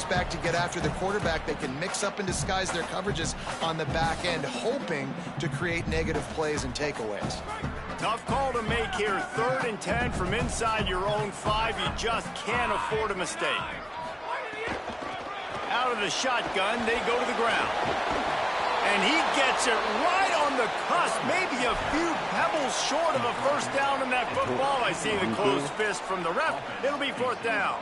drops back to get after the quarterback, they can mix up and disguise their coverages on the back end, hoping to create negative plays and takeaways. Tough call to make here. 3rd and 10 from inside your own 5. You just can't afford a mistake. Out of the shotgun, they go to the ground. And he gets it right on the cusp, maybe a few pebbles short of a first down in that football. I see the closed fist from the ref. It'll be 4th down.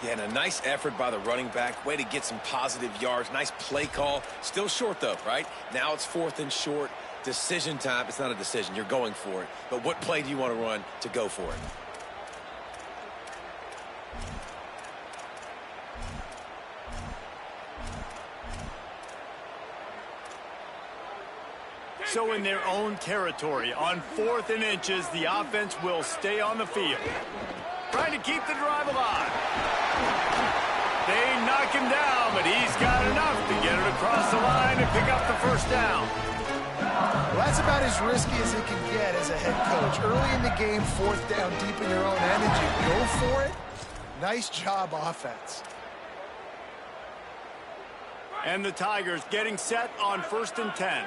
Yeah, and a nice effort by the running back. Way to get some positive yards. Nice play call. Still short, though, right? Now it's 4th and short. Decision time. It's not a decision. You're going for it. But what play do you want to run to go for it? So in their own territory, on 4th and inches, the offense will stay on the field. Trying to keep the drive alive. They knock him down, but he's got enough to get it across the line and pick up the first down. Well, that's about as risky as it can get as a head coach. Early in the game, 4th down, deep in your own end, and you go for it. Nice job, offense. And the Tigers getting set on 1st and 10.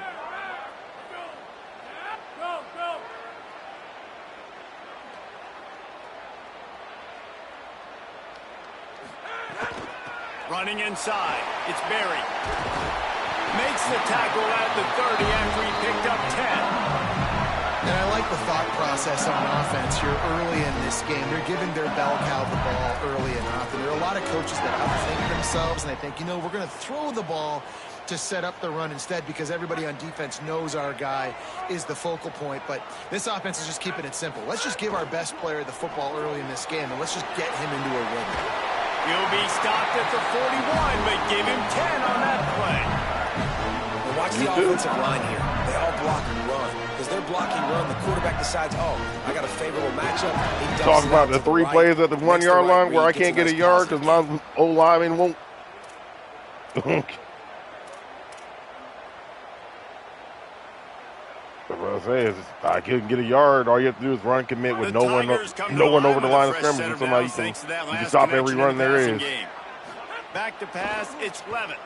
Running inside, it's Berry. Makes the tackle at the 30 after he picked up 10. And I like the thought process on offense here early in this game. They're giving their bell cow the ball early enough. And there are a lot of coaches that outthink themselves, and they think, you know, we're going to throw the ball to set up the run instead because everybody on defense knows our guy is the focal point. But this offense is just keeping it simple. Let's just give our best player the football early in this game, and let's just get him into a rhythm. He'll be stopped at the 41, but give him 10 on that play. Well, watch the offensive line here. They all block and run. Because they're blocking run, the quarterback decides, oh, I got a favorable matchup. Talk about the 3 plays at the 1-yard line where I can't get a yard because my O-lineman won't. What I say is, I couldn't get a yard. All you have to do is run commit with no one over the line of scrimmage, and somebody you can stop every run there is. Back to pass, it's Levitt.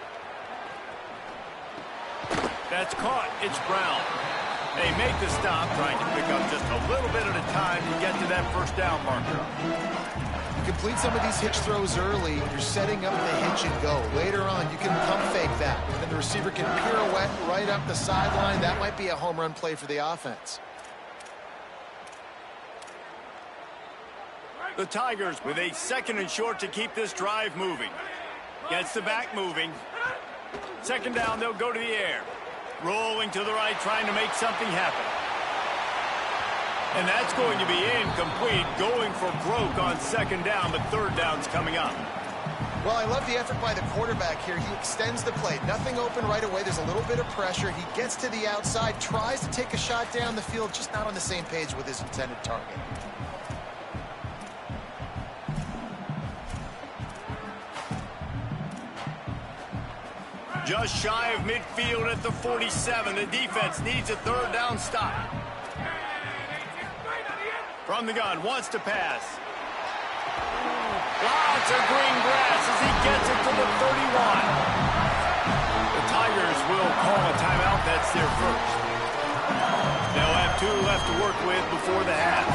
That's caught. It's Brown. They make the stop, trying to pick up just a little bit at a time to get to that first down marker. You complete some of these hitch throws early, you're setting up the hitch and go. Later on, you can pump fake that. And the receiver can pirouette right up the sideline. That might be a home run play for the offense. The Tigers with a 2nd and short to keep this drive moving. Gets the back moving. 2nd down, they'll go to the air. Rolling to the right, trying to make something happen. And that's going to be incomplete. Going for broke on 2nd down, but 3rd down's coming up. Well, I love the effort by the quarterback here. He extends the play. Nothing open right away. There's a little bit of pressure. He gets to the outside, tries to take a shot down the field, just not on the same page with his intended target. Just shy of midfield at the 47. The defense needs a 3rd down stop. From the gun, wants to pass. Lots of green grass as he gets it to the 31. The Tigers will call a timeout. That's their first. They'll have 2 left to work with before the half.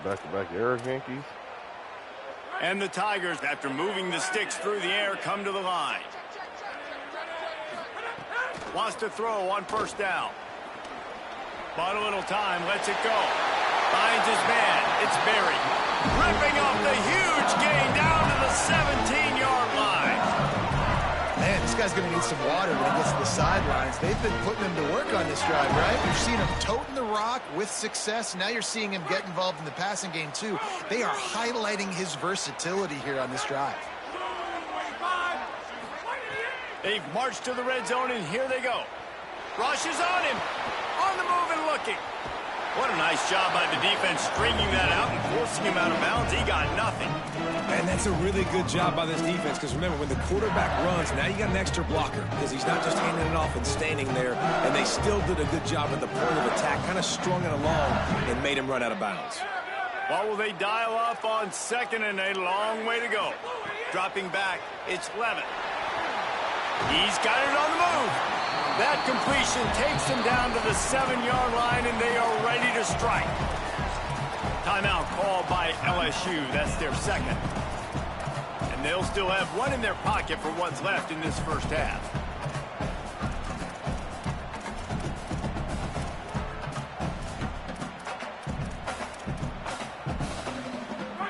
Back-to-back errors, Yankees. And the Tigers, after moving the sticks through the air, come to the line. Wants to throw on 1st down. Bought a little time, lets it go. Finds his man, it's Berry. Ripping off the huge gain down to the 17-yard line. Man, this guy's going to need some water when he gets to the sidelines. They've been putting him to work on this drive, right? You've seen him toting the rock with success. Now you're seeing him get involved in the passing game, too. They are highlighting his versatility here on this drive. They've marched to the red zone, and here they go. Rush is on him. On the move and looking. What a nice job by the defense stringing that out and forcing him out of bounds. He got nothing. And that's a really good job by this defense because remember, when the quarterback runs, now you got an extra blocker because he's not just handing it off and standing there. And they still did a good job at the point of attack, kind of strung it along and made him run out of bounds. What will they dial up on second and a long way to go? Dropping back, it's Levitt. He's got it on the move. That completion takes them down to the 7-yard line, and they are ready to strike. Timeout called by LSU. That's their second. And they'll still have one in their pocket for what's left in this first half.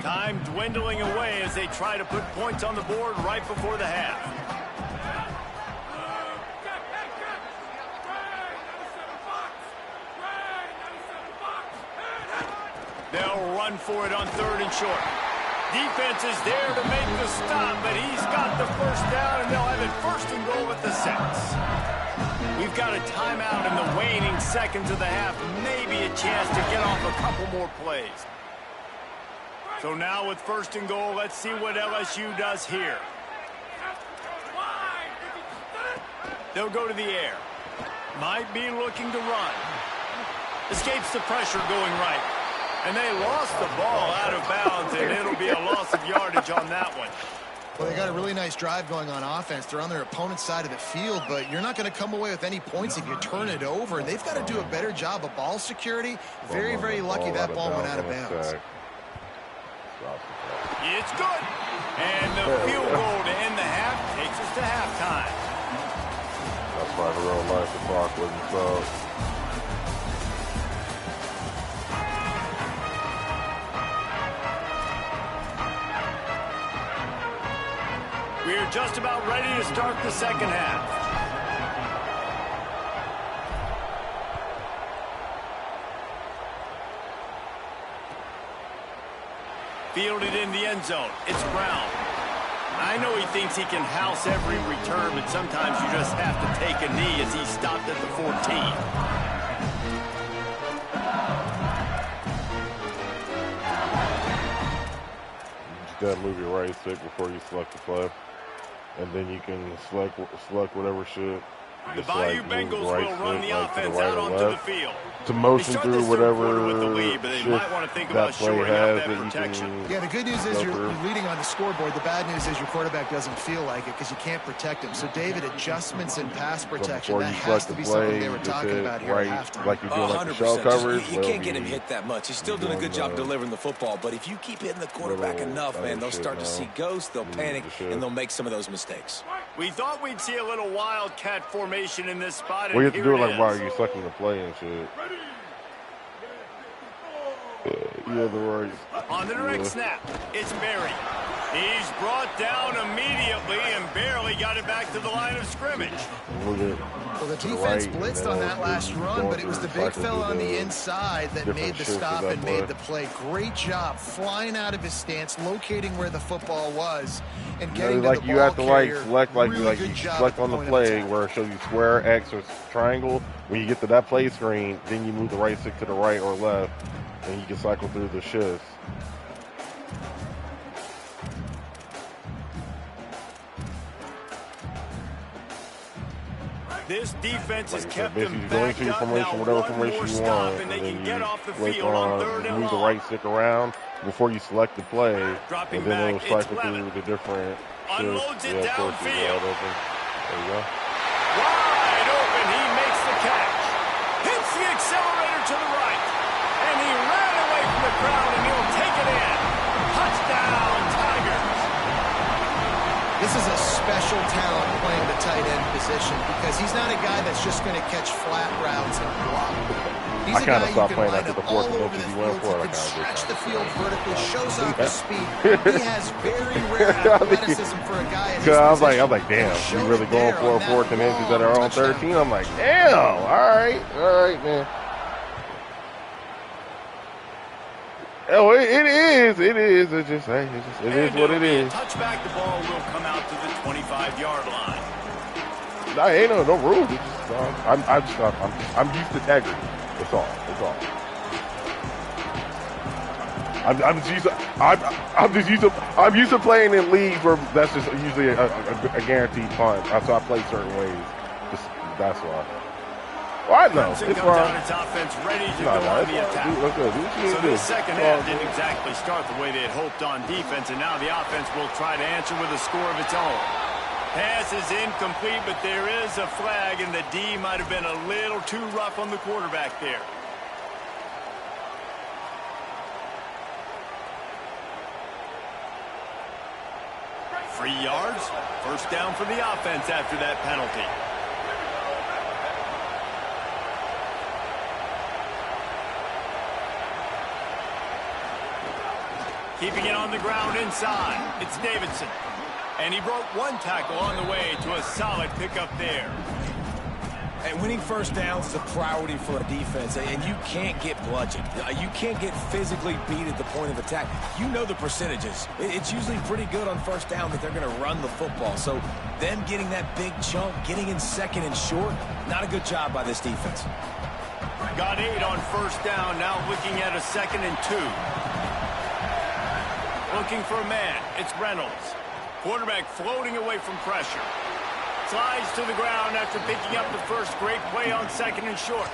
Time dwindling away as they try to put points on the board right before the half. They'll run for it on 3rd and short. Defense is there to make the stop, but he's got the first down, and they'll have it 1st and goal at the 6. We've got a timeout in the waning seconds of the half. Maybe a chance to get off a couple more plays. So now with 1st and goal, let's see what LSU does here. They'll go to the air. Might be looking to run. Escapes the pressure going right. And they lost the ball out of bounds, and it'll be a loss of yardage on that one. Well, they got a really nice drive going on offense. They're on their opponent's side of the field, but you're not going to come away with any points if you turn it over. And they've got to do a better job of ball security. Very, very lucky that ball went out of bounds. It's good. And the field goal to end the half takes us to halftime. That's right, the real life of Brock wasn't so. We're just about ready to start the second half. Fielded in the end zone. It's Brown. I know he thinks he can house every return, but sometimes you just have to take a knee as he stopped at the 14. You just gotta move your right stick before you select the play. And then you can select whatever shit. The Bayou Bengals will run the offense out onto the field. To motion through whatever with the lead, but they might want to think about shoring up that protection. Yeah, the good news is you're leading on the scoreboard. The bad news is your quarterback doesn't feel like it because you can't protect him. So, David, adjustments in pass protection, that has to be something they were talking about here at halftime. Like you're doing like the shell coverage. You can't get him hit that much. He's still doing a good job delivering the football. But if you keep hitting the quarterback enough, man, they'll start to see ghosts, they'll panic, and they'll make some of those mistakes. We thought we'd see a little wildcat formation in this spot. Well, you have to do it like while you're sucking the play and shit. Yeah, the right. On the direct snap, it's Berry. He's brought down immediately and barely got it back to the line of scrimmage. Well, the defense blitzed on that last run, but it was the big fella on the inside that made the stop and made the play. Great job flying out of his stance, locating where the football was, and getting to the ball you have to carrier. select you select on the play where it shows you square, X, or triangle. When you get to that play screen, then you move the right stick to the right or left, and you can cycle through the shifts. This defense has kept basically them going back to your up. formation, Now whatever formation more you stop, want, and they then can get off the click field on 3rd and move the long. right stick around before you select the play, Dropping and then back, it'll it's cycle through Levitt. the different Unloads it shifts. downfield. There you go. Wide open, he makes the catch. Hits the accelerator to the right. And he ran away from the crowd, and he'll take it in. Touchdown, Tigers. This is a special talent playing the tight end position because he's not a guy that's just going to catch flat routes and block. He's I kind of stopped playing line after the up all fourth and over inches the he went field. for it. He can stretch the field vertically, shows off his speed. He has very rare athleticism for a guy at his I was position. like, damn, we really going for a 4th and inches at our own 13? I'm like, damn, all right, man. Oh, it is. It's just, hey, it is what it is. Touchback, the ball will come out to the 25-yard line. Nah, ain't no rules. It's just, I'm used to integrity. That's all. I'm used to playing in leagues where that's just usually a guaranteed punt. That's why I play certain ways. That's why. Well, I know. It's wrong. Its offense ready to go on the attack. So this second half didn't exactly start the way they had hoped on defense, and now the offense will try to answer with a score of its own. Pass is incomplete, but there is a flag, and the D might have been a little too rough on the quarterback there. Free yards. First down for the offense after that penalty. Keeping it on the ground inside. It's Davidson. And he broke one tackle on the way to a solid pickup there. And winning first downs is a priority for a defense, and you can't get bludgeoned. You can't get physically beat at the point of attack. You know the percentages. It's usually pretty good on first down that they're going to run the football. So them getting that big chunk, getting in second and short, not a good job by this defense. Got 8 on first down, now looking at a 2nd and 2. Looking for a man, it's Reynolds. Quarterback floating away from pressure. Slides to the ground after picking up the first. Great play on 2nd and short.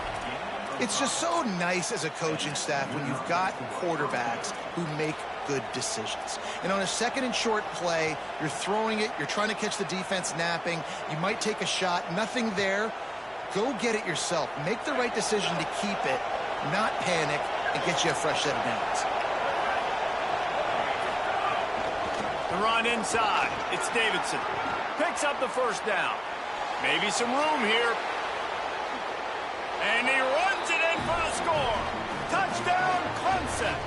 It's just so nice as a coaching staff when you've got quarterbacks who make good decisions. And on a 2nd and short play, you're throwing it, you're trying to catch the defense napping, you might take a shot, nothing there. Go get it yourself. Make the right decision to keep it, not panic, and get you a fresh set of downs. The run inside. It's Davidson. Picks up the first down. Maybe some room here. And he runs it in for the score. Touchdown, Clemson.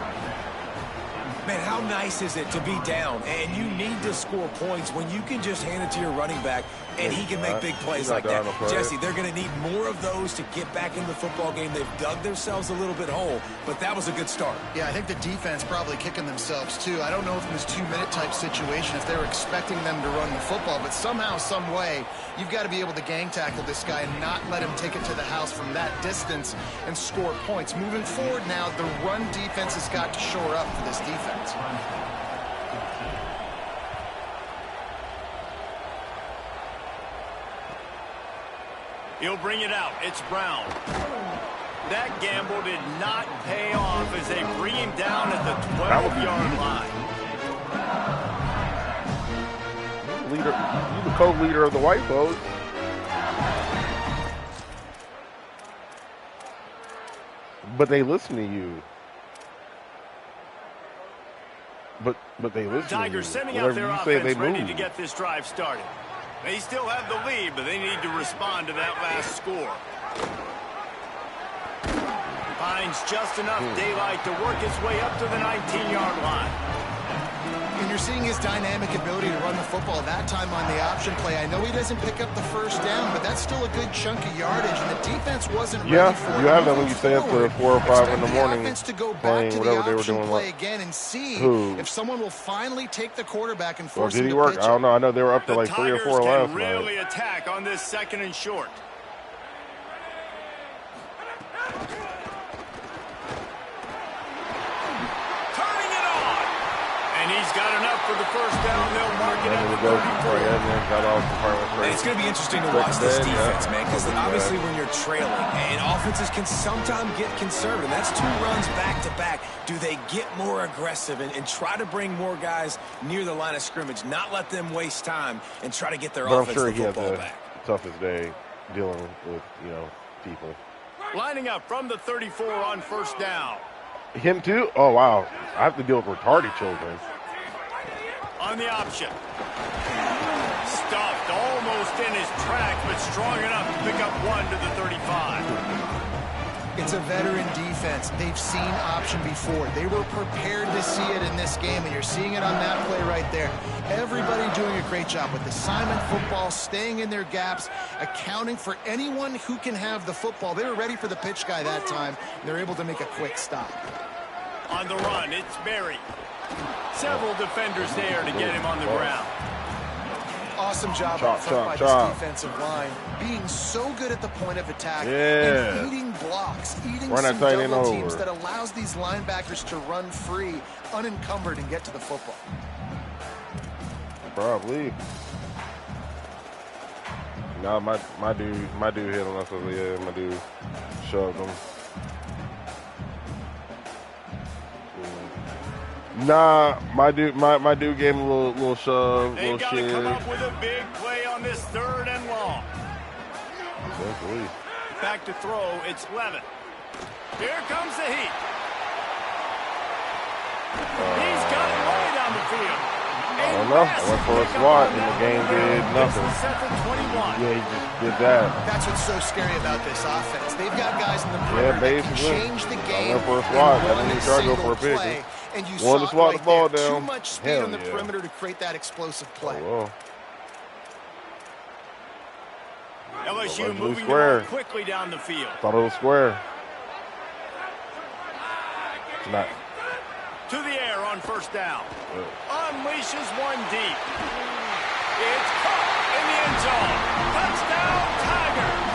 Man, how nice is it to be down and you need to score points when you can just hand it to your running back and he can make big plays like that. Jesse, they're going to need more of those to get back in the football game. They've dug themselves a little bit whole, but that was a good start. Yeah, I think the defense probably kicking themselves too. I don't know if in this 2-minute type situation, if they were expecting them to run the football, but somehow, some way, you've got to be able to gang tackle this guy and not let him take it to the house from that distance and score points. Moving forward now, the run defense has got to shore up for this defense. He'll bring it out. It's Brown. That gamble did not pay off as they bring him down at the 12-yard line. You're the co-leader of the White Boat. But they listen to you. But they listen Tigers to you. sending out their offense ready to get this drive started. They still have the lead, but they need to respond to that last score. Finds just enough daylight to work his way up to the 19-yard line. And you're seeing his dynamic ability to run the football that time on the option play. I know he doesn't pick up the first down, but that's still a good chunk of yardage, and the defense wasn't ready for it. You have that when you stay up to 4 or 5 in the morning to go back playing to whatever the they were option doing. Play again and see if someone will finally take the quarterback and force him to did he work? pitch I don't know. I know they were up to the like 3 or 4 Tigers last can really attack on this 2nd and short. He's got enough for the first down. They'll mark it at the 34. It's going to be interesting to watch this defense, man, because obviously when you're trailing, and offenses can sometimes get conservative. That's 2 runs back-to-back. Do they get more aggressive and try to bring more guys near the line of scrimmage, not let them waste time, and try to get their offense the football back? Toughest day dealing with, people. Lining up from the 34 on first down. Him too? Oh, wow. I have to deal with retarded children. On the option. Stuffed almost in his tracks, but strong enough to pick up 1 to the 35. It's a veteran defense. They've seen option before. They were prepared to see it in this game, and you're seeing it on that play right there. Everybody doing a great job with assignment football, staying in their gaps, accounting for anyone who can have the football. They were ready for the pitch guy that time. They're able to make a quick stop. On the run, it's Berry. Several defenders there to get him on the ground. Awesome job up front by this defensive line, being so good at the point of attack and eating blocks, eating some double teams that allows these linebackers to run free, unencumbered, and get to the football. Probably. No, my dude hit him. That's what, yeah, my dude shoved him. Nah, my dude gave him a little shove, little shit. They've got to come up with a big play on this 3rd and long. Definitely. Back to throw, it's Levin. Here comes the heat. He's got it right on the field. I don't know. I went for a swat and the game did nothing. Yeah, he just did that. That's what's so scary about this offense. They've got guys in the perimeter that can change the game. I went for a swat. I didn't even try to go for a pick. And you wanted to swat the ball down. Too much speed on the perimeter to create that explosive play. Oh, well. LSU moving the ball quickly down the field. Thought it was square. It's not. To the air on 1st down. Unleashes one deep. It's caught in the end zone. Touchdown, Tigers.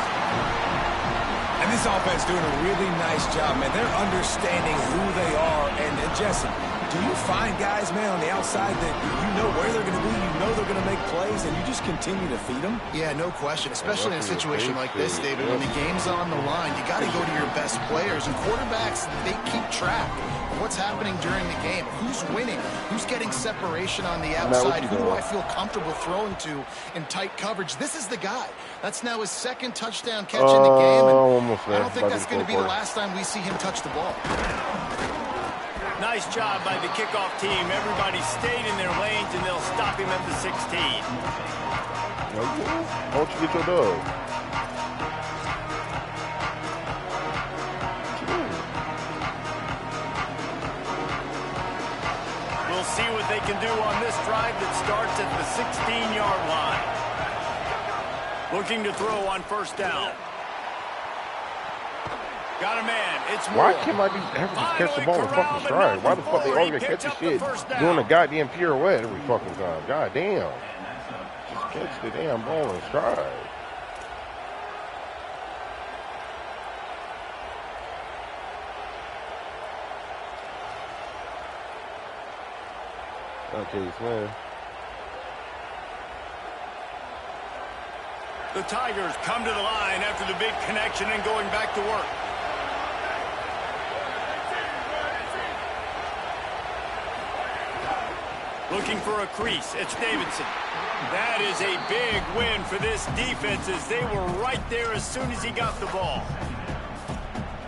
And this offense doing a really nice job, man. They're understanding who they are. And Jesse, do you find guys, man, on the outside that you know where they're going to be, you know they're going to make plays, and you just continue to feed them? Yeah, no question, especially in a situation like this, David. When the game's on the line, you got to go to your best players. And quarterbacks, they keep track of what's happening during the game. Who's winning? Who's getting separation on the outside? Who do I feel comfortable throwing to in tight coverage? This is the guy. That's now his 2nd touchdown catch in the game. And I don't think that's going to be the last time we see him touch the ball. Nice job by the kickoff team. Everybody stayed in their lanes, and they'll stop him at the 16. Why don't you get your dog? We'll see what they can do on this drive that starts at the 16-yard line. Looking to throw on 1st down. Got a man. It's Moore. Why can't I ever just catch the ball in fucking stride? Why the fuck they all gonna catch the shit doing a goddamn pirouette every fucking time? God damn. Just catch the damn ball in stride. Okay, man. The Tigers come to the line after the big connection and going back to work. Looking for a crease. It's Davidson. That is a big win for this defense as they were right there as soon as he got the ball.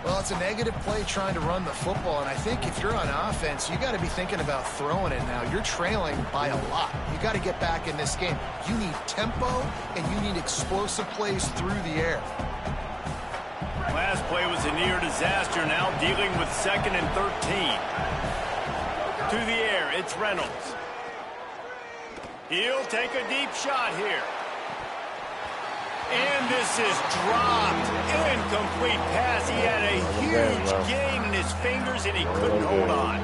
Well, it's a negative play trying to run the football, and I think if you're on offense, you got to be thinking about throwing it now. You're trailing by a lot. You got to get back in this game. You need tempo, and you need explosive plays through the air. Last play was a near disaster, now dealing with 2nd and 13. To the air, it's Reynolds. He'll take a deep shot here. And this is dropped. Incomplete pass. He had a huge gain in his fingers, and he couldn't hold on.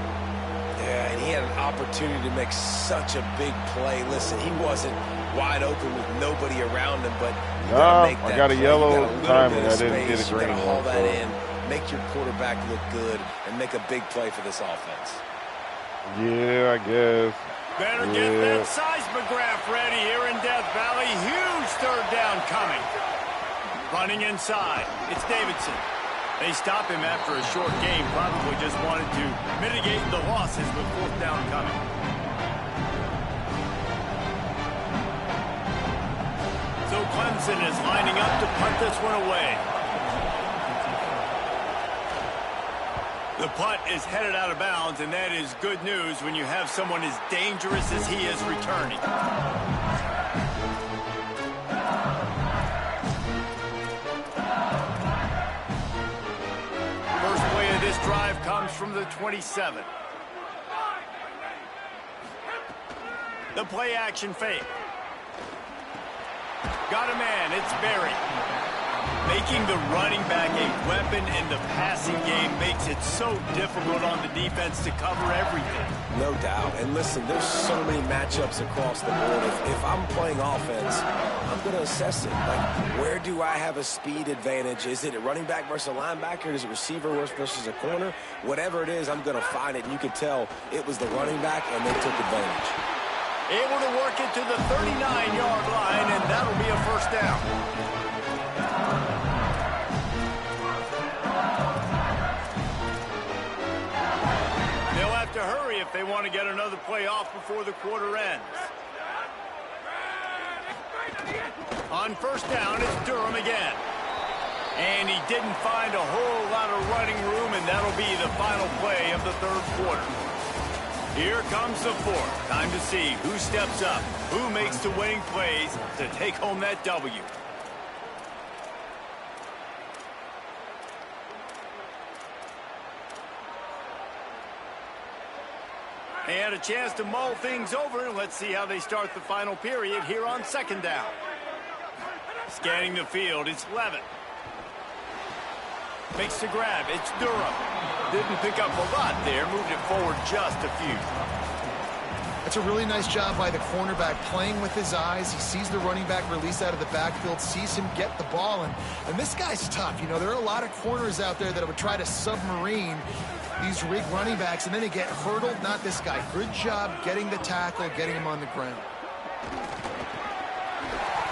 Yeah, and he had an opportunity to make such a big play. Listen, he wasn't wide open with nobody around him, but you gotta make that I got a yellow timing. I didn't get a green one. Haul that in, make your quarterback look good, and make a big play for this offense. Yeah, I guess. Better get that seismograph ready here in Death Valley. Huge 3rd down coming. Running inside. It's Davidson. They stop him after a short game. Probably just wanted to mitigate the losses with 4th down coming. So Clemson is lining up to punt this one away. The punt is headed out of bounds, and that is good news when you have someone as dangerous as he is returning. First play of this drive comes from the 27. The play action fake. Got a man, it's Berry. Making the running back a weapon in the passing game makes it so difficult on the defense to cover everything. No doubt. And listen, there's so many matchups across the board. If I'm playing offense, I'm going to assess it. Like, where do I have a speed advantage? Is it a running back versus a linebacker? Is it receiver versus a corner? Whatever it is, I'm going to find it. And you can tell it was the running back, and they took advantage. Able to work it to the 39-yard line, and that'll be a first down. To hurry if they want to get another play off before the quarter ends. On first down, it's Durham again. And he didn't find a whole lot of running room, and that'll be the final play of the third quarter. Here comes the fourth. Time to see who steps up, who makes the winning plays to take home that W. They had a chance to mull things over. Let's see how they start the final period here on second down. Scanning the field, it's Levitt. Makes the grab, it's Durham. Didn't pick up a lot there, moved it forward just a few. That's a really nice job by the cornerback, playing with his eyes. He sees the running back release out of the backfield, sees him get the ball, and this guy's tough. You know, there are a lot of corners out there that would try to submarine these rig running backs, and then they get hurdled. Not this guy. Good job getting the tackle, getting him on the ground.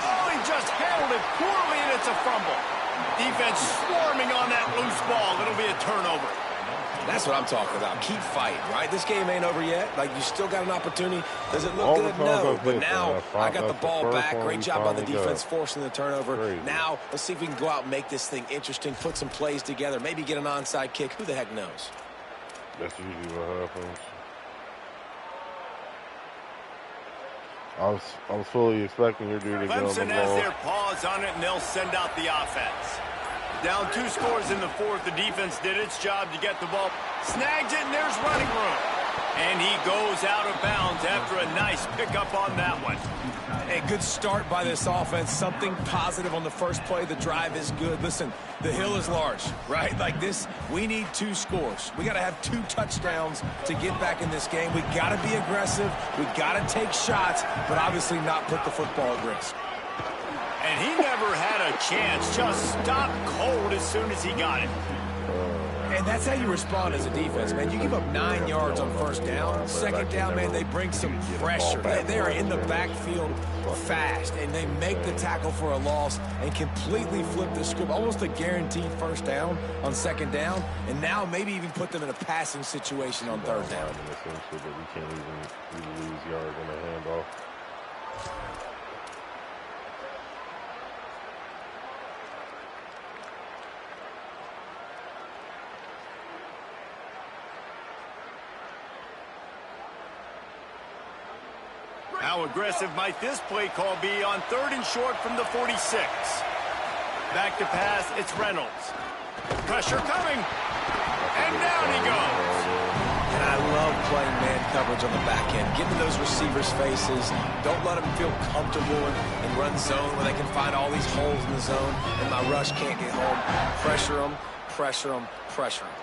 Oh, he just handled it poorly, and it's a fumble. Defense swarming on that loose ball. It'll be a turnover. That's what I'm talking about. Keep fighting, right? This game ain't over yet. Like, you still got an opportunity. Does it look good? No. But now I got the ball back. Great job by the defense forcing the turnover. Now let's see if we can go out and make this thing interesting, put some plays together, maybe get an onside kick. Who the heck knows? That's usually what happens. I was fully expecting your dude to get on the ball. Clemson has their paws on it, and they'll send out the offense. Down 2 scores in the fourth. The defense did its job to get the ball. Snags it, and there's running room. And he goes out of bounds after a nice pickup on that one. A good start by this offense. Something positive on the first play. The drive is good. Listen, the hill is large, right? Like this, we need 2 scores. We got to have 2 touchdowns to get back in this game. We got to be aggressive. We got to take shots, but obviously not put the football at risk. And he never had a chance. Just stopped cold as soon as he got it. And that's how you respond as a defense, man. You give up 9 yards on first down. Second down, man, they bring some pressure. They are in the backfield fast, and they make the tackle for a loss and completely flip the script. Almost a guaranteed first down on second down, and now maybe even put them in a passing situation on third down. We can't even lose yards on a handoff. How aggressive might this play call be on 3rd and short from the 46? Back to pass, it's Reynolds. Pressure coming, and down he goes. And I love playing man coverage on the back end. Get in those receivers' faces. Don't let them feel comfortable and run zone where they can find all these holes in the zone, and my rush can't get home. Pressure them, pressure them, pressure them.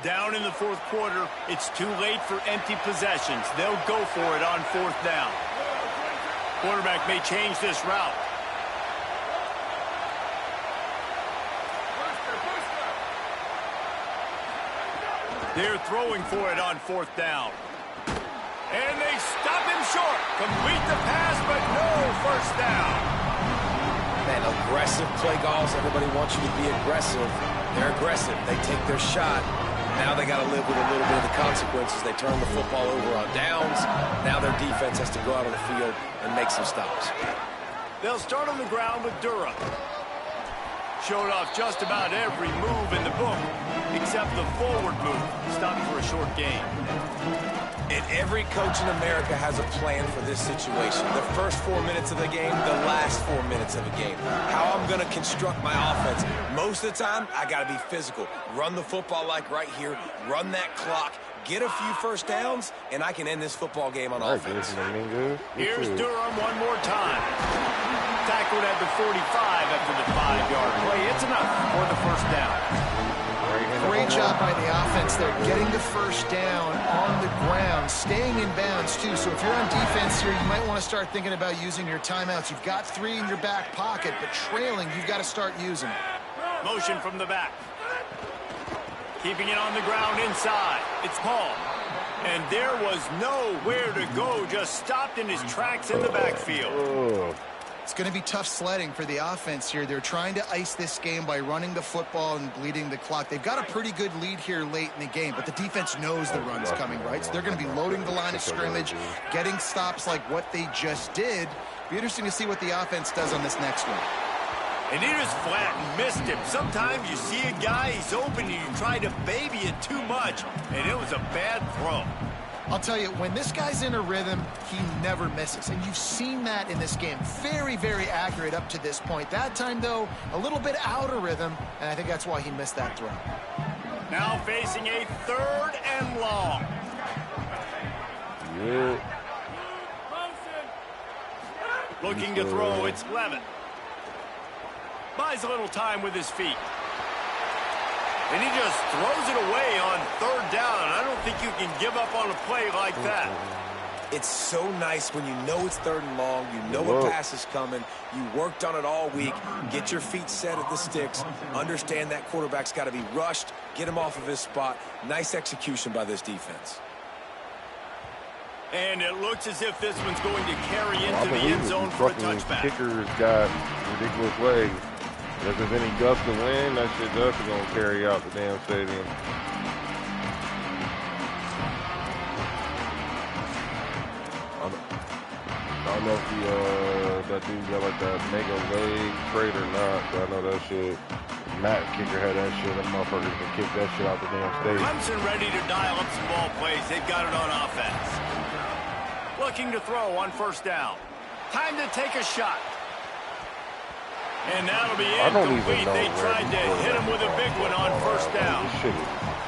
Down in the fourth quarter, it's too late for empty possessions. They'll go for it on 4th down. Quarterback may change this route. They're throwing for it on 4th down. And they stop him short. Complete the pass, but no first down. Man, aggressive play calls. Everybody wants you to be aggressive. They're aggressive. They take their shot. Now they got to live with a little bit of the consequences. They turn the football over on downs. Now their defense has to go out on the field and make some stops. They'll start on the ground with Durham. Showed off just about every move in the book, except the forward move. Stopped for a short gain. And every coach in America has a plan for this situation. The first 4 minutes of the game, the last 4 minutes of the game. How I'm going to construct my offense. Most of the time, I got to be physical. Run the football like right here. Run that clock. Get a few first downs, and I can end this football game on offense. Here's Durham one more time. Tackled at the 45, after the 5-yard play. It's enough for the first down. Great job by the offense there, getting the first down on the ground, staying in bounds, too. So if you're on defense here, you might want to start thinking about using your timeouts. You've got 3 in your back pocket, but trailing, you've got to start using them. Motion from the back. Keeping it on the ground inside. It's Paul. And there was nowhere to go, just stopped in his tracks in the backfield. It's going to be tough sledding for the offense here. They're trying to ice this game by running the football and bleeding the clock. They've got a pretty good lead here late in the game, but the defense knows the run's coming, right? So they're going to be loading the line of scrimmage, getting stops like what they just did. Be interesting to see what the offense does on this next one. And he just flat missed him. Sometimes you see a guy, he's open, and you try to baby it too much, and it was a bad throw. I'll tell you, when this guy's in a rhythm, he never misses. And you've seen that in this game. Very, very accurate up to this point. That time, though, a little bit out of rhythm, and I think that's why he missed that throw. Now facing a 3rd and long. Yeah. Looking to throw, it's Levin. Buys a little time with his feet. And he just throws it away on 3rd down. I don't think you can give up on a play like that. It's so nice when you know it's 3rd and long, you know a pass is coming, you worked on it all week, get your feet set at the sticks, understand that quarterback's got to be rushed, get him off of his spot. Nice execution by this defense. And it looks as if this one's going to carry into the end zone for a touchback. Kicker's got ridiculous legs. If there's any gust of wind, that shit definitely going to carry out the damn stadium. I don't know if that dude got like that mega leg trade or not, but I know that shit. Matt Kicker had that shit. That motherfucker can kick that shit out the damn stadium. Clemson ready to dial up some ball plays. They've got it on offense. Looking to throw on 1st down. Time to take a shot. And that'll be incomplete. They tried to hit him with a big one on 1st down.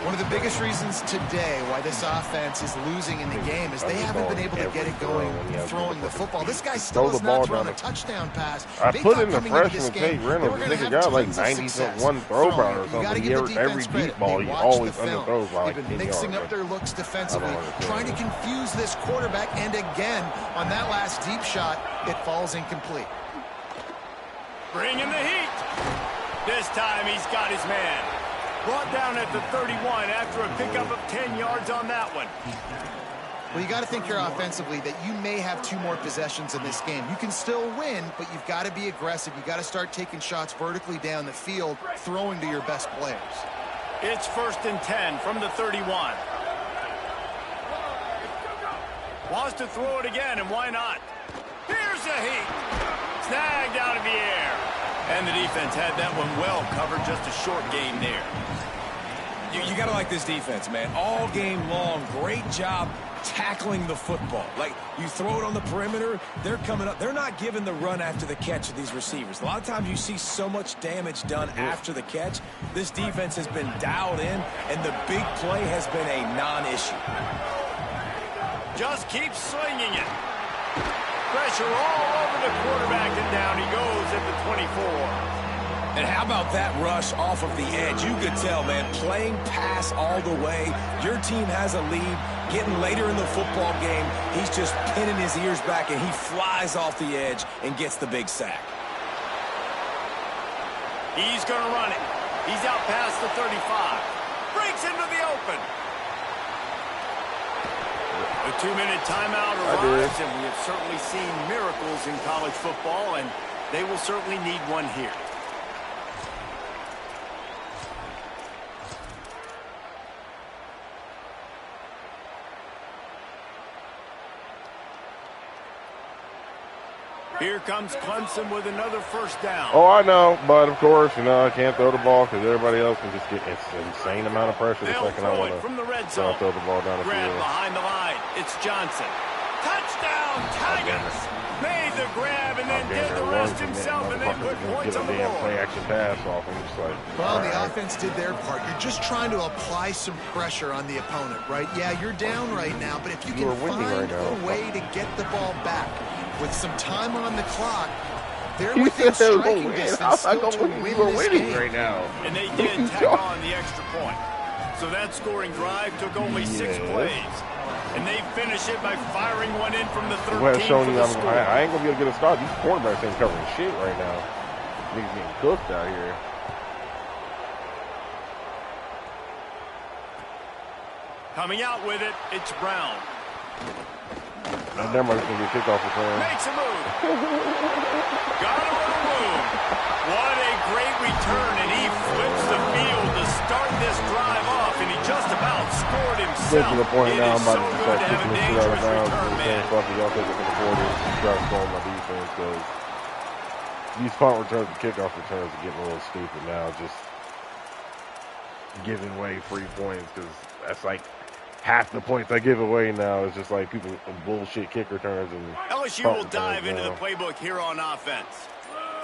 One of the biggest reasons today why this offense is losing in the game is they haven't been able to get it going throwing the football. This guy still has not thrown a touchdown pass. I put in the freshman Tate Reynolds. The nigga got like 90-1 throw power or something. Every deep ball, he always underthrows by like 10 yards. They've been mixing up their looks defensively, trying to confuse this quarterback. And again, on that last deep shot, it falls incomplete. Bringing the heat. This time he's got his man. Brought down at the 31 after a pickup of 10 yards on that one. Well, you got to think here offensively that you may have 2 more possessions in this game. You can still win, but you've got to be aggressive. You've got to start taking shots vertically down the field, throwing to your best players. It's 1st and 10 from the 31. Wants to throw it again, and why not? Here's the heat. Snagged out of the air. And the defense had that one well covered. Just a short game there. You got to like this defense, man. All game long, great job tackling the football. Like, you throw it on the perimeter, they're coming up. They're not giving the run after the catch of these receivers. A lot of times you see so much damage done after the catch. This defense has been dialed in, and the big play has been a non-issue. Just keep slinging it. Pressure all over the quarterback, and down he goes at the 24. And how about that rush off of the edge? You could tell, man, playing pass all the way. Your team has a lead. Getting later in the football game, he's just pinning his ears back, and he flies off the edge and gets the big sack. He's going to run it. He's out past the 35. Breaks into the open. A 2-minute timeout arrives, and we have certainly seen miracles in college football, and they will certainly need one here. Here comes Clemson with another 1st down. Oh, I know, but of course, I can't throw the ball because everybody else can just get an insane amount of pressure the second I want to from the red zone. throw the ball down the Grab field. behind the line. It's Johnson. Touchdown, Tigers! Made the grab and then did the rest himself and then put points on the board. Play action pass off and just like. Well, the offense did their part. You're just trying to apply some pressure on the opponent, right? Yeah, you're down right now, but if you can find a way to get the ball back with some time on the clock, They're You within said they're striking gonna win. distance How still to come win we're this winning game. right now? And they did tack on the extra point. So that scoring drive took only 6 plays. And they finish it by firing one in from the 13 Well, for showing you the score. I ain't gonna be able to get a start. These quarterbacks ain't covering shit right now. Niggas getting cooked out here. Coming out with it, it's Brown. And never mind, it's gonna be a kickoff return. Makes a move. Got a little room. What a great return, and he flips the field to start this drive off, and he just about scored himself. Get to the point It now, is I'm about so to good start to have kicking a this shit out of dangerous bounds. return, man. Y'all take it from the 40 and try to score on my defense, because these punt returns and kickoff returns are getting a little stupid now. Just giving away free points, because that's like half the points I give away now. Is just like people bullshit kick returns and LSU will dive into the playbook here on offense.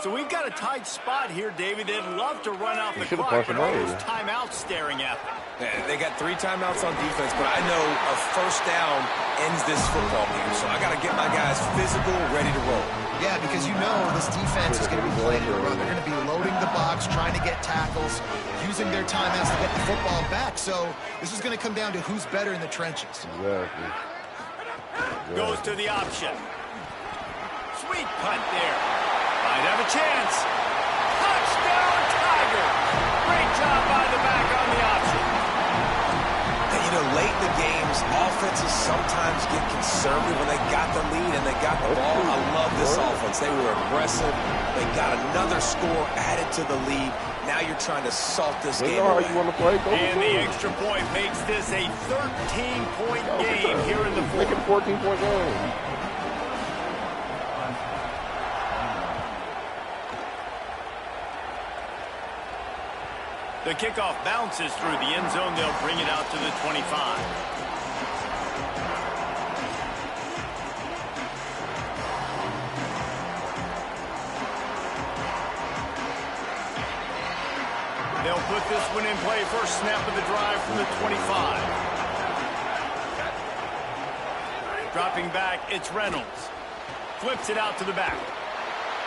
So we've got a tight spot here, David. They'd love to run out the clock, but all those timeouts staring at them. Yeah, they got 3 timeouts on defense, but I know a first down ends this football game. So I got to get my guys physical, ready to roll. Yeah, because you know this defense is going to be playing to run. They're going to be loading the box, trying to get tackles, using their timeouts to get the football back. So this is going to come down to who's better in the trenches. Exactly. Goes to the option. Sweet punt there. Might have a chance. Touchdown, Tigers. Great job by the back on the option. And, you know, late in the games, offenses sometimes get conservative when they got the lead and they got the ball. I love this offense. They were aggressive. They got another score added to the lead. Now you're trying to salt this game away. And the extra point makes this a 13-point game here in the fourth. Make it a 14-point game. The kickoff bounces through the end zone. They'll bring it out to the 25. They'll put this one in play. First snap of the drive from the 25. Dropping back, it's Reynolds. Flips it out to the back.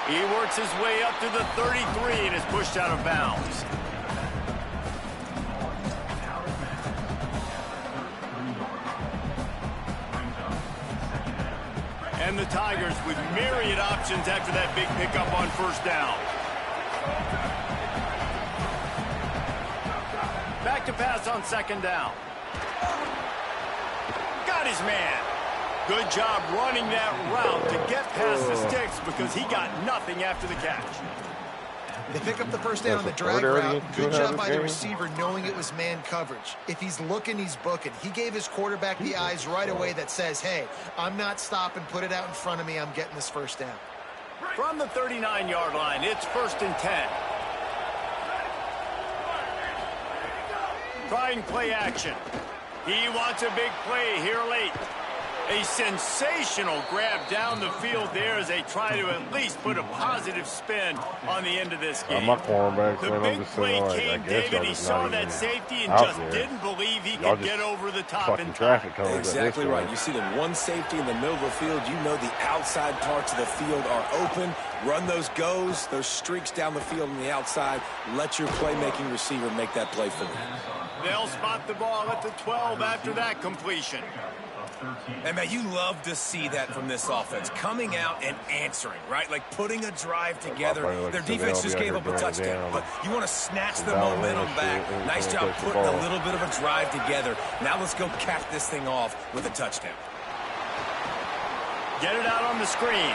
He works his way up to the 33 and is pushed out of bounds. And the Tigers with myriad options after that big pickup on first down. Back to pass on second down. Got his man. Good job running that route to get past the sticks because he got nothing after the catch. They pick up the first down on the drag route. Good job by the receiver knowing it was man coverage. If he's looking, he's booking. He gave his quarterback the eyes right away that says, hey, I'm not stopping. Put it out in front of me. I'm getting this first down. From the 39-yard line, it's 1st and 10. Trying play action. He wants a big play here late. A sensational grab down the field there as they try to at least put a positive spin on the end of this game. My cornerbacks, the man, big play came, David. He saw that safety and just didn't believe he could get over the top in traffic. Exactly right. You see the one safety in the middle of the field. You know the outside parts of the field are open. Run those goes, those streaks down the field on the outside. Let your playmaking receiver make that play for you. They'll spot the ball at the 12 after that completion. And, man, you love to see that from this offense. Coming out and answering, right? Like putting a drive together. Their defense just gave up a touchdown. But you want to snatch the momentum back. Nice job putting a little bit of a drive together. Now let's go cap this thing off with a touchdown. Get it out on the screen.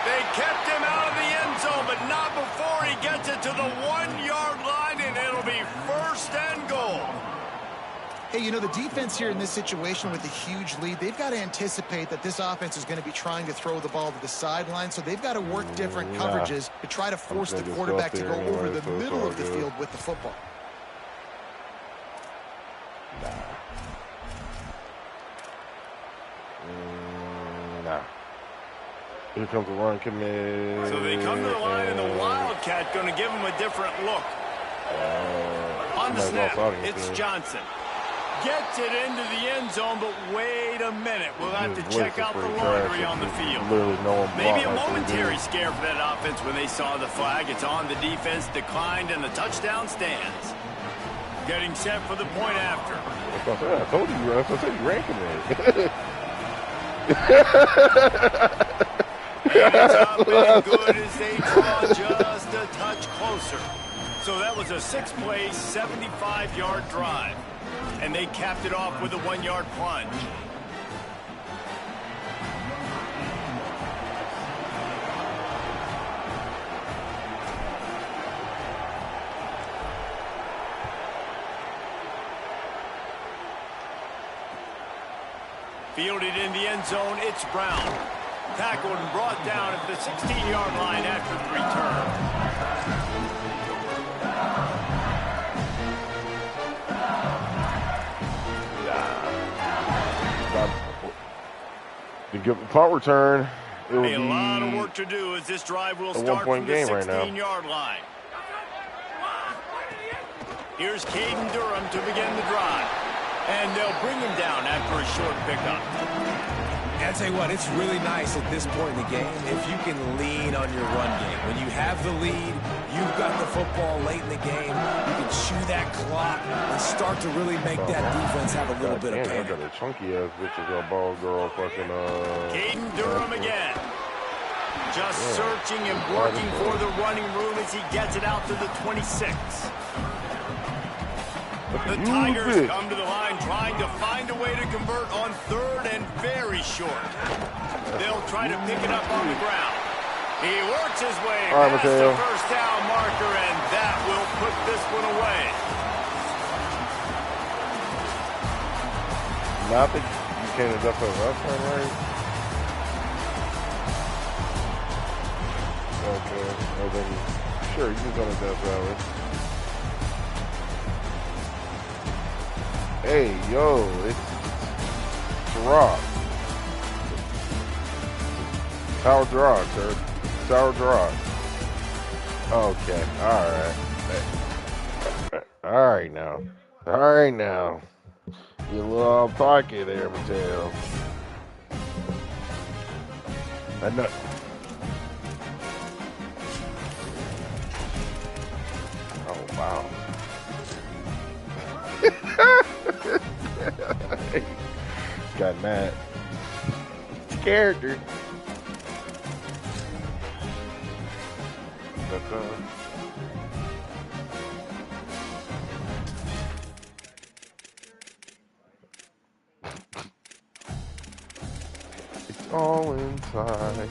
They kept him out of the end zone, but not before he gets it to the 1-yard line, and it'll be 1st and goal. Hey, you know, the defense here in this situation with a huge lead, they've got to anticipate that this offense is going to be trying to throw the ball to the sideline, so they've got to work different coverages to try to force the quarterback to go over the middle of the field with the football. Nah. Here comes the run commit. So they come to the line, and the Wildcat going to give him a different look. On the snap, it's Johnson. Gets it into the end zone, but wait a minute. We'll have to check out the trash. laundry on the field. Literally no one Maybe a blocked like momentary scare for that offense when they saw the flag. It's on, the defense declined, and the touchdown stands. Getting set for the point after. I told you, Russ. I said you ranking it. It's up and good as they draw just a touch closer. So that was a 6-play, 75-yard drive. And they capped it off with a 1-yard plunge. Fielded in the end zone, it's Brown. Tackled and brought down at the 16-yard line after the return. To give the punt return, it will be a lot of work to do as this drive will start from the 16-yard line. Here's Caden Durham to begin the drive. And they'll bring him down after a short pickup. And I tell you what, it's really nice at this point in the game if you can lean on your run game. When you have the lead, you've got the football late in the game, you can chew that clock and start to really make that defense have a little bit of panic. I got a chunky-ass bitch as a ball girl fucking, Caden Durham again. Just searching and working for the running room as he gets it out to the 26. The Tigers come to the line trying to find a way to convert on third and very short. They'll try to pick it up on the ground. He works his way past the first down marker, and that will put this one away. I think you can't adjust the left hand, right? Okay. Well, then, sure, you can go to Death Valley. Hey, yo, it's Rock. Sour Rock, sir. Sour Rock. Okay, alright. Alright now. Alright now. You a little off pocket there, Mateo. I know. Oh, wow. Got mad. It's character. That's it's all inside.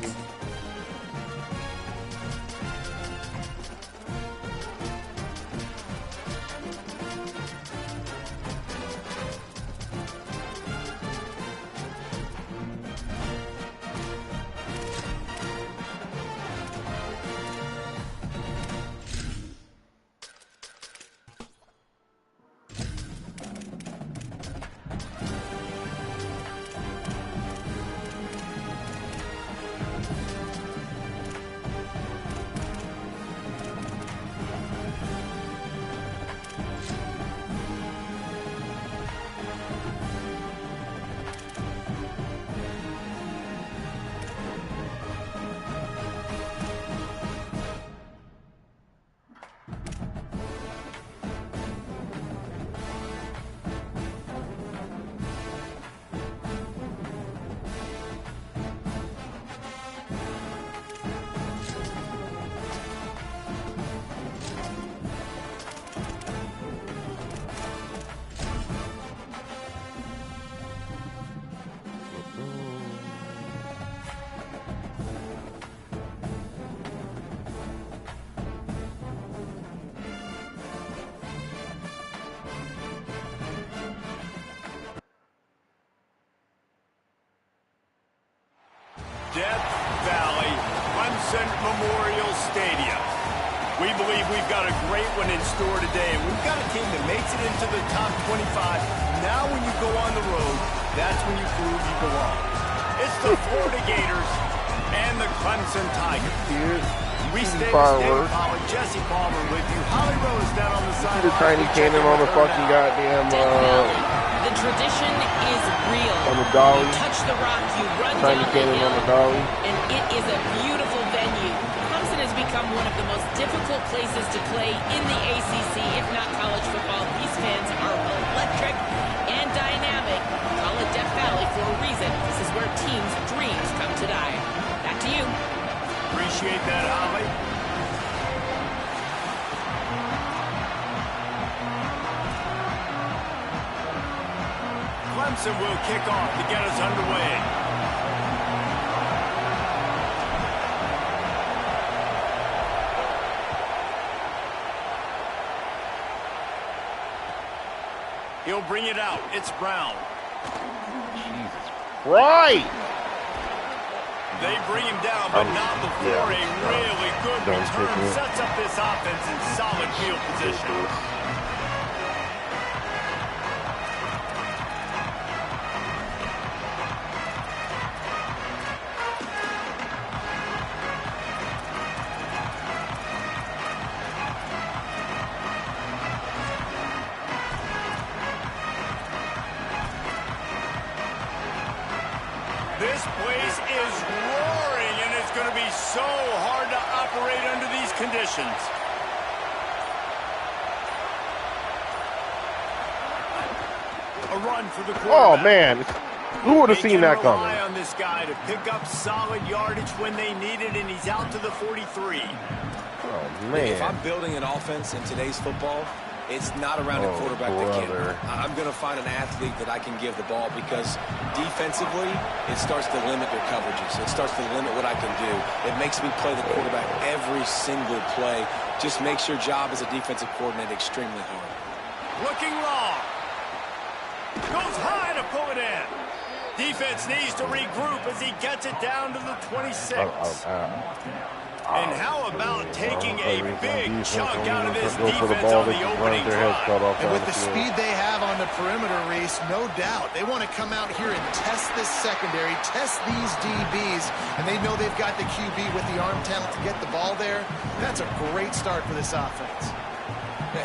Death Valley Clemson Memorial Stadium. We believe we've got a great one in store today, and we've got a team that makes it into the top 25. Now when you go on the road, that's when you prove you belong. It's the Florida Gators and the Clemson Tigers. We stay fireworks. Jesse Palmer with you. Holly Rose down on the side. The tiny cannon on the fucking goddamn the tradition is real. On the dolly. You touch the rock, you run Tiny down cannon the hill, on the dolly. and it is a beautiful venue. Clemson has become one of the most difficult places to play in the ACC, if not college football. These fans are electric and dynamic. Call it Death Valley for a reason. This is where teams' dreams come to die. Back to you. Appreciate that, Holly. Clemson will kick off to get us underway. He'll bring it out. It's Brown. Jesus Christ! They bring him down, but not before a really good return. Sets up this offense in solid field position. This place is roaring, and it's going to be so hard to operate under these conditions. A run for the quarterback. Oh, man. Who would have seen that coming? Rely on this guy to pick up solid yardage when they need it, and he's out to the 43. Oh, man. If I'm building an offense in today's football, it's not around a quarterback that can. I'm going to find an athlete that I can give the ball, because defensively, it starts to limit your coverages. It starts to limit what I can do. It makes me play the quarterback every single play. Just makes your job as a defensive coordinator extremely hard. Looking long. Goes high to pull it in. Defense needs to regroup as he gets it down to the 26. And how about taking a big chunk out of this defense on the opening drive? And with the speed they have on the perimeter, Reese, no doubt, they want to come out here and test this secondary, test these DBs, and they know they've got the QB with the arm talent to get the ball there. That's a great start for this offense.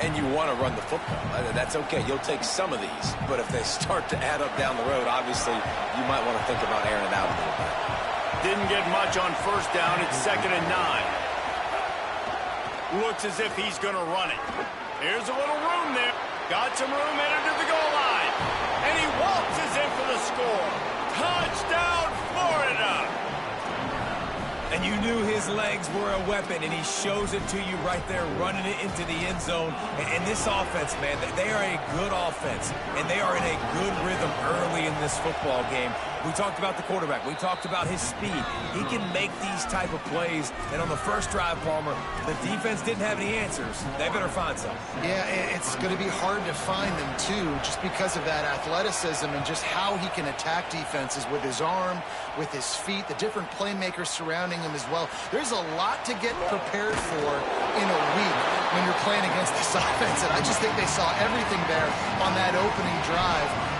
And you want to run the football. That's okay. You'll take some of these. But if they start to add up down the road, obviously, you might want to think about airing it out a little bit. Didn't get much on first down. It's 2nd and 9. Looks as if he's going to run it. Here's a little room there. Got some room headed to the goal line. And he waltzes in for the score. Touchdown, Florida. And you knew his legs were a weapon, and he shows it to you right there, running it into the end zone. And this offense, man, they are a good offense, and they are in a good rhythm early in this football game. We talked about the quarterback. We talked about his speed. He can make these type of plays. And on the first drive, Palmer, the defense didn't have any answers. They better find some. Yeah, it's going to be hard to find them, too, just because of that athleticism and just how he can attack defenses with his arm, with his feet, the different playmakers surrounding him as well. There's a lot to get prepared for in a week when you're playing against this offense. And I just think they saw everything there on that opening drive.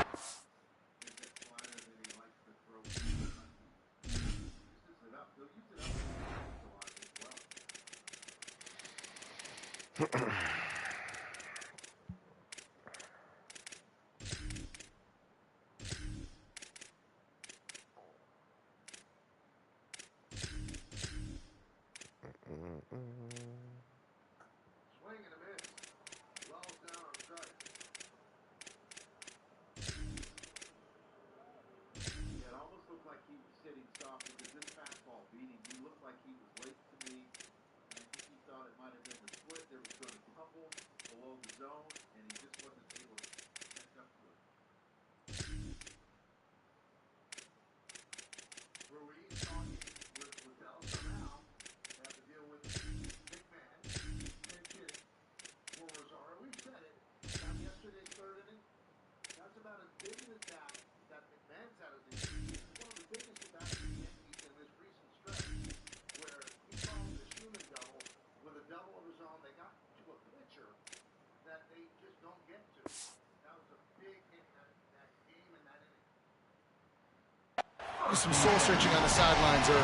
Some soul searching on the sidelines early.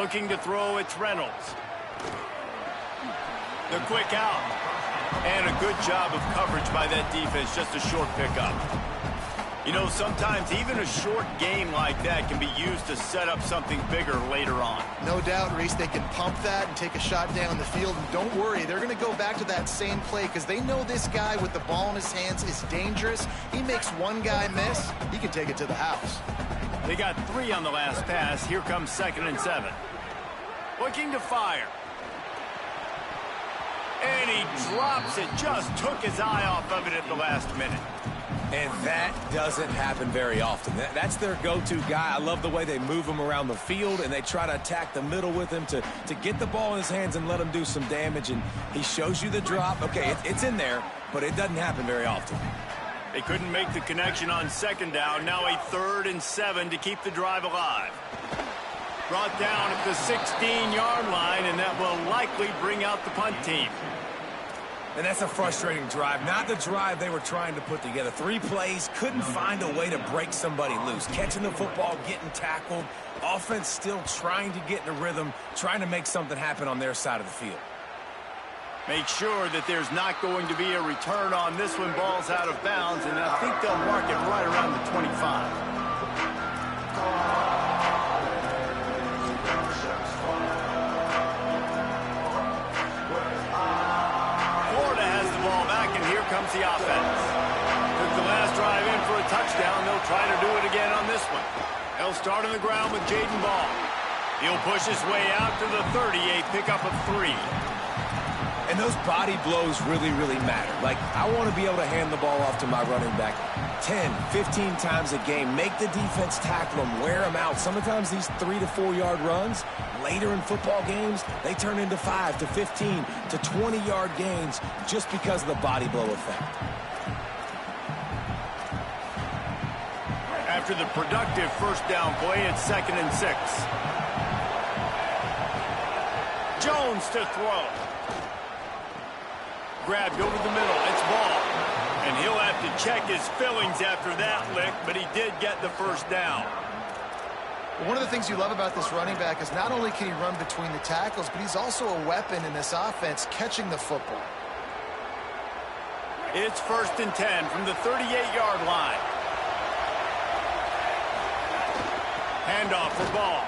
Looking to throw, it's Reynolds. The quick out. And a good job of coverage by that defense, just a short pickup. You know, sometimes even a short game like that can be used to set up something bigger later on. No doubt, Reese, they can pump that and take a shot down the field. And don't worry, they're going to go back to that same play because they know this guy with the ball in his hands is dangerous. He makes one guy miss, he can take it to the house. They got 3 on the last pass. Here comes 2nd and 7. Looking to fire. And he drops it. Just took his eye off of it at the last minute. And that doesn't happen very often. That's their go-to guy. I love the way they move him around the field, and they try to attack the middle with him to get the ball in his hands and let him do some damage. And he shows you the drop. Okay, it's in there, but it doesn't happen very often. They couldn't make the connection on 2nd down. Now a 3rd and 7 to keep the drive alive. Brought down at the 16-yard line, and that will likely bring out the punt team. And that's a frustrating drive. Not the drive they were trying to put together. 3 plays, couldn't find a way to break somebody loose. Catching the football, getting tackled. Offense still trying to get in a rhythm, trying to make something happen on their side of the field. Make sure that there's not going to be a return on this one. Ball's out of bounds, and I think they'll mark it right around the 25. Comes the offense. Took the last drive in for a touchdown. They'll try to do it again on this one. They'll start on the ground with Jaden Ball. He'll push his way out to the 30, a pickup of 3. And those body blows really, really matter. Like, I want to be able to hand the ball off to my running back 10, 15 times a game. Make the defense tackle them, wear them out. Sometimes these 3 to 4 yard runs, later in football games, they turn into 5 to 15 to 20-yard gains just because of the body blow effect. After the productive 1st down play, it's 2nd and 6. Jones to throw. Grabbed over the middle. It's Ball. And he'll have to check his fillings after that lick, but he did get the 1st down. One of the things you love about this running back is not only can he run between the tackles, but he's also a weapon in this offense catching the football. It's 1st and 10 from the 38-yard line. Handoff for Ball.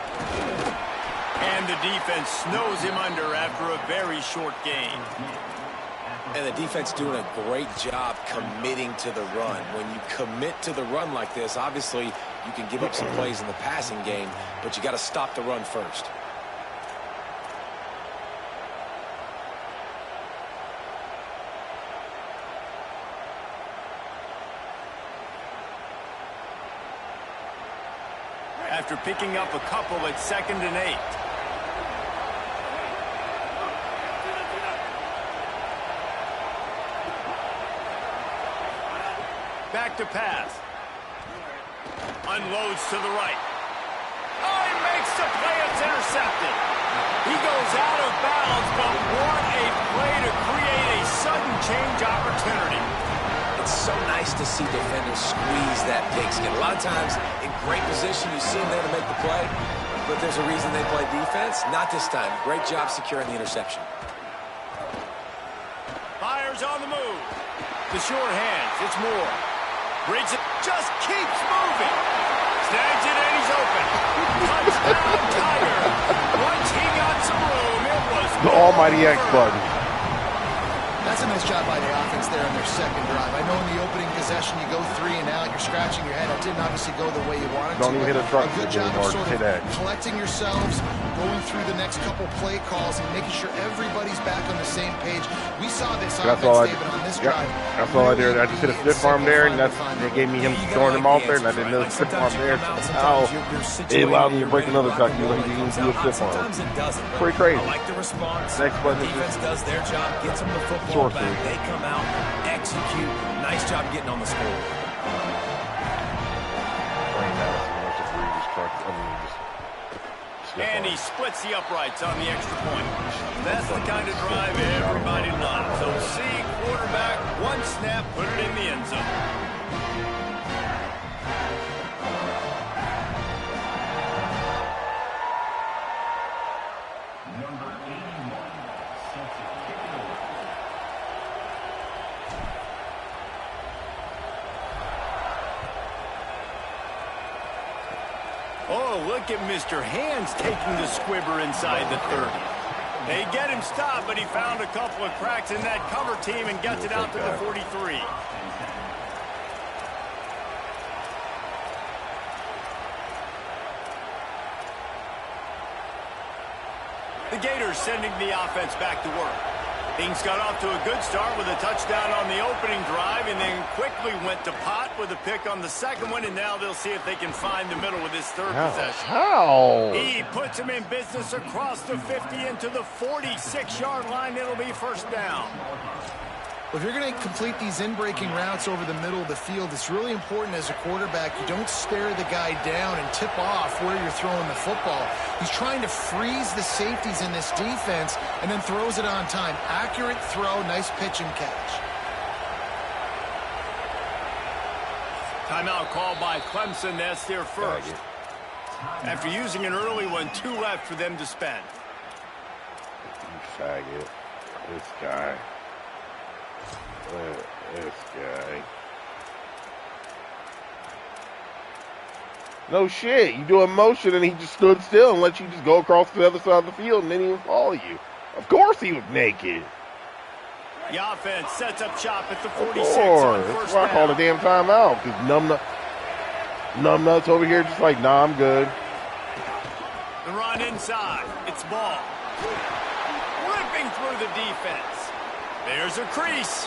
And the defense snows him under after a very short gain. And the defense doing a great job committing to the run. When you commit to the run like this, obviously you can give up some plays in the passing game, but you got to stop the run first. After picking up a couple at 2nd and 8. Back to pass. Unloads to the right. Oh, he makes the play. It's intercepted. He goes out of bounds, but what a play to create a sudden change opportunity. It's so nice to see defenders squeeze that pigskin. A lot of times, in great position, you see them there to make the play, but there's a reason they play defense. Not this time. Great job securing the interception. Fires on the move. The short hands. It's Moore. Brings it. Just keeps moving. Snags it and he's open. Touchdown, Tiger. Once he got some room, it was The almighty X button. That's a nice job by the offense there on their 2nd drive. I know in the opening possession you go 3 and out, you're scratching your head. That didn't obviously go the way you wanted Don't to. even hit a truck A good job anymore. of sort Hit that. of collecting yourselves, going through the next couple play calls, and making sure everybody's back on the same page. We saw this offense, David, on this drive. That's all I did. I just hit a stiff arm there, and that's they gave me him throwing him out there, and I did another stiff arm there. Ow. It allowed me to break another tackle. You didn't do a stiff arm. Sometimes it doesn't. Pretty crazy. I like the response. Next button is Defense does their job, gets them the football back. They come out, execute. Nice job getting on the score. And he splits the uprights on the extra point. That's the kind of drive everybody loves. So see quarterback, one snap, put it in the end zone. Oh, look at Mr. Hands taking the squibber inside the 30. They get him stopped, but he found a couple of cracks in that cover team and gets it out to the 43. The Gators sending the offense back to work. Things got off to a good start with a touchdown on the opening drive and then quickly went to pot with a pick on the second one, and now they'll see if they can find the middle with this third possession. He puts him in business across the 50 into the 46-yard line. It'll be first down. Well, if you're going to complete these in-breaking routes over the middle of the field, it's really important as a quarterback you don't stare the guy down and tip off where you're throwing the football. He's trying to freeze the safeties in this defense and then throws it on time. Accurate throw, nice pitch and catch. Timeout called by Clemson. That's their first. After using an early one, 2 left for them to spend. You faggot. This guy. This guy. No shit. You do a motion and he just stood still and let you just go across to the other side of the field and then he would follow you. Of course he was naked. The offense sets up shop at the 46 of on course. first That's why I down. called a damn timeout, because numbnuts over here just like, nah, I'm good. The run inside. It's Ball. Ripping through the defense. There's a crease.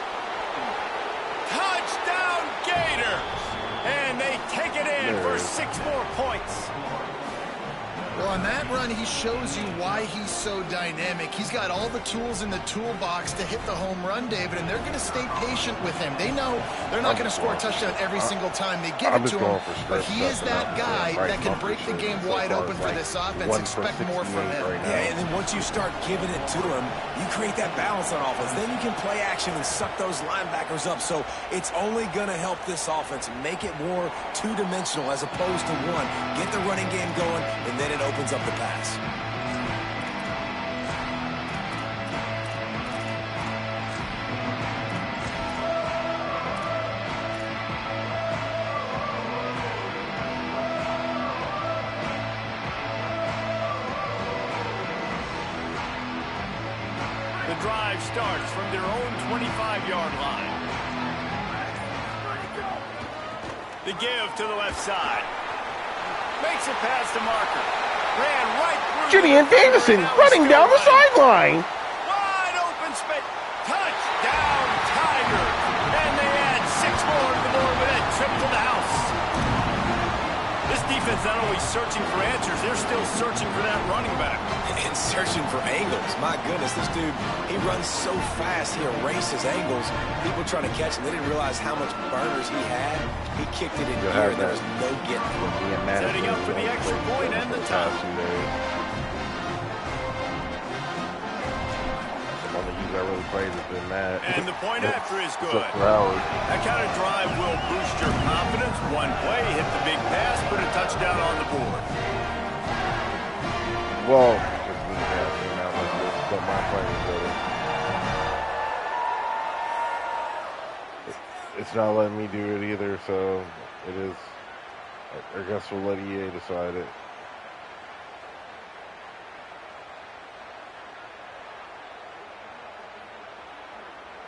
Touchdown Gators! And they take it in for 6 more points. Well, on that run, he shows you why he's so dynamic. He's got all the tools in the toolbox to hit the home run, David, and they're going to stay patient with him. They know they're not going to score a touchdown every single time they give it to him, but he is that guy that can break the game wide open for this offense. Expect more from him. Yeah, and then once you start giving it to him, you create that balance on offense. Then you can play action and suck those linebackers up. So it's only going to help this offense make it more two-dimensional as opposed to one. Get the running game going, and then it opens up the pass. The drive starts from their own 25-yard line. The give to the left side. Makes it past the marker. Ran right through. Julian Davison running down the sideline. Wide open space. Touchdown Tigers. And they add 6 more to the board with that trip to the house. This defense not only searching for answers, they're still searching for that running back. And searching for angles. My goodness, this dude, he runs so fast, he erases angles. People trying to catch him, they didn't realize how much burners he had. He kicked it in gear, and there was no getting through. Setting up for the extra point and the tie. Someone that you got really played has been mad. And the point after is good. Except for Howard. That kind of drive will boost your confidence. One play, hit the big pass, put a touchdown on the board. Well, just me passing out like this, but my players better. It's not letting me do it either, so it is. I guess we'll let EA decide it.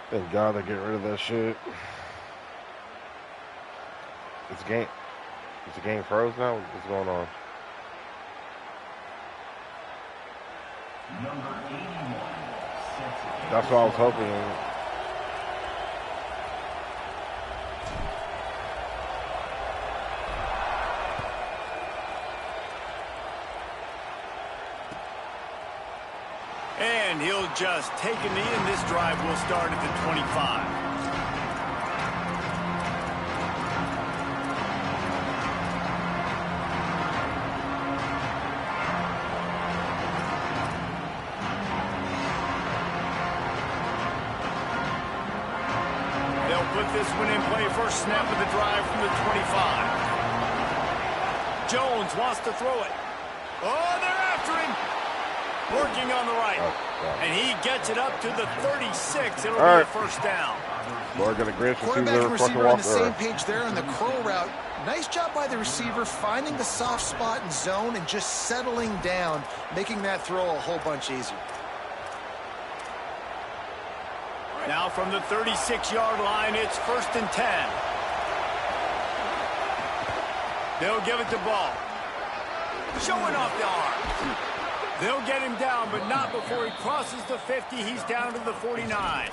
Thank God they get rid of that shit. It's a game froze now? What's going on? That's what I was hoping. And he'll just take a knee, and this drive will start at the 25. Put this one in play. First snap of the drive from the 25. Jones wants to throw it. Oh, they're after him. Working on the right. And he gets it up to the 36. It'll be a first down. Or going to Grinch and see Quarterback and the fucking receiver on the walk same page there on the curl route. Nice job by the receiver finding the soft spot and zone and just settling down, making that throw a whole bunch easier. Now from the 36-yard line, it's 1st and 10. They'll give it to Ball. Showing off the arm. They'll get him down, but not before he crosses the 50. He's down to the 49.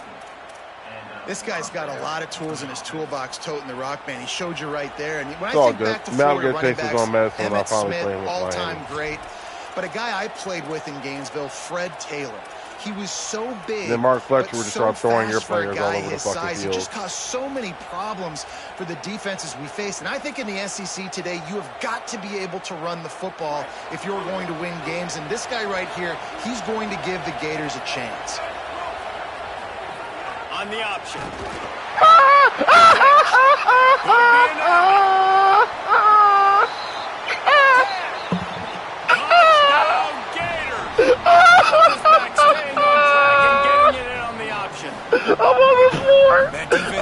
This guy's got a lot of tools in his toolbox toting the rock, man. He showed you right there. And when It's I all think good. back to Now I'm Florida gonna running take this on backs, medicine when I Emmitt finally Smith, play with all-time Miami. great. But a guy I played with in Gainesville, Fred Taylor. He was so big. Then Mark Fletcher but would just so start throwing your fast for a players all guy over the his fucking size. field. It just caused so many problems for the defenses we faced. And I think in the SEC today, you have got to be able to run the football if you're going to win games. And this guy right here, he's going to give the Gators a chance. On the option. Touchdown Gators! Back staying on track and getting it in on the option. I'm on the floor.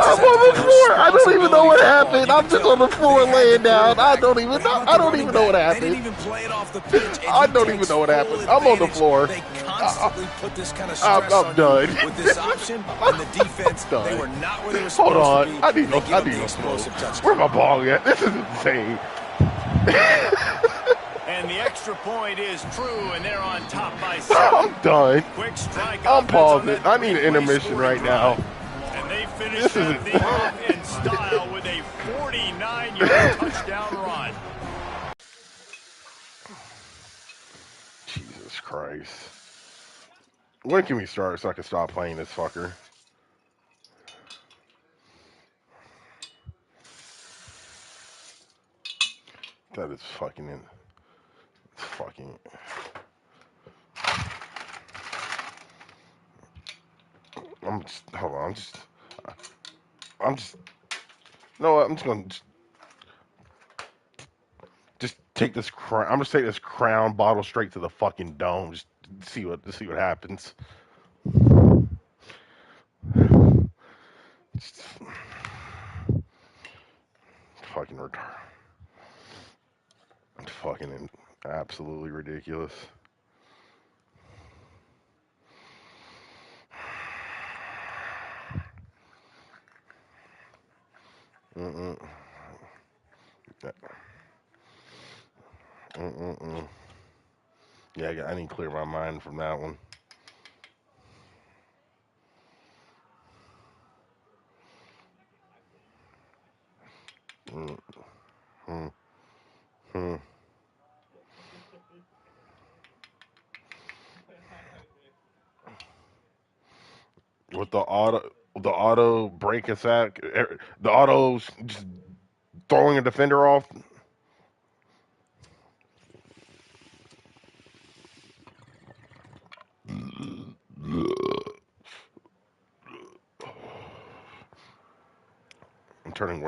I'm on the floor. I don't even know what happened. I'm just on the floor laying down. I don't even know. I don't even know what They didn't happened. even play it off the pitch. I don't even know what happened. I'm on the floor. They constantly put this kind of stress I'm on done. you with this option and the defense. Done. They were not where they were Hold supposed on. to be. I need They no. give I up need the no explosive smoke. touchdown. Where my ball at? This is insane. And the extra point is true, and they're on top by 7. I'm done. Quick strike. I'm offense pausing. on that I need an three-way intermission scoring right drive. now. And they finish This that is- thing off in style with a 49-yard touchdown run. Jesus Christ. When can we start so I can stop playing this fucker? That is fucking in. It's fucking. I'm just. Hold on. I'm just. No, I'm just gonna. Just take this crown. I'm just take this crown bottle straight to the fucking dome. Just see what happens. Just fucking retarded. Fucking absolutely ridiculous. Mm-mm. Mm-mm. Yeah, I need to clear my mind from that one. With the auto break and sack, the auto's just throwing a defender off. I'm turning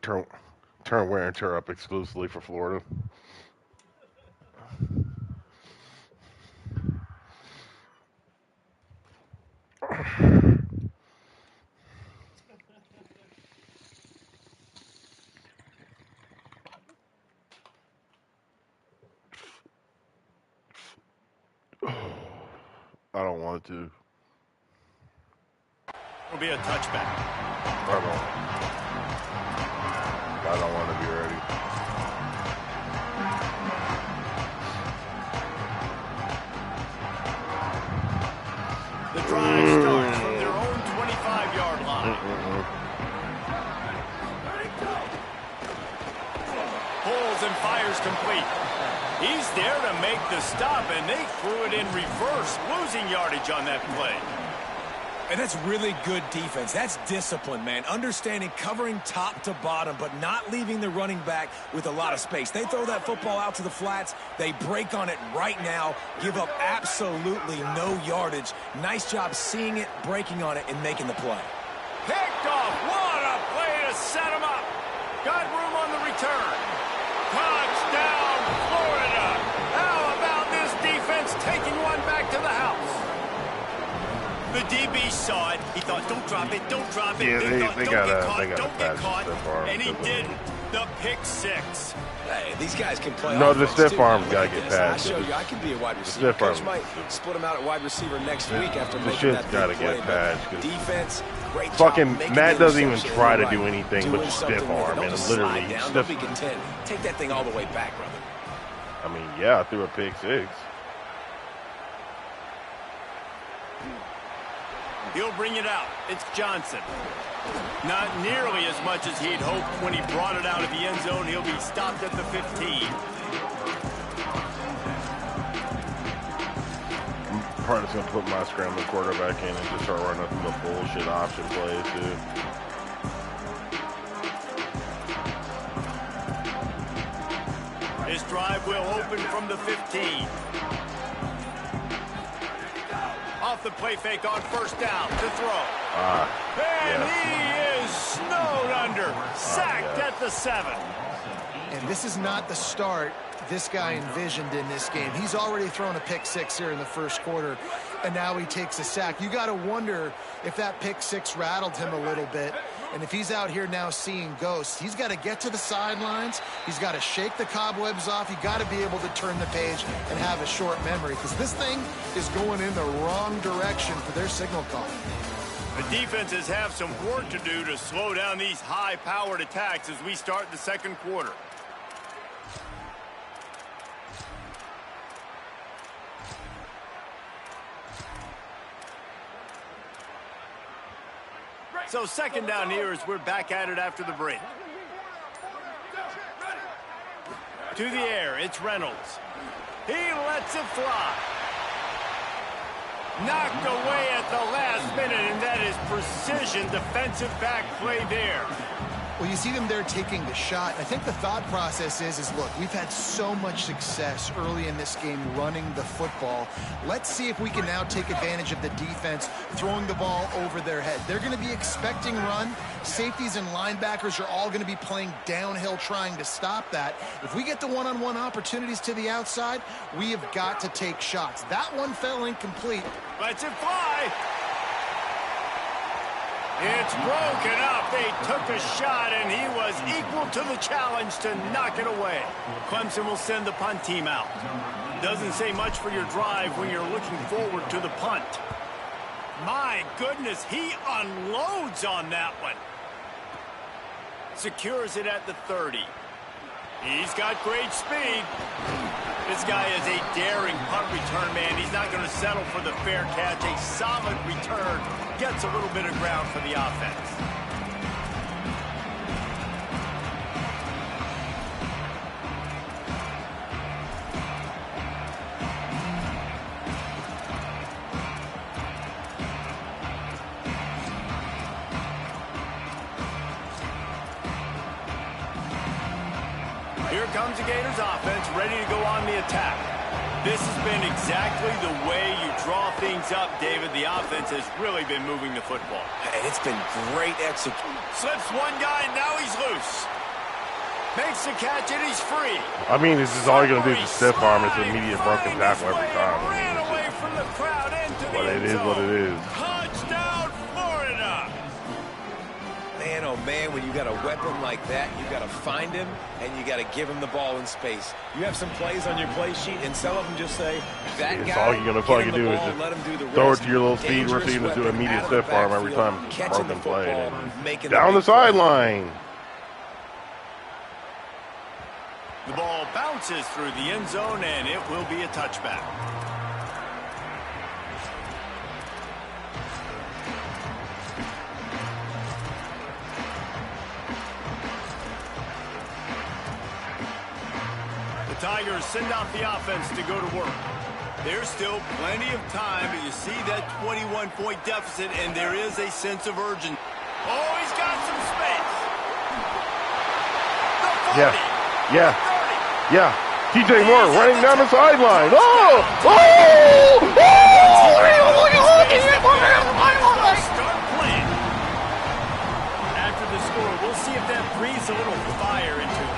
turn wear and tear up exclusively for Florida. I don't want to. It'll be a touchback. I don't want to be ready. The drive starts from their own 25-yard line. Pulls and fires complete. He's there to make the stop, and they threw it in reverse, losing yardage on that play. And that's really good defense. That's discipline, man. Understanding covering top to bottom, but not leaving the running back with a lot of space. They throw that football out to the flats. They break on it right now, give up absolutely no yardage. Nice job seeing it, breaking on it, and making the play. Picked off. What a play to set him up. Got room on the return. Touchdown, Florida. How about this defense taking one back to the house? The DB saw it. He thought, don't drop it, don't drop it. Yeah, They thought, they don't gotta- get caught, they gotta don't get patch caught. the stiff arm And he because of didn't. The pick six. Hey, these guys can play. No, the offense, stiff too. arm's Look gotta at get this. I patched. showed you I can be a wide receiver. stiff arm- Coach might split him out at wide receiver next week after The making shit's that big gotta play. get But patched, 'cause defense, great job fucking making Matt the doesn't even interception. try to Right. do anything but Doing stiff something with it. arm Don't and just literally slide down. stiff- Don't be content. Take that thing all the way back, brother. I mean, yeah, I threw a pick six. He'll bring it out. It's Johnson. Not nearly as much as he'd hoped when he brought it out of the end zone. He'll be stopped at the 15. I'm probably just gonna put my scrambling quarterback in and just start running through the bullshit option plays, too. This drive will open from the 15. Off the play fake on first down to throw. And he is snowed under. Sacked at the 7. And this is not the start this guy envisioned in this game. He's already thrown a pick six here in the first quarter, and now he takes a sack. You got to wonder if that pick six rattled him a little bit. And if he's out here now seeing ghosts, he's got to get to the sidelines. He's got to shake the cobwebs off. You got to be able to turn the page and have a short memory, because this thing is going in the wrong direction for their signal call. The defenses have some work to do to slow down these high-powered attacks as we start the second quarter. So second down here as we're back at it after the break. To the air, it's Reynolds. He lets it fly. Knocked away at the last minute, and that is precision defensive back play there. Well, you see them there taking the shot. I think the thought process is look, we've had so much success early in this game running the football. Let's see if we can now take advantage of the defense throwing the ball over their head. They're going to be expecting run. Safeties and linebackers are all going to be playing downhill trying to stop that. If we get the one-on-one opportunities to the outside, we have got to take shots. That one fell incomplete. Lets it fly. It's broken up. They took a shot, and he was equal to the challenge to knock it away. Clemson will send the punt team out. Doesn't say much for your drive when you're looking forward to the punt. My goodness, he unloads on that one. Secures it at the 30. He's got great speed. This guy is a daring punt return man. He's not going to settle for the fair catch. A solid return. Gets a little bit of ground for the offense. Here comes the Gators offense, ready to go on the attack. This has been exactly the way you draw things up, David. The offense has really been moving the football. And it's been great execution. Slips one guy, and now he's loose. Makes the catch, and he's free. I mean, this is all you're going to do is stiff arm. It's an immediate broken tackle every time. Ran away from the crowd into the But it end is what zone. it is. Touchdown, Florida. Man, oh man, when you got a weapon like that, you got to find him and you got to give him the ball in space. You have some plays on your play sheet, and some of them just say that It's guy. all you're going to fucking do is let him do the just throw it rest. to your little speed Dangerous receiver to do weapon immediate out of the stiff arm every backfield, time it's a catching the broken play. football, And making down the big play. sideline. The ball bounces through the end zone, and it will be a touchback. The Tigers send out the offense to go to work. There's still plenty of time, but you see that 21-point deficit, and there is a sense of urgency. Oh, he's got some space. The 40. Yeah. Yeah. 30. Yeah. TJ Moore running down the sideline. Oh! Oh! Oh! Start playing. After the score, we'll see if that breathes a little fire into it.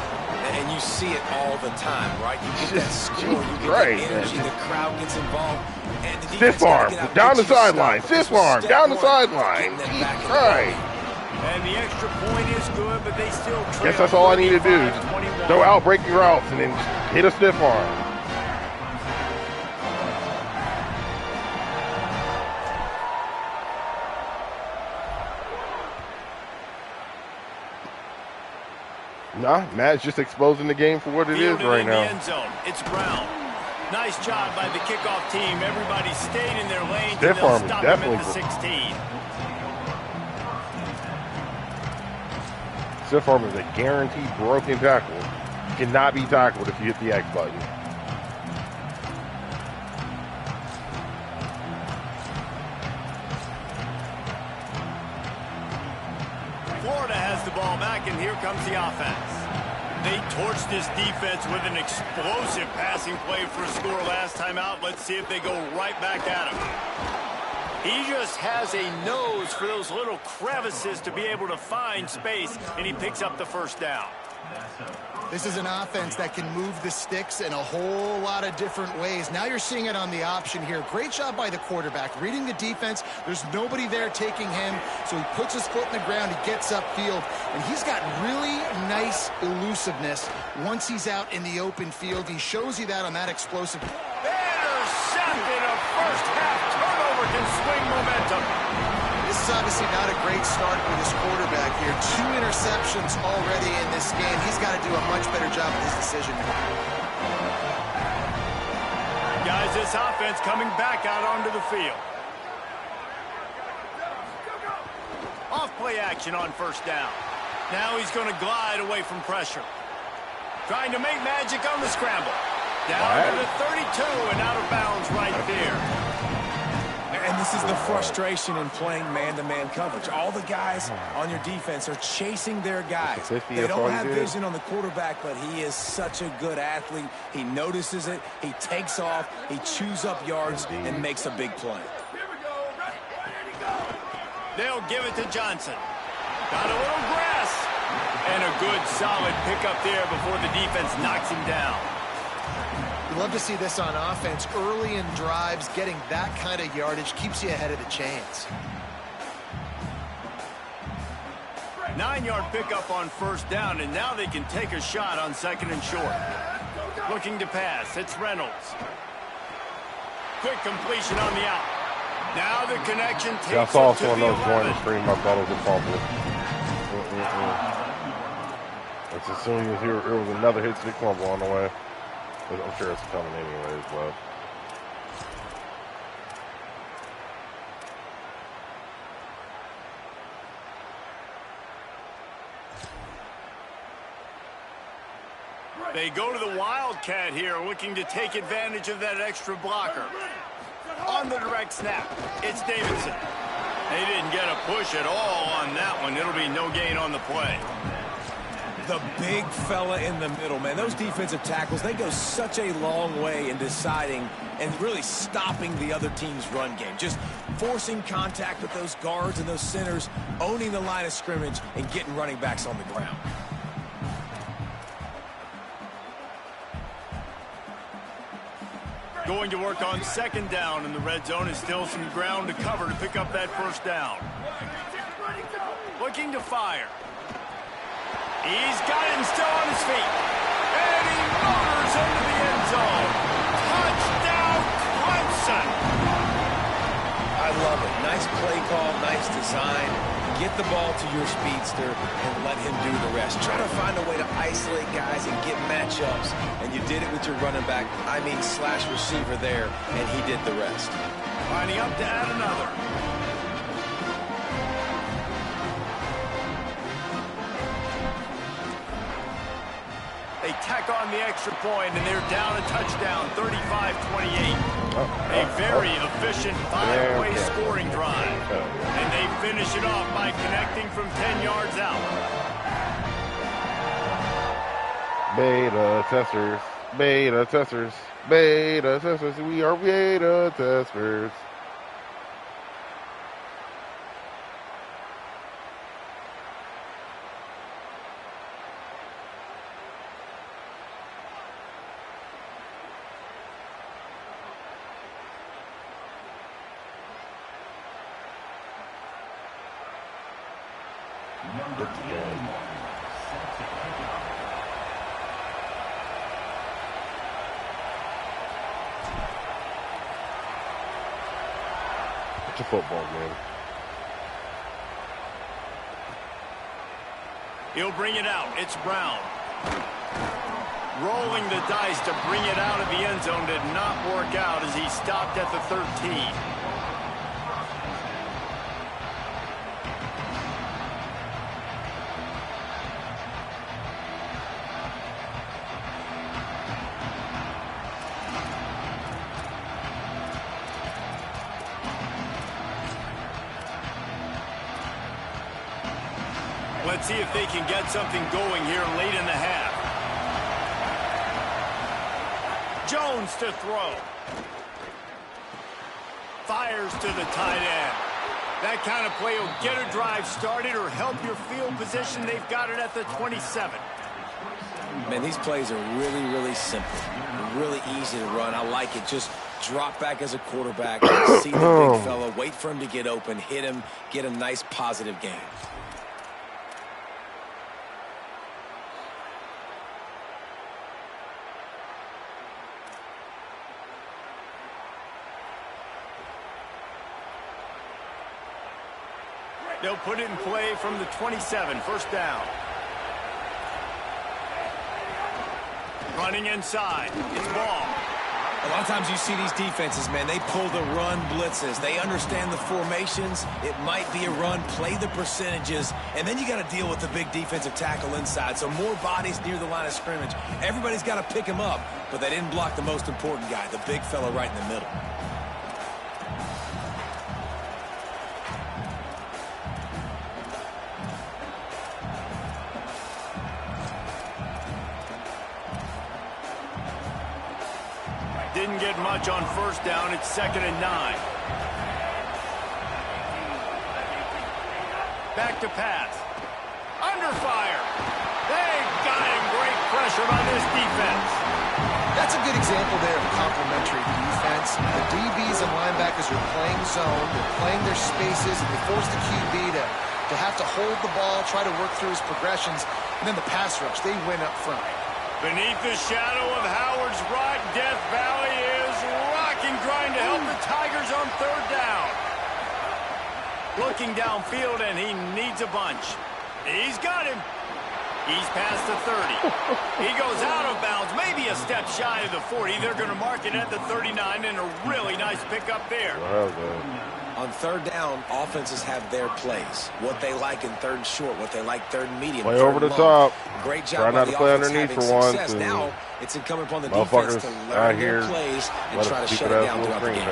And you see it all the time, right? You get that score, you get Right, that energy, the crowd gets involved. And the Stiff defense gotta arm, get out down the quick to stop. sideline. But this Stiff was arm, step down the one, sideline. getting them back in the Right. And the extra point is good, but they still trail. Guess that's all I need to do. 35-21. Throw out breaking routes and then just hit a stiff arm. Nah, Matt's just exposing the game for what it is Fielded right in the now. end zone. It's Brown. Nice job by the kickoff team. Everybody stayed in their lanes. Stiff and they'll arm is stop definitely him at the 16. Stiff arm is a guaranteed broken tackle. You cannot be tackled if you hit the X button. Florida has the ball back, and here comes the offense. They torched this defense with an explosive passing play for a score last time out. Let's see if they go right back at him. He just has a nose for those little crevices to be able to find space, and he picks up the first down. This is an offense that can move the sticks in a whole lot of different ways. Now you're seeing it on the option here. Great job by the quarterback. Reading the defense, there's nobody there taking him, so he puts his foot in the ground, he gets upfield, and he's got really nice elusiveness once he's out in the open field. He shows you that on that explosive. Intercepted. A first half turnover can swing momentum. This is obviously not a great start for this quarterback here. 2 interceptions already in this game. He's got to do a much better job with his decision. Guys, this offense coming back out onto the field. Off play action on first down. Now he's going to glide away from pressure. Trying to make magic on the scramble. Down to the 32 and out of bounds right there. And this is the frustration in playing man-to-man coverage. All the guys on your defense are chasing their guys. They don't have vision on the quarterback, but he is such a good athlete. He notices it, he takes off, he chews up yards, and makes a big play. They'll give it to Johnson. Got a little grass. And a good, solid pickup there before the defense knocks him down. You love to see this on offense. Early in drives, getting that kind of yardage keeps you ahead of the chains. 9-yard pickup on first down, and now they can take a shot on second and short. Looking to pass. It's Reynolds. Quick completion on the out. Now the connection takes That's also it to the another joint 11. of stream. I thought it was a fumble. Let's assume it was another hit stick fumble on the way. I'm sure it's coming anyways, but. They go to the Wildcat here, looking to take advantage of that extra blocker. On the direct snap, it's Davidson. They didn't get a push at all on that one. It'll be no gain on the play. The big fella in the middle, man. Those defensive tackles, they go such a long way in deciding and really stopping the other team's run game. Just forcing contact with those guards and those centers, owning the line of scrimmage, and getting running backs on the ground. Going to work on second down in the red zone. Is still some ground to cover to pick up that first down. Looking to fire. He's got him still on his feet. And he motors into the end zone. Touchdown, Clemson. I love it. Nice play call, nice design. Get the ball to your speedster and let him do the rest. Try to find a way to isolate guys and get matchups. And you did it with your running back, slash receiver there, and he did the rest. Lining up to add another. They tack on the extra point, and they're down a touchdown, 35-28. A very efficient 5-way scoring drive. And they finish it off by connecting from 10 yards out. Beta testers, beta testers, beta testers. We are beta testers. It's a football game. He'll bring it out. It's Brown. Rolling the dice to bring it out of the end zone did not work out as he stopped at the 13. Let's see if they can get something going here late in the half. Jones to throw. Fires to the tight end. That kind of play will get a drive started or help your field position. They've got it at the 27. Man, these plays are really, really simple. Really easy to run. I like it. Just drop back as a quarterback, see the big fella, wait for him to get open, hit him, get a nice positive gain. They'll put it in play from the 27, first down. Running inside, it's Ball. A lot of times you see these defenses, man, they pull the run blitzes. They understand the formations. It might be a run, play the percentages, and then you got to deal with the big defensive tackle inside. So more bodies near the line of scrimmage. Everybody's got to pick him up, but they didn't block the most important guy, the big fella right in the middle. Didn't get much on first down. It's 2nd and 9. Back to pass. Under fire. They got him. Great pressure by this defense. That's a good example there of complementary defense. The DBs and linebackers are playing zone. They're playing their spaces, and they force the QB to have to hold the ball, try to work through his progressions, and then the pass rush, they win up front. Beneath the shadow of Howard's Rock, Death Valley is rocking, trying to help the Tigers on 3rd down. Looking downfield, and he needs a bunch. He's got him. He's past the 30. He goes out of bounds, maybe a step shy of the 40. They're going to mark it at the 39, and a really nice pickup there. On 3rd down, offenses have their plays. What they like in 3rd and short, what they like 3rd and medium. Play over the top. Great job. Try not to play underneath for once. Now it's incumbent upon the defense to learn their plays and try to shut it down throughout the game.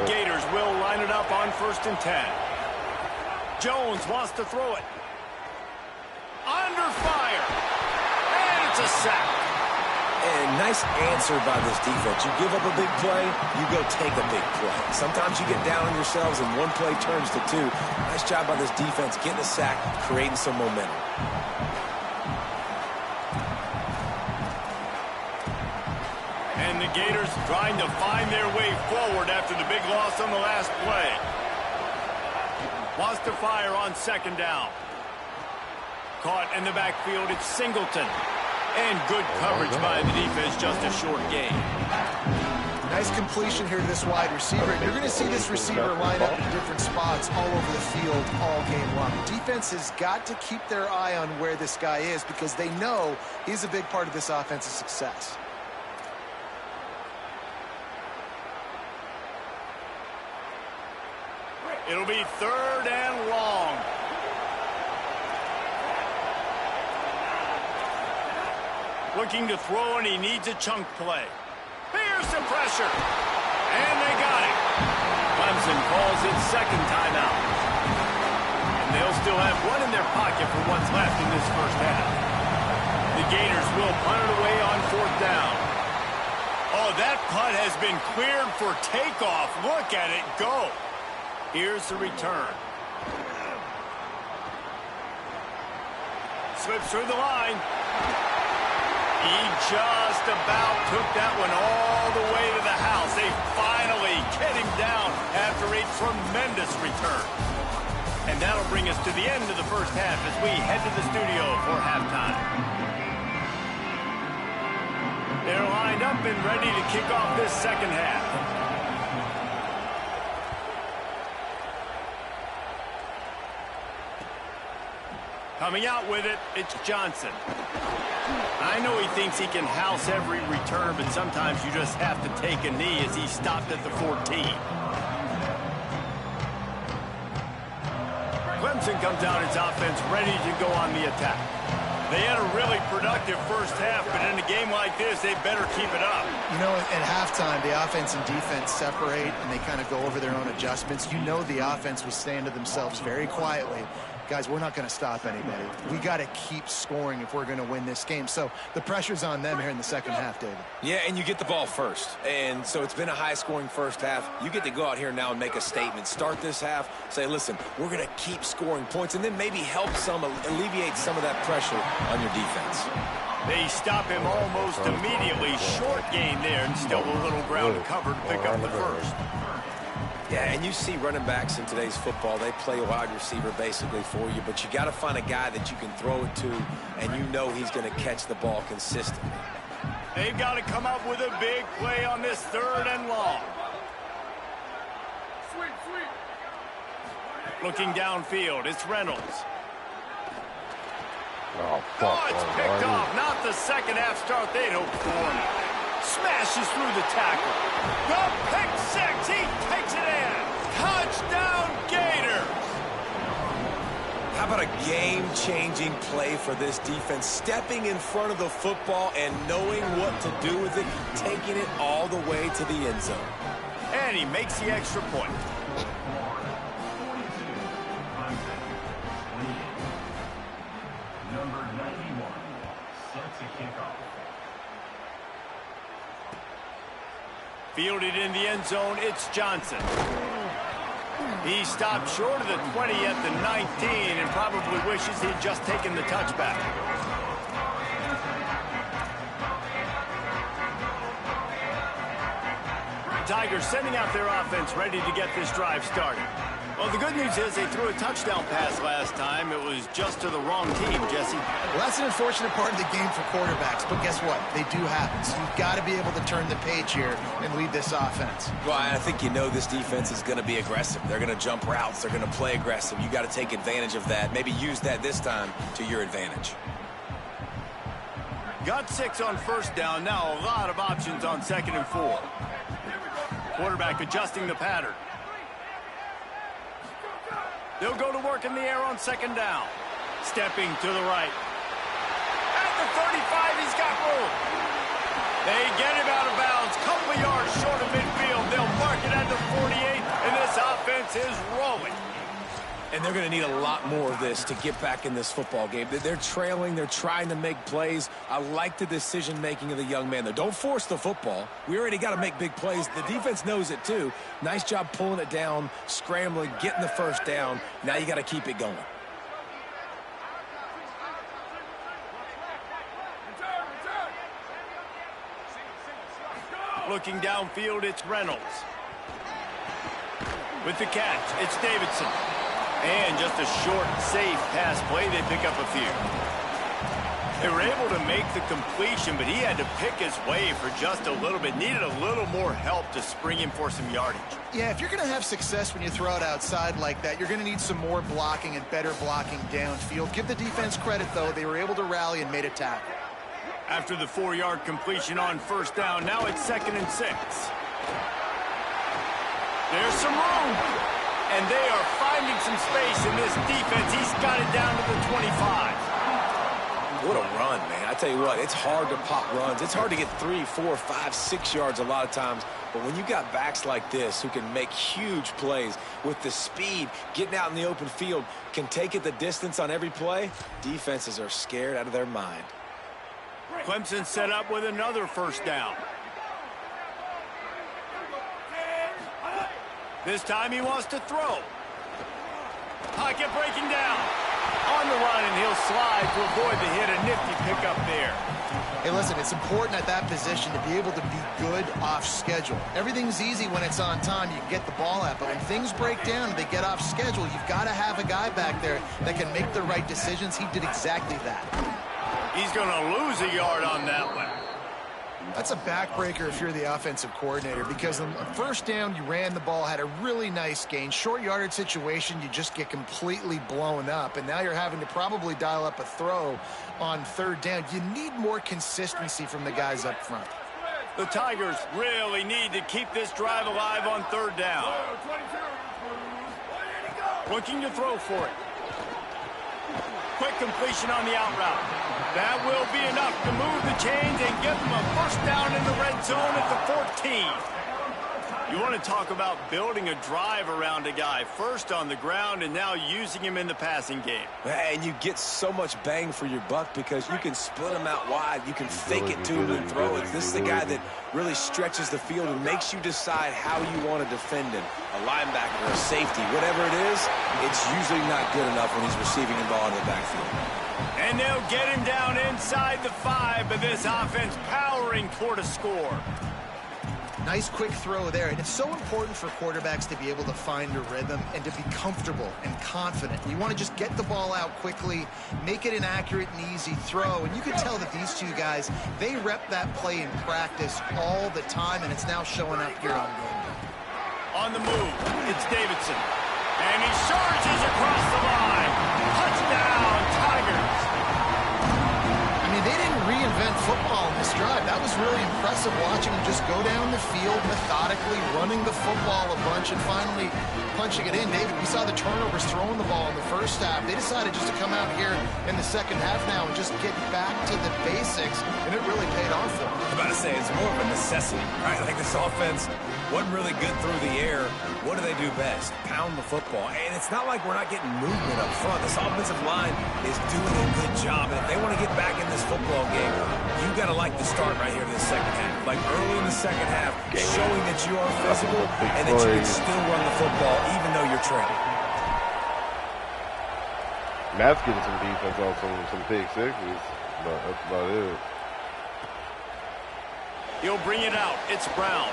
The Gators will line it up on 1st and 10. Jones wants to throw it. Under fire. And it's a sack. And nice answer by this defense. You give up a big play, you go take a big play. Sometimes you get down on yourselves and one play turns to two. Nice job by this defense getting a sack, creating some momentum. And the Gators trying to find their way forward after the big loss on the last play. Wants to fire on 2nd down. Caught in the backfield, it's Singleton. And good coverage by the defense, just a short gain. Nice completion here to this wide receiver. And you're going to see this receiver line up in different spots all over the field all game long. Defense has got to keep their eye on where this guy is because they know he's a big part of this offense's success. It'll be 3rd and long. Looking to throw, and he needs a chunk play. Here's some pressure. And they got it. Clemson calls its 2nd timeout. And they'll still have one in their pocket for what's left in this first half. The Gators will punt it away on 4th down. Oh, that punt has been cleared for takeoff. Look at it go. Here's the return. Slips through the line. He just about took that one all the way to the house. They finally get him down after a tremendous return. And that'll bring us to the end of the first half as we head to the studio for halftime. They're lined up and ready to kick off this second half. Coming out with it, it's Johnson. I know he thinks he can house every return, but sometimes you just have to take a knee as he stopped at the 14. Clemson comes out its offense ready to go on the attack. They had a really productive first half, but in a game like this, they better keep it up. You know, at halftime, the offense and defense separate, and they kind of go over their own adjustments. You know the offense was saying to themselves very quietly, guys, we're not going to stop anybody. We got to keep scoring if we're going to win this game. So the pressure's on them here in the second half, David. Yeah, and you get the ball first. And so it's been a high-scoring first half. You get to go out here now and make a statement. Start this half, say, listen, we're going to keep scoring points, and then maybe help alleviate some of that pressure on your defense. They stop him almost immediately. Short gain there, and still a little ground to cover to pick up the first. Yeah, and you see running backs in today's football, they play wide receiver basically for you, but you got to find a guy that you can throw it to, and you know he's going to catch the ball consistently. They've got to come up with a big play on this 3rd and long. Looking downfield, it's Reynolds. Oh, it's picked off. Not the second half start they'd hoped for. Smashes through the tackle. The pick six. He takes it in. Touchdown, Gators. How about a game-changing play for this defense? Stepping in front of the football and knowing what to do with it, taking it all the way to the end zone. And he makes the extra point. Number 91 set to kick off. Fielded in the end zone, it's Johnson. He stopped short of the 20 at the 19 and probably wishes he'd just taken the touchback. Tigers sending out their offense ready to get this drive started. Well, the good news is they threw a touchdown pass last time. It was just to the wrong team, Jesse. Well, that's an unfortunate part of the game for quarterbacks, but guess what? They do happen. So you've got to be able to turn the page here and lead this offense. Well, I think you know this defense is going to be aggressive. They're going to jump routes. They're going to play aggressive. You got to take advantage of that. Maybe use that this time to your advantage. Got 6 on first down. Now a lot of options on 2nd and 4. Quarterback adjusting the pattern. They'll go to work in the air on 2nd down. Stepping to the right. At the 35, he's got room. They get him out of bounds. Couple of yards short of midfield. They'll mark it at the 48, and this offense is rolling. And they're going to need a lot more of this to get back in this football game. They're trailing. They're trying to make plays. I like the decision-making of the young man, though. Don't force the football. We already got to make big plays. The defense knows it, too. Nice job pulling it down, scrambling, getting the first down. Now you got to keep it going. Looking downfield, it's Reynolds. With the catch, it's Davidson. And just a short, safe pass play, they pick up a few. They were able to make the completion, but he had to pick his way for just a little bit. Needed a little more help to spring him for some yardage. Yeah, if you're going to have success when you throw it outside like that, you're going to need some more blocking and better blocking downfield. Give the defense credit, though. They were able to rally and made a tackle. After the 4-yard completion on first down, now it's 2nd and 6. There's some room. And they are finding some space in this defense. He's got it down to the 25. What a run, man. I tell you what, it's hard to pop runs. It's hard to get 3, 4, 5, 6 yards a lot of times. But when you got backs like this who can make huge plays with the speed, getting out in the open field, can take it the distance on every play, defenses are scared out of their mind. Clemson set up with another first down. This time he wants to throw. Pocket breaking down. On the run, and he'll slide to avoid the hit. A nifty pickup there. Hey, listen, it's important at that position to be able to be good off schedule. Everything's easy when it's on time. You can get the ball out. But when things break down and they get off schedule, you've got to have a guy back there that can make the right decisions. He did exactly that. He's going to lose a yard on that one. That's a backbreaker if you're the offensive coordinator, because on first down, you ran the ball, had a really nice gain. Short yardage situation, you just get completely blown up, and now you're having to probably dial up a throw on third down. You need more consistency from the guys up front. The Tigers really need to keep this drive alive on third down. Looking to throw for it. Quick completion on the out route. That will be enough to move the chains and give them a first down in the red zone at the 14. You want to talk about building a drive around a guy. First on the ground and now using him in the passing game. And you get so much bang for your buck because you can split him out wide. You can fake it to him and throw it. This is the guy that really stretches the field and makes you decide how you want to defend him. A linebacker or a safety, whatever it is, it's usually not good enough when he's receiving the ball in the backfield. And they'll get him down inside the 5, but this offense powering toward a score. Nice quick throw there, and it's so important for quarterbacks to be able to find a rhythm and to be comfortable and confident. You want to just get the ball out quickly, make it an accurate and easy throw, and you can tell that these two guys, they rep that play in practice all the time, and it's now showing up here on game day. On the move, it's Davidson, and he charges across the line. Touchdown, Tigers. I mean, they didn't reinvent football in this drive. That was really impressive watching them just go down the field methodically, running the football a bunch, and finally punching it in. David, we saw the turnovers throwing the ball in the first half. They decided just to come out here in the second half now and just get back to the basics, and it really paid off for them. I'm about to say, it's more of a necessity, right? Like this offense wasn't really good through the air. What do they do best? Pound the football. And it's not like we're not getting movement up front. This offensive line is doing a good job. And if they want to get back in this football game, you got to like the start right here in the second half. Like early in the second half, showing that you are physical and that you can still run the football even though you're trailing. Matt's getting some defense on some pick sixes, but that's about it. He'll bring it out. It's Brown.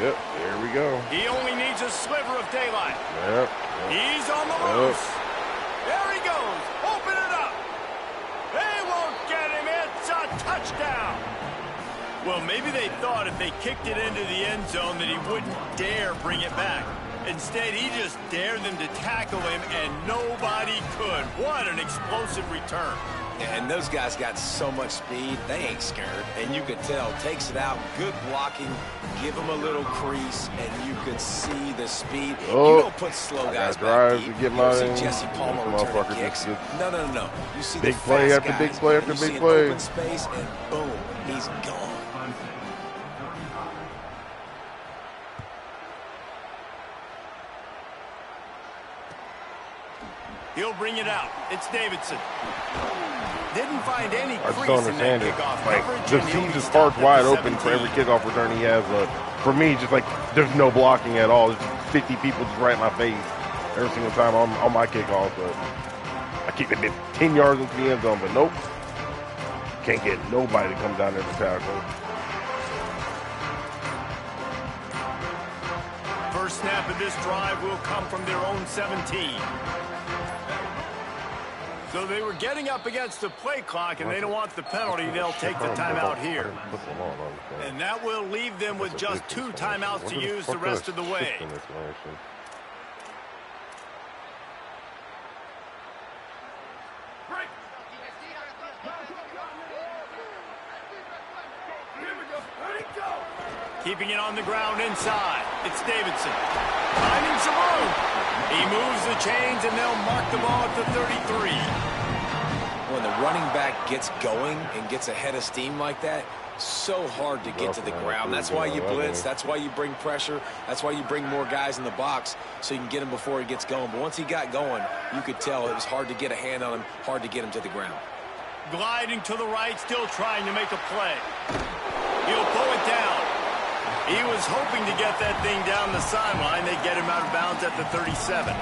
Yep, there we go. He only needs a sliver of daylight. Yep. He's on the loose. There he goes. Open it up. They won't get him. It's a touchdown. Well, maybe they thought if they kicked it into the end zone that he wouldn't dare bring it back. Instead, he just dared them to tackle him, and nobody could. What an explosive return. And those guys got so much speed, they ain't scared. And you could tell, takes it out, good blocking, give them a little crease, and you could see the speed. Oh, you don't put slow guys back deep. You don't see Jesse Palmer returning kicks. No. You see big the play fast after guys, big play after you see big an play. open space, and boom, he's gone. He'll bring it out. It's Davidson. Didn't find any I just crease don't in that understand it. kickoff Like, coverage. the and he'll seam be just stopped parts at wide the open for 17. every kickoff return he has. For me, just like there's no blocking at all. There's just 50 people just right in my face every single time on my kickoff. But I keep it 10 yards into the end zone, but nope. Can't get nobody to come down there to tackle. First snap of this drive will come from their own 17. So they were getting up against the play clock, and they don't want the penalty. They'll take the timeout here. And that will leave them with just 2 timeouts to use the rest of the way. Keeping it on the ground inside. It's Davidson. Finding some room. He moves the chains, and they'll mark the ball at the 33. When the running back gets going and gets ahead of steam like that, so hard to get to the ground. That's why you blitz. That's why you bring pressure. That's why you bring more guys in the box so you can get him before he gets going. But once he got going, you could tell it was hard to get a hand on him, hard to get him to the ground. Gliding to the right, still trying to make a play. He'll pull it down. He was hoping to get that thing down the sideline. They get him out of bounds at the 37.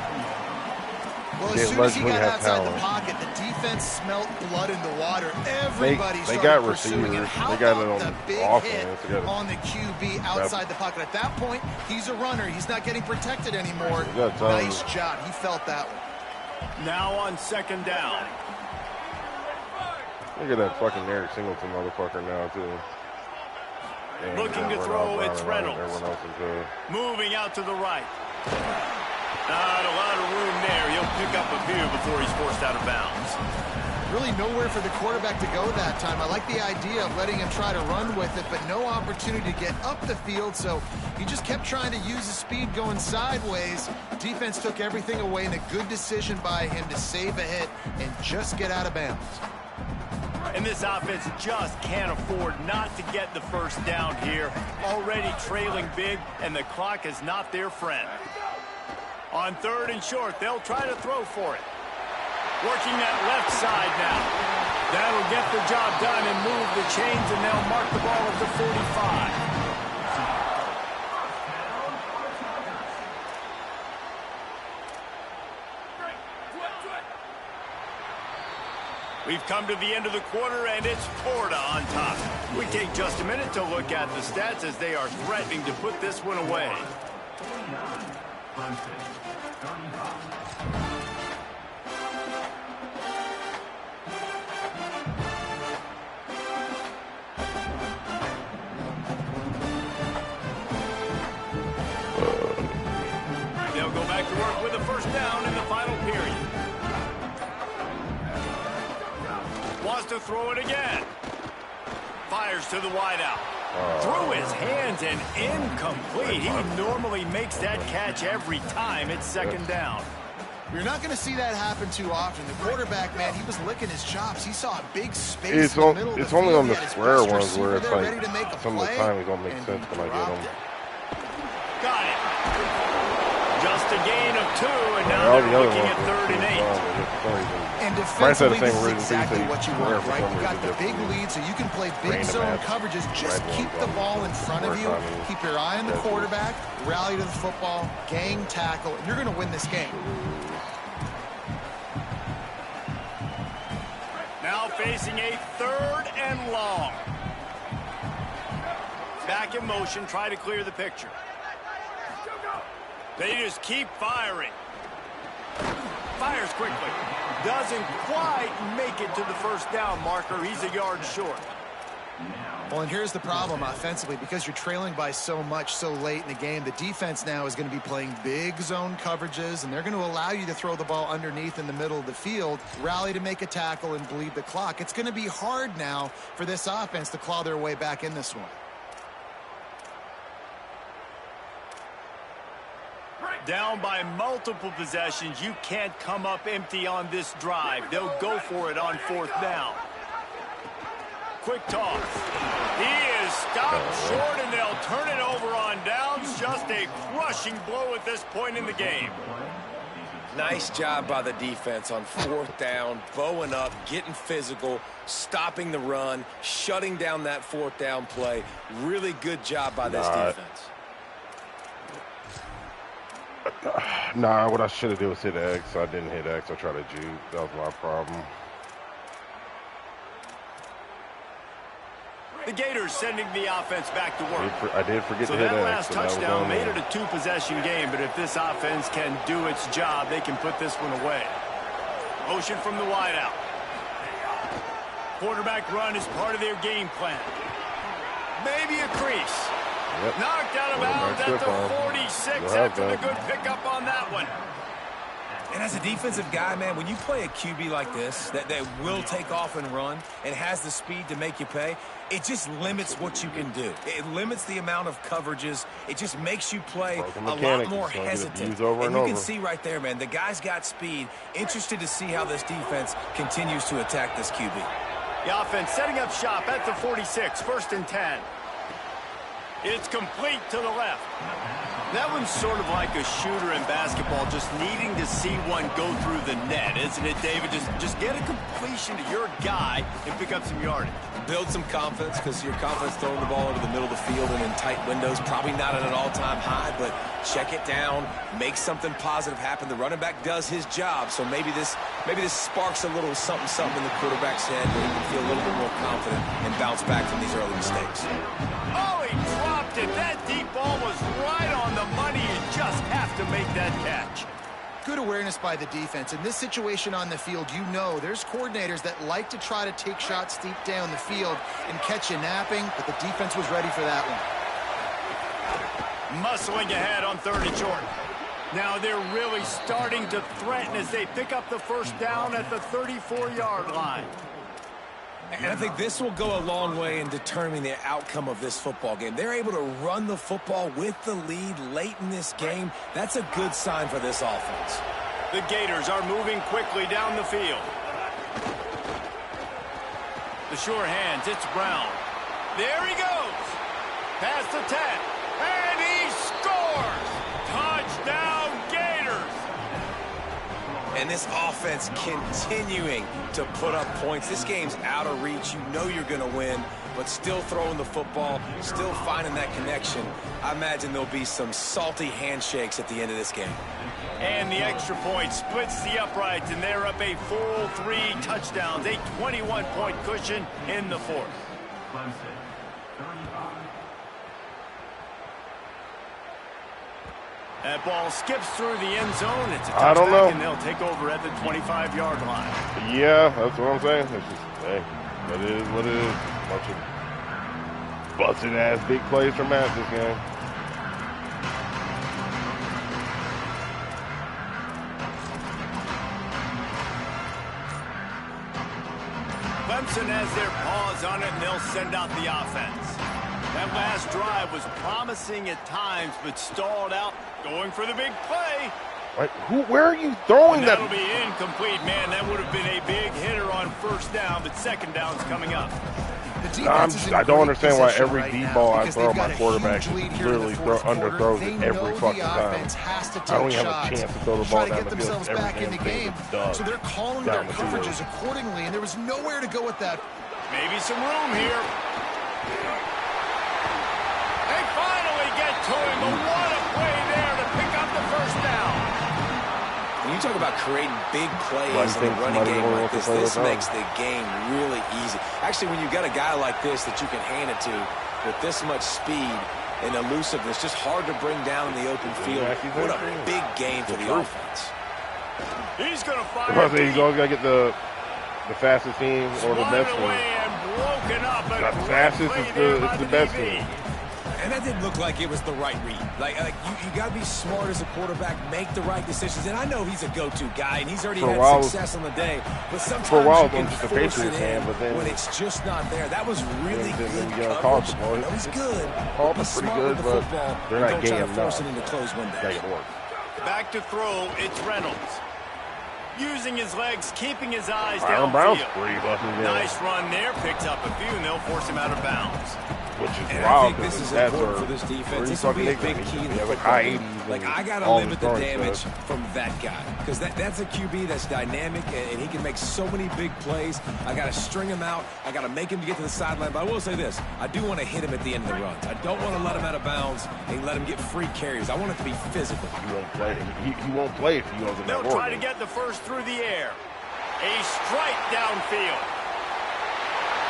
Well, as soon as he got outside the pocket, the defense defense smelt blood in the water. Everybody They started got pursuing it. receivers. How They got about it on the big offense. They got hit it. on the QB outside the pocket? At that point, he's a runner. He's not getting protected anymore. Nice job. He felt that one. Now on second down. Look at that fucking Eric Singleton motherfucker now, too. And Looking to throw, it's Reynolds. Everyone else is Moving out to the right. Not a lot of room there. He'll pick up a few before he's forced out of bounds. Really nowhere for the quarterback to go that time. I like the idea of letting him try to run with it, but no opportunity to get up the field, so he just kept trying to use his speed going sideways. Defense took everything away, and a good decision by him to save a hit and just get out of bounds. And this offense just can't afford not to get the first down here. Already trailing big, and the clock is not their friend. On third and short, they'll try to throw for it. Working that left side now. That'll get the job done and move the chains, and they'll mark the ball at the 45. We've come to the end of the quarter, and it's Florida on top. We take just a minute to look at the stats as they are threatening to put this one away. They'll go back to work with a first down in the final period. Wants to throw it again. Fires to the wideout. Through his hands and incomplete. He normally makes that catch every time. It's second down. You're not going to see that happen too often. The quarterback, man, he was licking his chops. He saw a big space It's in the middle of the it's only field. on the He had his square best ones where receiver it's there ready to make a like some of the play, time it don't make and sense he when I get dropped them. it. Got it. Just a gain of 2, and now All the they're other looking ones at third and 8. And Bryce had the defensively, same this is reason, exactly he what you square want, for right? some You got reason the big different. lead, so you can play big Random zone ass coverages. Just red keep ones the on ball in front of square you. timing. Keep your eye on the That's it. quarterback. Rally to the football. Gang tackle. And you're going to win this game. Now facing a third and long. Back in motion, try to clear the picture. They just keep firing. Fires quickly. Doesn't quite make it to the first down marker. He's a yard short. Well, and here's the problem offensively. Because you're trailing by so much so late in the game, the defense now is going to be playing big zone coverages, and they're going to allow you to throw the ball underneath in the middle of the field, rally to make a tackle, and bleed the clock. It's going to be hard now for this offense to claw their way back in this one. Down by multiple possessions. You can't come up empty on this drive. They'll go for it on fourth down. Quick toss. He is stopped short, and they'll turn it over on downs. Just a crushing blow at this point in the game. Nice job by the defense on fourth down, bowing up, getting physical, stopping the run, shutting down that fourth down play. Really good job by this defense. Nah, what I should have did was hit X. I didn't hit X. I tried to juke. That was my problem. The Gators sending the offense back to work. I did forget So to hit that X. last and that was touchdown on made me. it a two-possession game, but if this offense can do its job, they can put this one away. Motion from the wideout. Quarterback run is part of their game plan. Maybe a crease. Yep. Knocked out of bounds at the 46 after the good pickup on that one. And as a defensive guy, man, when you play a QB like this that will take off and run and has the speed to make you pay, it just limits what you can do. It limits the amount of coverages. It just makes you play a lot more hesitant. And you can see right there, man, the guy's got speed. Interested to see how this defense continues to attack this QB. The offense setting up shop at the 46, first and 10. It's complete to the left. That one's sort of like a shooter in basketball, just needing to see one go through the net. isn't it, David? Just get a completion to your guy and pick up some yardage. Build some confidence, because your confidence throwing the ball into the middle of the field and in tight windows, probably not at an all-time high, but check it down, make something positive happen. The running back does his job, so maybe this sparks a little something in the quarterback's head where he can feel a little bit more confident and bounce back from these early mistakes. Oh, he dropped it. That deep ball was right on the money. You just have to make that catch. Good awareness by the defense. In this situation on the field, you know there's coordinators that like to try to take shots deep down the field and catch you napping, but the defense was ready for that one. Muscling ahead on 3rd and short. Now they're really starting to threaten as they pick up the first down at the 34-yard line. And I think this will go a long way in determining the outcome of this football game. They're able to run the football with the lead late in this game. That's a good sign for this offense. The Gators are moving quickly down the field. The sure hands, it's Brown. There he goes. Past the 10. And he scores! Touchdown, Gators! And this offense continuing to put up points. This game's out of reach. You know you're going to win, but still throwing the football, still finding that connection. I imagine there'll be some salty handshakes at the end of this game. And the extra point splits the uprights, and they're up a full 3 touchdowns, a 21-point cushion in the 4th. Clemson, 35. That ball skips through the end zone. It's a I don't know. touchback, and they'll take over at the 25-yard line. Yeah, that's what I'm saying. It's just, hey, that is what it is. Bunch of busted-ass big plays from Matt this game. Clemson has their paws on it, and they'll send out the offense. That last drive was promising at times, but stalled out, going for the big play. Like, where are you throwing that? That'll be incomplete, man. That would have been a big hitter on 1st down, but 2nd down's coming up. I don't understand why every deep ball I throw my quarterback literally underthrows it every fucking time. I don't even have a chance to throw the ball down the field every game. So they're calling their coverages accordingly, and there was nowhere to go with that. Maybe some room here. They finally get to him, but what a play there to pick up the 1st down. When you talk about creating big plays in a running game like this, this makes the game really easy. Actually, when you've got a guy like this that you can hand it to with this much speed and elusiveness, just hard to bring down in the open field. What a big game for the offense. He's going to fire. He's always got to get the fastest team or the best team. The fastest is the best team. And that didn't look like it was the right read. Like you got to be smart as a quarterback, make the right decisions. And I know he's a go-to guy, and he's already had success on the day. But sometimes for a while, you can just the force Patriots it in but then when it's just not there. That was really good coverage. You know, he's good. Be pretty good, but they're not getting enough. Force it into close windows. Back to throw, it's Reynolds. Using his legs, keeping his eyes Byron Brown's downfield. Nice run there, picks up a few, and they'll force him out of bounds. Which is and wild. I think this is important for this defense. This will be a big key in the football game. Like, I got to limit the damage from that guy. Because that's a QB that's dynamic, and he can make so many big plays. I got to string him out. I got to make him get to the sideline. But I will say this. I do want to hit him at the end of the runs. I don't want to let him out of bounds and let him get free carries. I want it to be physical. He won't play. He won't play if he goes in that They'll try to get the first through the air. A strike downfield.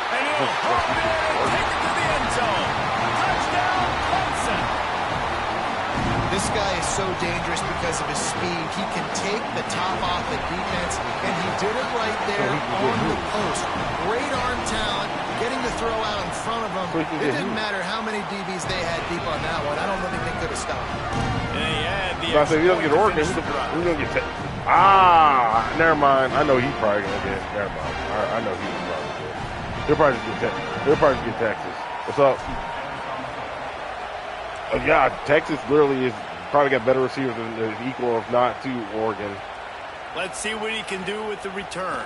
And he'll hop in and take it to the end zone. Touchdown, Clemson. This guy is so dangerous because of his speed. He can take the top off the defense, and he did it right there on the post. Great arm talent, getting the throw out in front of him. It didn't matter how many DBs they had deep on that one. I don't think they could have stopped him. And he had the I said, we don't get Oregon. We're going to get never mind. I know he's probably going to get it. Never mind. I know he's probably going to get it. They'll probably just get Texas. They'll probably just get Texas. What's up? Yeah, Texas literally is probably got better receivers than equal, if not to Oregon. Let's see what he can do with the return.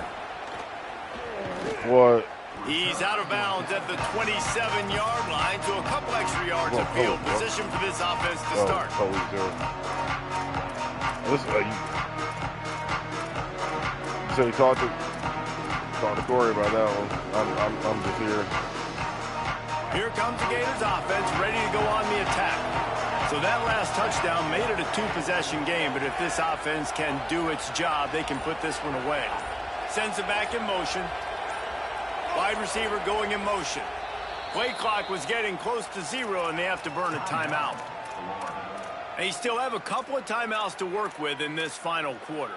What? He's out of bounds at the 27-yard line, so a couple extra yards of field position for this offense to start. say talk to Corey about that one. I'm just here. Here comes the Gators offense, ready to go on the attack. So that last touchdown made it a two-possession game, but if this offense can do its job, they can put this one away. Sends it back in motion. Wide receiver going in motion. Play clock was getting close to 0, and they have to burn a timeout. They still have a couple of timeouts to work with in this final quarter.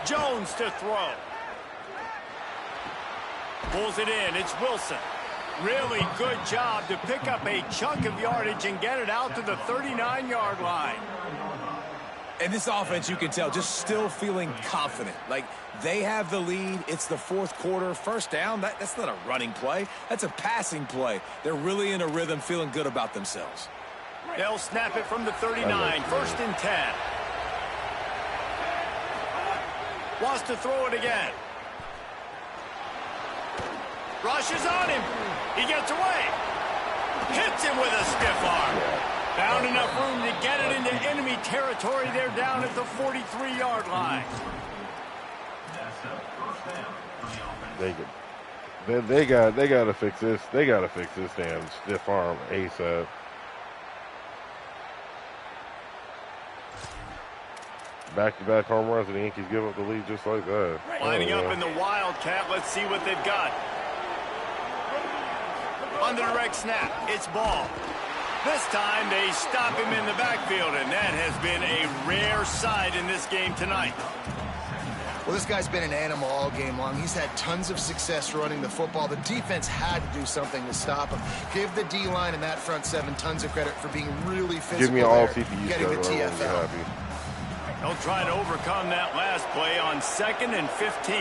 Jones to throw. Pulls it in. It's Wilson. Really good job to pick up a chunk of yardage and get it out to the 39-yard line. And this offense, you can tell, just still feeling confident. Like, they have the lead. It's the fourth quarter. First down, that's not a running play. That's a passing play. They're really in a rhythm, feeling good about themselves. They'll snap it from the 39. First and 10. Wants to throw it again. Rushes on him. He gets away. Hits him with a stiff arm. Found enough room to get it into enemy territory. They're down at the 43-yard line. They got to fix this. They got to fix this damn stiff arm ASAP. Back-to-back home runs, and the Yankees give up the lead just like that. Lining up in the Wildcat. Let's see what they've got. Under direct snap. It's ball. This time they stop him in the backfield, and that has been a rare sight in this game tonight. Well, this guy's been an animal all game long. He's had tons of success running the football. The defense had to do something to stop him. Give the D-line and that front seven tons of credit for being really physical. Give me all CPU getting the TFL. They'll try to overcome that last play on 2nd and 15.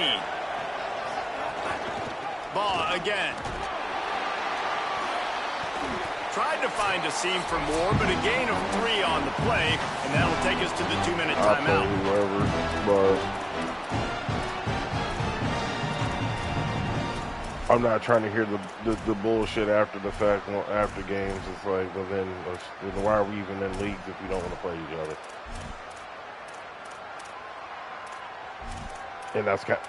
Ball again. Tried to find a seam for more, but a gain of 3 on the play, and that'll take us to the 2-minute timeout. I'm not trying to hear the bullshit after the fact, after games. It's like, well, then why are we even in leagues if we don't want to play each other? And that's kind of...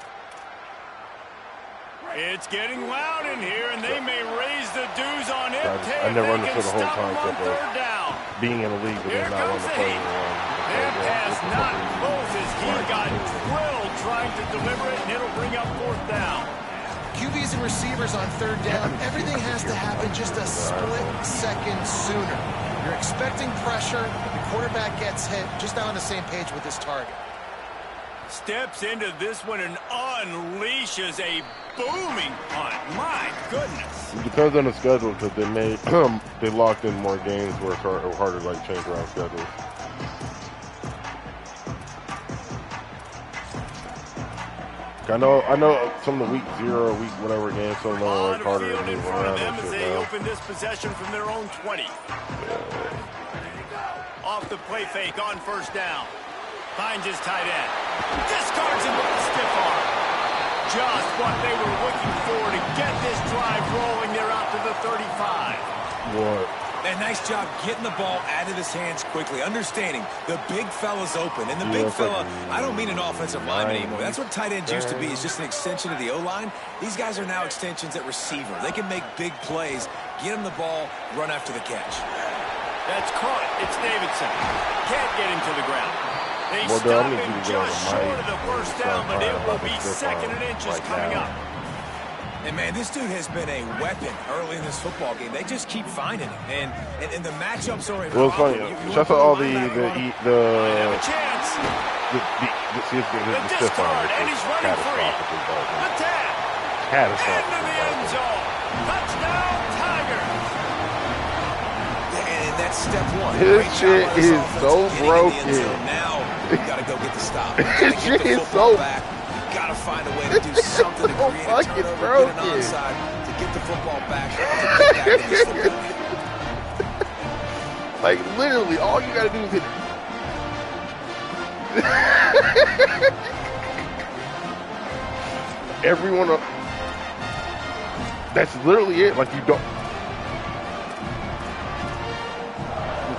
It's getting loud in here, and they may raise the dues on it. I never understood the whole concept of being in a league but then not want to play anyone. Their pass not close as he got drilled trying to deliver it, and it'll bring up 4th down. QBs and receivers on 3rd down, everything has to happen just a split second sooner. You're expecting pressure, the quarterback gets hit, just not on the same page with his target. Steps into this one and unleashes a booming punt. My goodness. It depends on the schedule because they locked in more games where it's harder to like change around schedules. I know some of the week 0, week whatever games, some of them are like harder to move around and shit. They open this possession from their own 20. Off the play fake on 1st down. Finds his tight end. Discards him with a stiff arm. Just what they were looking for to get this drive rolling. They're out to the 35. What? And nice job getting the ball out of his hands quickly, understanding the big fella's open. And the big fella, I don't mean an offensive lineman anymore. That's what tight ends used to be, is just an extension of the O-line. These guys are now extensions at receiver. They can make big plays, get him the ball, run after the catch. That's caught. It's Davidson. Can't get him to the ground. They stop him just short of the 1st down, but it will be 2nd and inches coming up. And, man, this dude has been a weapon early in this football game. They just keep finding him. And the matchups are a well, it's funny. Shout out all the have a chance. The discard, and he's running free. The tag. Into the end zone. Touchdown, Tigers. And that's step 1. This shit is so broken. Now you got to go get the stop. This shit is so back. Got to find a way to do something to create a turnover, get an onside, to get the football back, to get back in this football game. Like, literally, all you got to do is hit it. Everyone up. That's literally it. Like, you don't.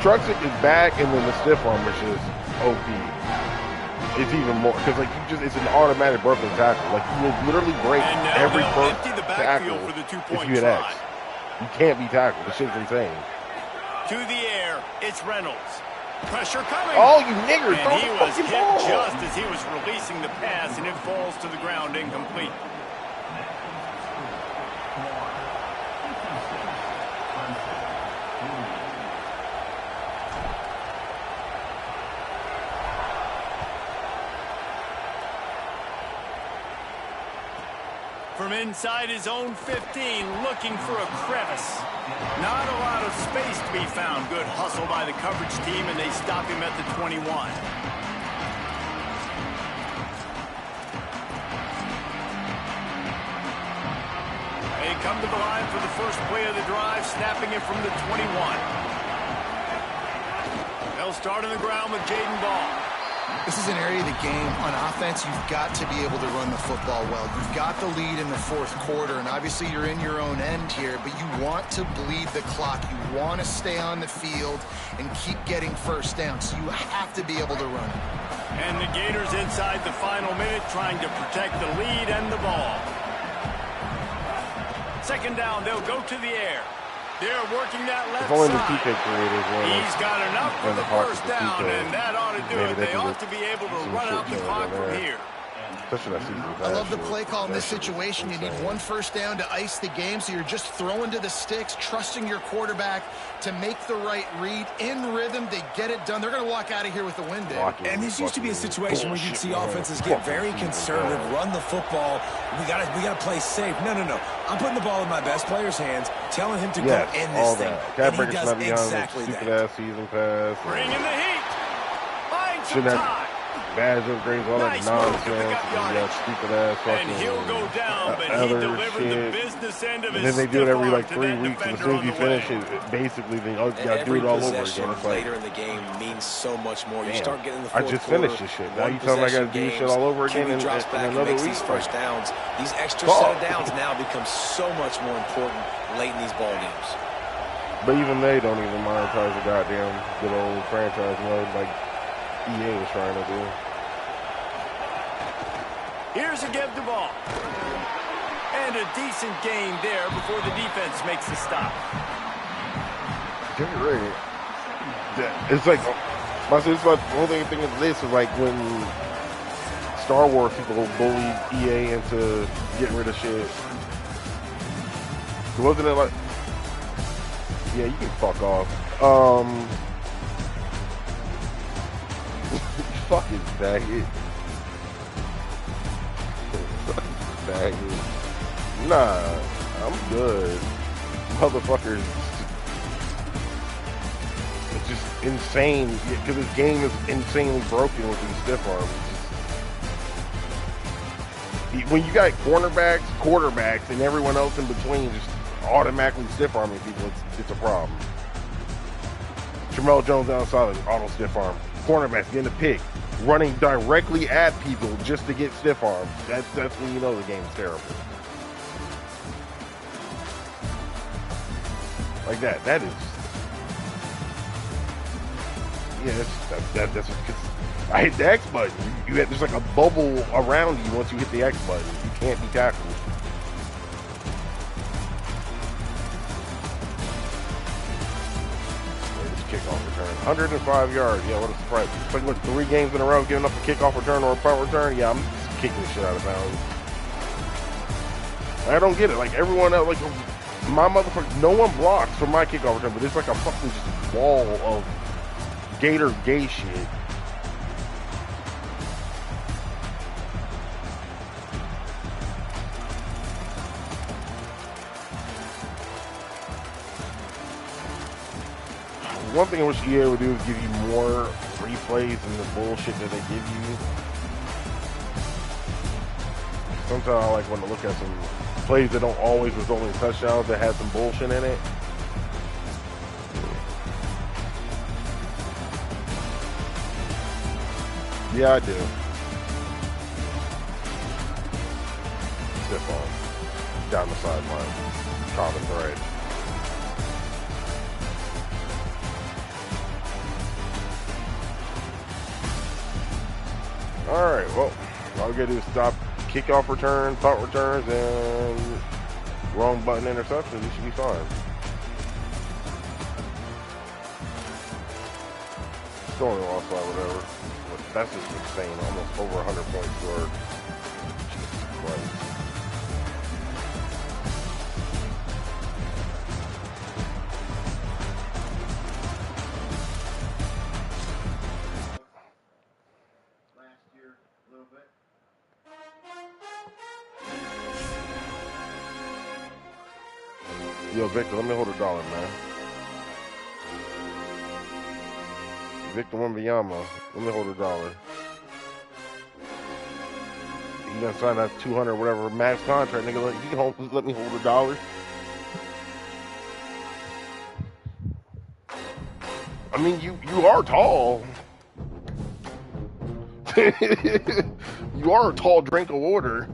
trucks is back, and then the stiff arm is just OP. It's even more because like it's an automatic broken tackle. Like you will literally break every first tackle for the if you hit X. You can't be tackled. The shit's insane. To the air, it's Reynolds. Pressure coming. Oh, you nigger! And he was hit just as he was releasing the pass, and it falls to the ground incomplete. From inside his own 15, looking for a crevice. Not a lot of space to be found. Good hustle by the coverage team, and they stop him at the 21. They come to the line for the first play of the drive, snapping it from the 21. They'll start on the ground with Jaden Ball. This is an area of the game on offense you've got to be able to run the football well. You've got the lead in the fourth quarter, and obviously you're in your own end here, but you want to bleed the clock. You want to stay on the field and keep getting first down, so you have to be able to run it. And the Gators inside the final minute trying to protect the lead and the ball. Second down, they'll go to the air. They're working that left only side. the TK creators He's got enough for the first down, and that ought to do it. They ought to be able to run out the clock from here. I love the play call in this situation. You need one first down to ice the game, so you're just throwing to the sticks, trusting your quarterback to make the right read. In rhythm, they get it done. They're going to walk out of here with the win, Dave. And this used to be a situation where you'd see offenses get very conservative, run the football. We gotta play safe. No. I'm putting the ball in my best player's hands, telling him to go end this thing. And he does exactly that. Stupid-ass season pass. Bring in the heat. Find some time. Badge upgrades, all that nonsense, stupid ass fucking. And he'll go down, but he delivered the business end of his. And then they do it every like 3 weeks, and as soon as you finish it, basically they gotta do it all over again. It's like later in the game means so much more. You start getting the fourth I just finished this shit. Now you tell me I gotta do this shit all over again in another week. These first downs, these extra set of downs now become so much more important late in these ball games. But even they don't even monetize the goddamn good old franchise mode like EA was trying to do. Here's a give the ball. And a decent gain there before the defense makes the stop. Get ready. It's like, it's like the only thing of this is like when Star Wars people bullied EA into getting rid of shit. So wasn't it like, yeah, you can fuck off. Fucking faggot. Nah, I'm good. Motherfuckers. It's just insane because this game is insanely broken with these stiff arms. When you got cornerbacks, quarterbacks, and everyone else in between just automatically stiff arming people, it's a problem. Jamel Jones outside, auto stiff arm. Cornerbacks getting a pick, running directly at people just to get stiff arms. That's when you know the game's terrible. Like that. That is. Yeah, that's I hit the X button. There's like a bubble around you once you hit the X button. You can't be tackled. Kickoff return. 105 yards. Yeah, what a surprise. It's like, what, 3 games in a row giving up a kickoff return or a punt return? Yeah, I'm just kicking the shit out of bounds. I don't get it. Like, everyone else, like, my motherfucker, no one blocks for my kickoff return, but it's like a fucking just wall of Gator gay shit. One thing I wish EA would do is give you more replays than the bullshit that they give you. Sometimes I like when to look at some plays that don't always result in touchdowns that have some bullshit in it. Yeah, I do. Stiff arm. Down the sideline. Common thread. All right, well, all we got to do is stop kickoff returns, punt returns, and wrong button interceptions. We should be fine. Still only lost by whatever. But that's just insane. Almost over 100 points scored. Jesus Christ. Yo, Victor, let me hold $1, man. Victor Wembanyama, let me hold $1. He gonna sign that 200 whatever max contract, nigga. He can let me hold $1. I mean, you are tall. You are a tall drink of water.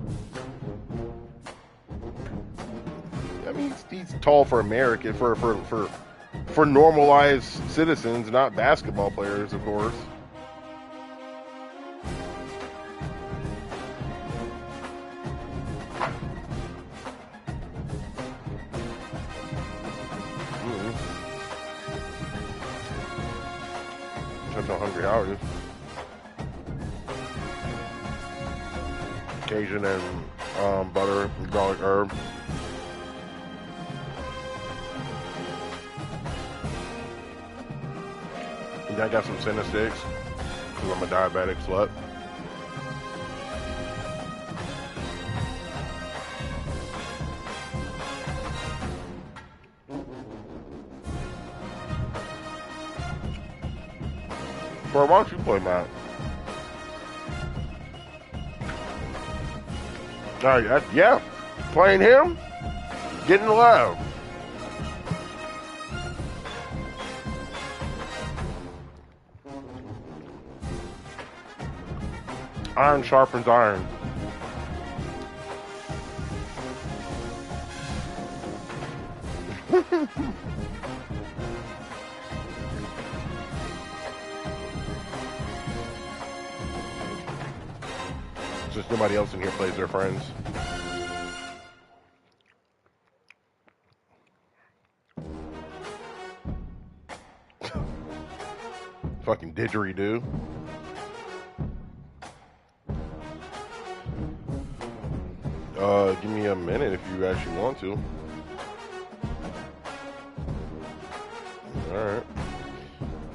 I mean, he's tall for American, for normalized citizens, not basketball players, of course. Depends how hungry Howard is. Cajun and butter, garlic herb. And I got some Senna sticks because I'm a diabetic slut. Bro, why don't you play Matt? Alright, yeah. Playing him, getting loud. Iron sharpens iron. Just nobody else in here plays their friends. Fucking didgeridoo. Give me a minute if you actually want to. Alright.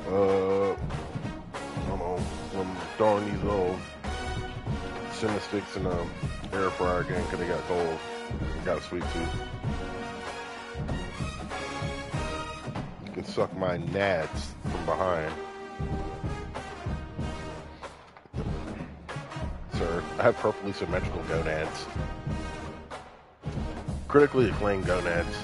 I don't know. I'm throwing these little cinnamon sticks in the air fryer again because they got cold. Got a sweet tooth. You can suck my nads from behind. Sir, I have perfectly symmetrical gonads. Critically acclaimed gonads.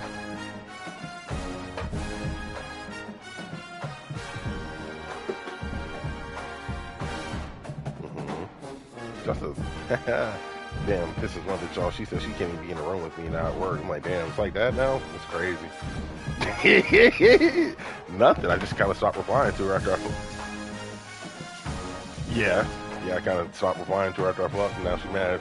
Just as damn, this is one of y'all. She said she can't even be in the room with me now at work. I'm like, damn, it's like that now? It's crazy. Nothing. I just kind of stopped replying to her after I. Yeah, I kind of stopped replying to her after I flew up, and now she's mad.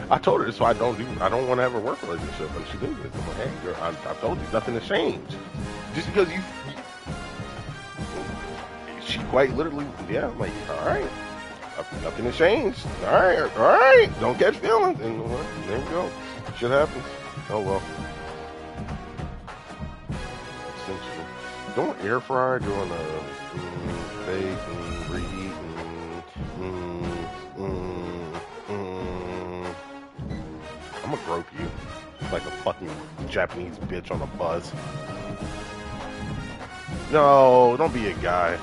I told her this, so I don't want to have a work relationship, and she did this. I'm like, hey, girl, I told you nothing has changed. Just because you she quite literally, yeah. I'm like, all right, nothing has changed. All right, don't catch feelings, and there you go. Shit happens. Oh well. Essentially, don't air fry doing a bake and reheat I'm gonna grope you like a fucking Japanese bitch on a bus. No, don't be a guy.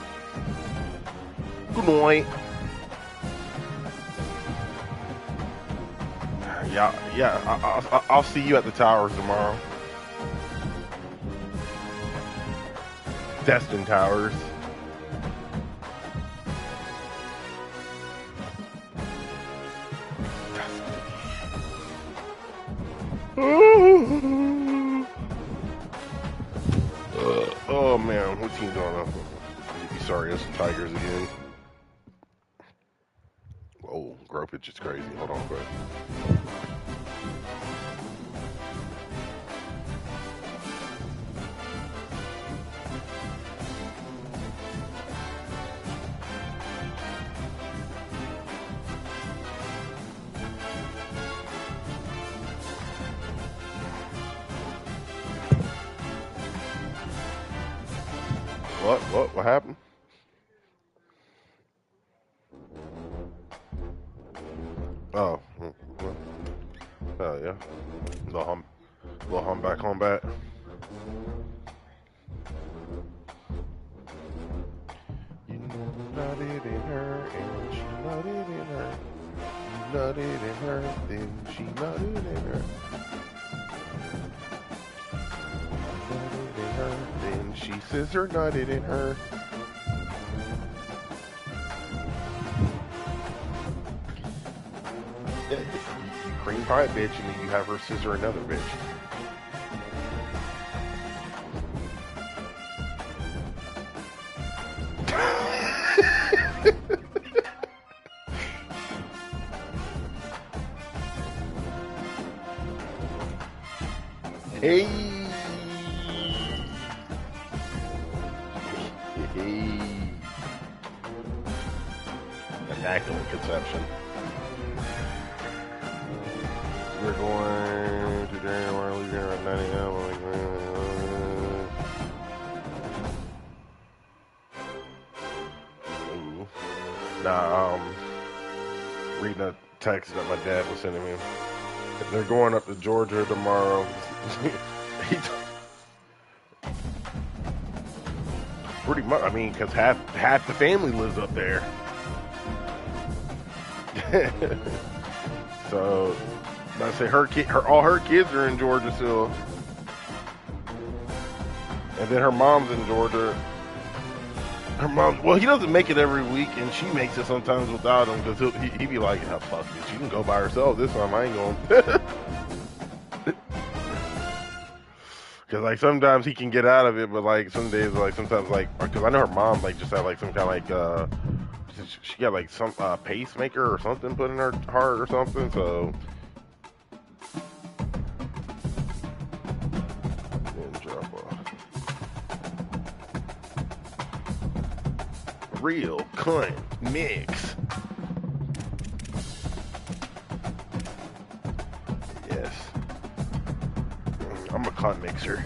Good night. Yeah. I'll see you at the towers tomorrow. Destin Towers. Oh man, what team going on? Sorry, it's the Tigers again. Oh, Gropich is crazy. Hold on quick. What happened? Oh, oh yeah. Little humpback. You nutted in her, and she nutted in her. You nutted in her, then she nutted in her. Nutted in her, then she scissor nutted in her. You cream pie a bitch, and then you have her scissor another bitch. Hey. Immaculate conception. We're going to January, we're leaving at 9 a.m. Nah, reading a text that my dad was sending me. They're going up to Georgia tomorrow. Pretty much, I mean, because half the family lives up there. So, I say all her kids are in Georgia still, and then her mom's in Georgia. Her mom, well, he doesn't make it every week, and she makes it sometimes without him because he be like, oh, fuck it, she can go by herself this time. I ain't going. Because, like, sometimes he can get out of it, but, like, some days, like, sometimes, like, because I know her mom, like, just had, like, some kind of, like, she got, like, some pacemaker or something put in her heart or something, so. Then drop off. Real cunt mix. Yes. I'm a cunt mixer.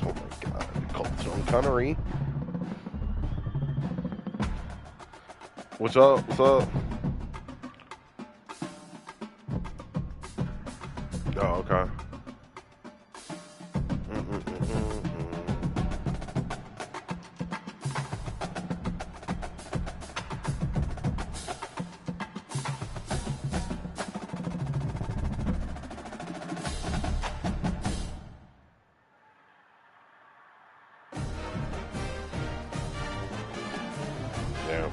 Oh my god, Colt's own cunnery. What's up? What's up? Oh, okay. Yeah.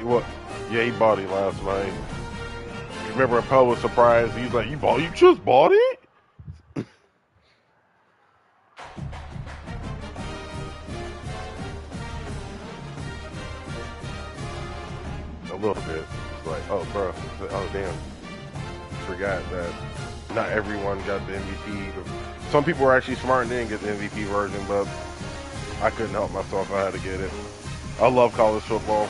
What? Yeah, he bought it last night. Remember when Poe was surprised? He's like, You just bought it?" A little bit. It's like, oh, bro. Oh, damn. Forgot that not everyone got the MVP. Some people were actually smart and didn't get the MVP version, but I couldn't help myself. I had to get it. I love college football.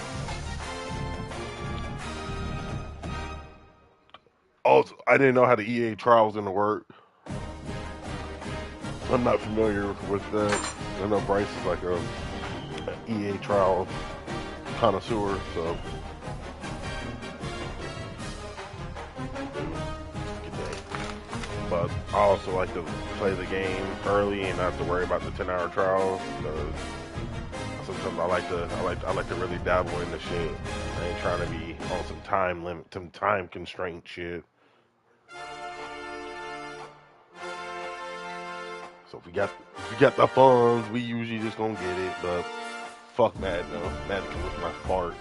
Also, I didn't know how the EA trial was going to work. I'm not familiar with that. I know Bryce is like a EA trial connoisseur, so. But I also like to play the game early and not have to worry about the 10-hour trial, because sometimes I like to really dabble in the shit. I ain't trying to be on some time limit, some time constraint shit. So if we got the funds, we usually just gonna get it. But fuck Madden, though. Madden can lick my farts.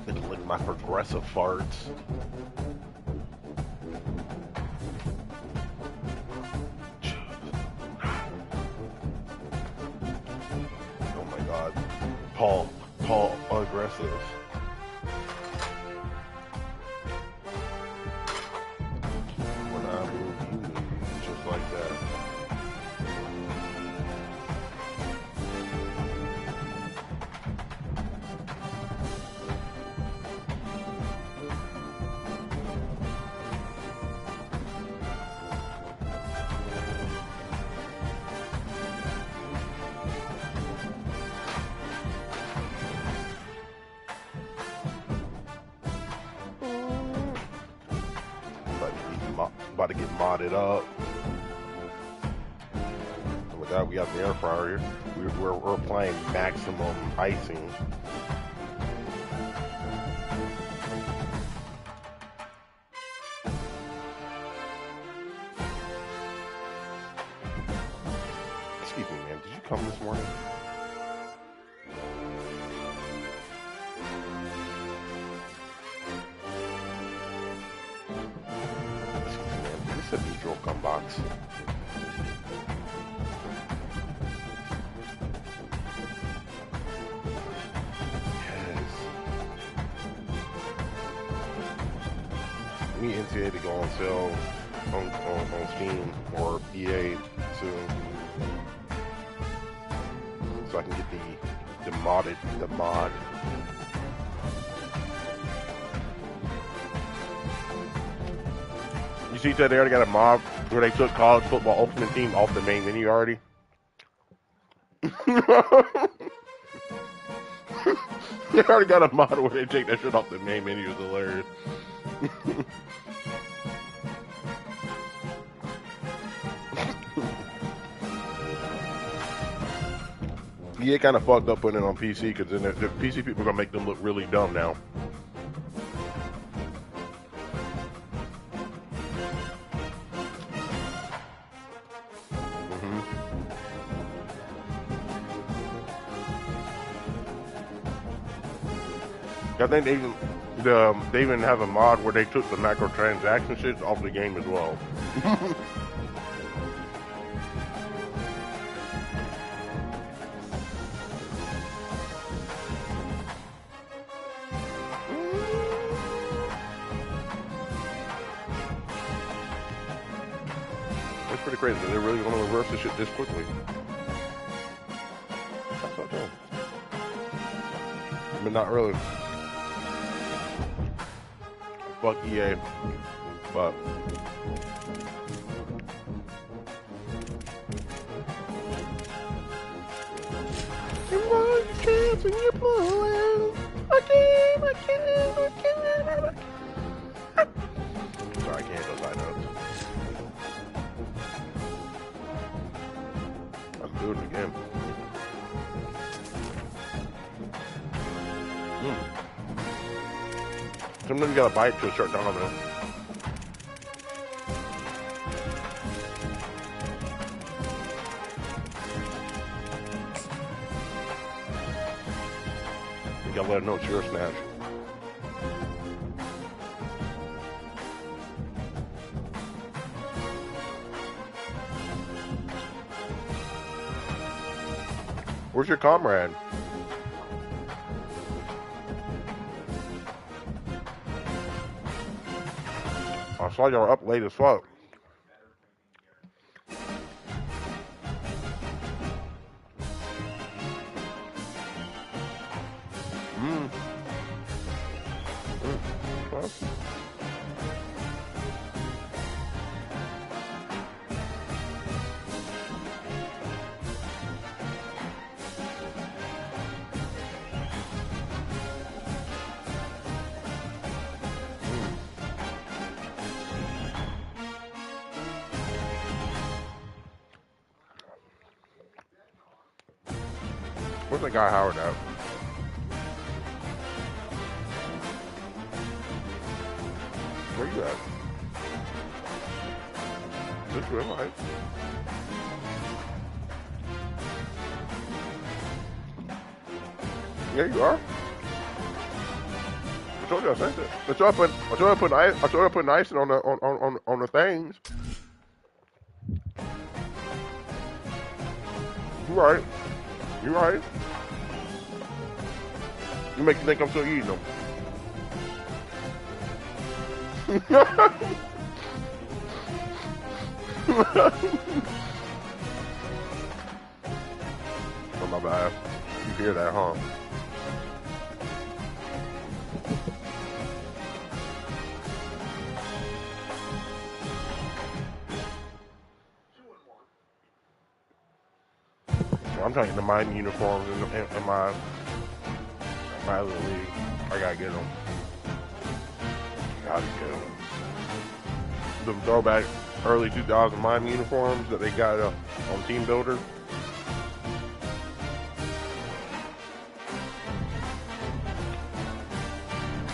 They can lick my progressive farts. Oh my God, Paul aggressive. When I move, you move, just like that. About to get modded up. And with that, we got the air fryer here. We're applying maximum icing. Excuse me, man. Did you come this morning? It's a neutral come box. Yes. We need NCAA to go on sale on Steam or EA soon, so I can get the mod. You see that they already got a mod where they took College Football Ultimate Team off the main menu already? They already got a mod where they take that shit off the main menu. It's hilarious. Yeah, it kind of fucked up putting it on PC because then the PC people are going to make them look really dumb now. I think they even have a mod where they took the microtransaction shit off the game as well. That's pretty crazy. They're really going to reverse this shit this quickly. That's what I'm but not really. Fuck EA, but you want your chance and you're blowing. I can't. Sorry, I can't go side notes. I'm doing it again. Sometimes you gotta bite to start domino. You gotta let it know it's your snatch. Where's your comrade? I saw y'all up late as fuck. Well. Where's that guy Howard at? Where you at? Just real life. Yeah, you are. I told you I sent it. I told you I put icing on the things. You right. You right. You make me think I'm still eating them. Oh, my bad. You hear that, huh? I'm trying to get the Miami uniforms in my other league. I gotta get them. Gotta get them. The throwback early 2000 Miami uniforms that they got on Team Builder.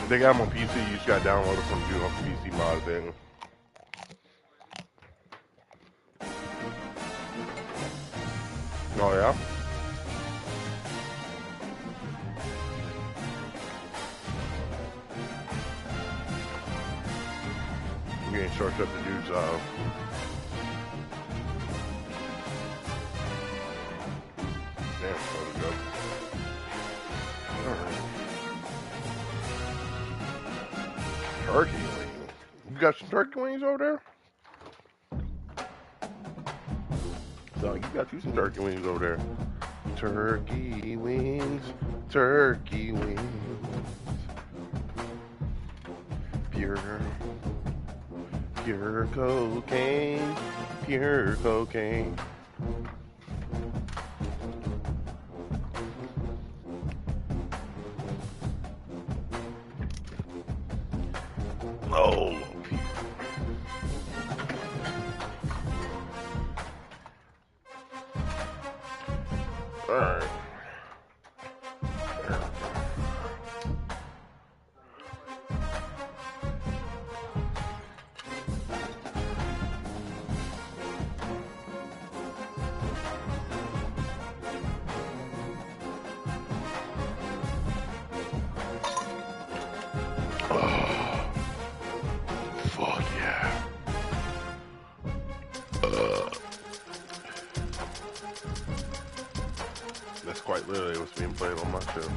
They got them on PC. You just got to download it from the PC mod thing. Oh, yeah? I'm getting short up the dude's, damn, so go. Alright. Turkey wings. You got some turkey wings over there? So you got you some turkey wings over there. Turkey wings, turkey wings. Pure cocaine, pure cocaine. Oh, all right. Fuck yeah. That's quite literally what's being played on my show.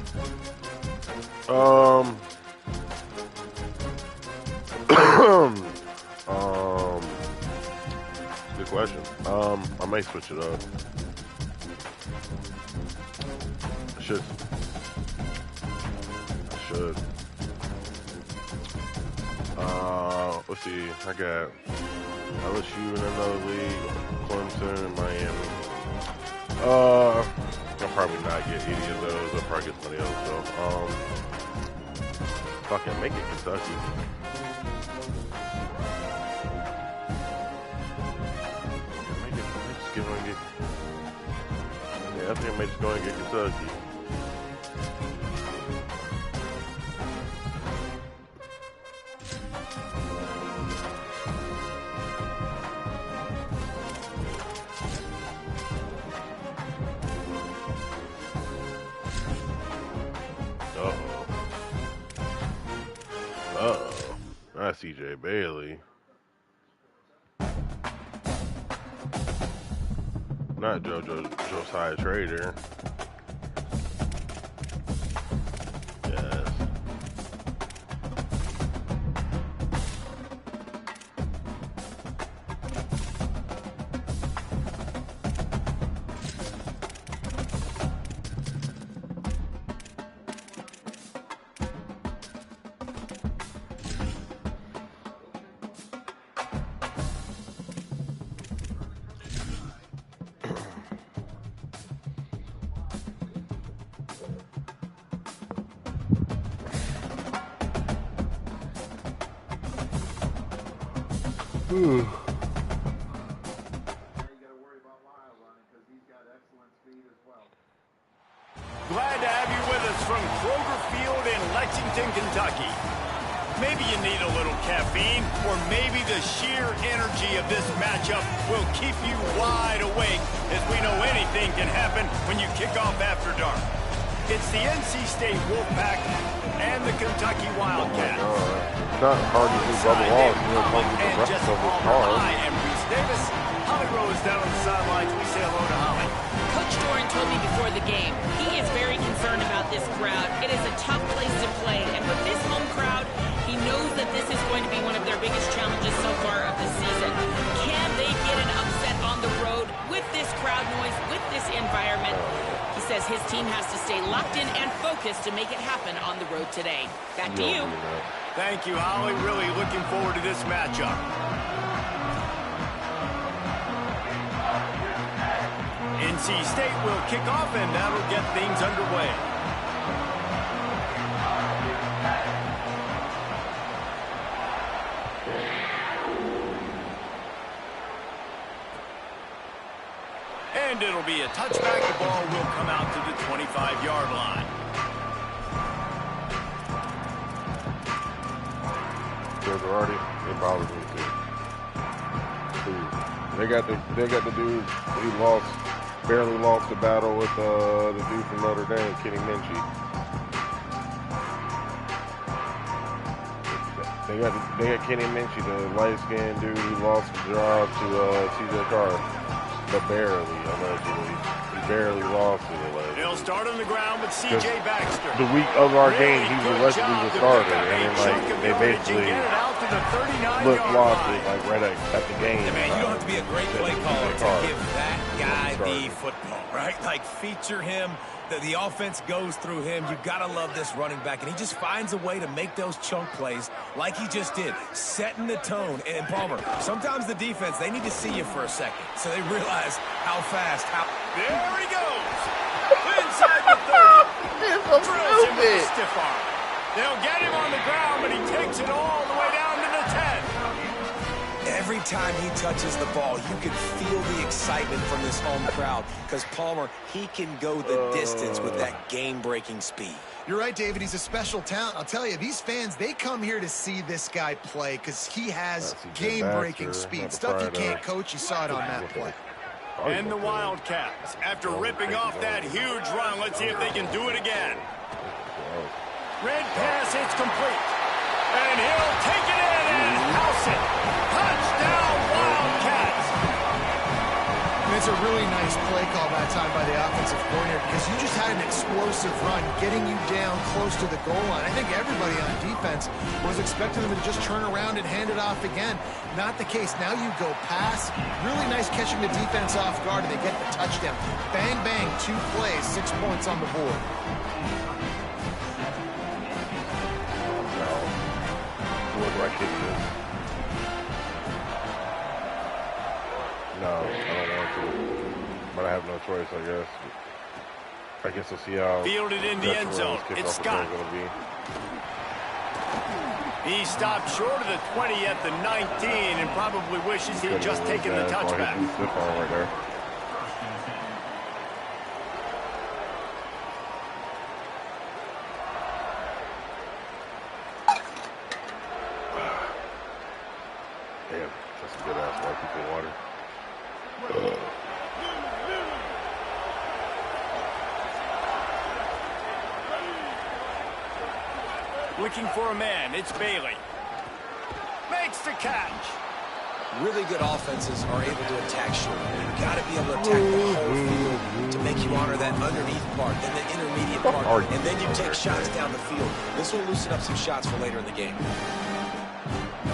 Good question. I may switch it up. I should. Let's see. I got LSU in another league, Clemson, Miami. I'll probably not get any of those. I'll probably get somebody else though. Fucking make it Kentucky. I think I may just go and get Kentucky. That's CJ Bailey. Not Josiah Trader. Yes. Glad to have you with us from Kroger Field in Lexington, Kentucky. Maybe you need a little caffeine, or maybe the sheer energy of this matchup will keep you wide awake, as we know anything can happen when you kick off after dark. It's the NC State Wolfpack and the Kentucky Wildcats. It's not hard to do double off. You know, come with the rest of his car. I am Reese Davis. Holly Rose down on the sidelines. We say hello to Holly. Coach Doran told me before the game, he is very concerned about this crowd. It is a tough place to play, and with this home crowd, he knows that this is going to be one of their biggest challenges so far of the season. Can they get an upset on the road with this crowd noise, with this environment? He says his team has to stay locked in and focused to make it happen on the road today. Back to you. Thank you, Holly. Really looking forward to this matchup. NC State will kick off, and that'll get things underway. And it'll be a touchback. The ball will come out to the 25-yard line. Already, it bothers me too. They got the dude. He barely lost the battle with the dude from Notre Dame, Kenny Minchie. They got Kenny Minchie, the light-skinned dude. He lost the job to T.J. Carr. But barely, allegedly. He barely lost it, allegedly. They'll start on the ground with C.J. Baxter. The week of our game, he was allegedly the starter. And then, they basically flip-flopped it, right at the game. Yeah, man, you don't have to be a great play caller to give that guy the football, right? Like, feature him. The offense goes through him. You've got to love this running back. And he just finds a way to make those chunk plays like he just did, setting the tone. And Palmer, sometimes the defense, they need to see you for a second so they realize how fast, There he goes. Inside the 30. Drills him with a stiff arm. They'll get him on the ground, but he takes it all the way down to the 10. Every time he touches the ball, you can feel the excitement from this home crowd because Palmer, he can go the distance with that game-breaking speed. You're right, David. He's a special talent. I'll tell you, these fans, they come here to see this guy play because he has game-breaking speed. Stuff you can't coach. You saw it on that play. And the Wildcats, after ripping off that huge run, let's see if they can do it again. Red pass, it's complete. And he'll take it in and house it. Touchdown, Wildcats. And it's a really nice play call that time by the offensive coordinator because you just had an explosive run getting you down close to the goal line. I think everybody on defense was expecting them to just turn around and hand it off again. Not the case. Now you go pass. Really nice catching the defense off guard, and they get the touchdown. Bang, bang, 2 plays, 6 points on the board. Do I kick this? No, I don't want to. But I have no choice, I guess. I guess we'll see how. Fielded in the end zone. It's Scott. He stopped short of the 20 at the 19 and probably wishes he'd just taken the touchback. Right there. Damn, that's a good ass white people water. Looking for a man. It's Bailey. Makes the catch. Really good offenses are able to attack short. You've got to be able to attack the whole field to make you honor that underneath part, then the intermediate part, and then you take shots down the field. This will loosen up some shots for later in the game.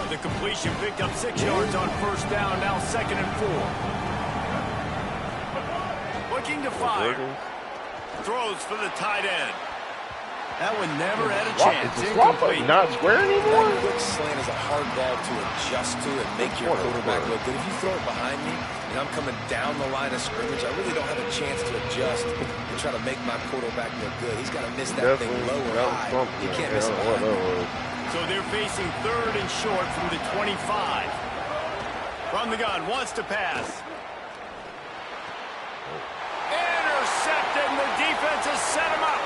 The completion picked up 6 yards on first down, now 2nd and 4. Looking to fire. Throws for the tight end. That one never had a chance. Incomplete. Not square anymore? That quick slant is a hard ball to adjust to and make your quarterback look good. If you throw it behind me and I'm coming down the line of scrimmage, I really don't have a chance to adjust and try to make my quarterback look good. He's got to miss that thing low or high. He can't miss it behind me. So they're facing 3rd and short from the 25. From the gun, wants to pass. Intercepted, and the defense has set him up.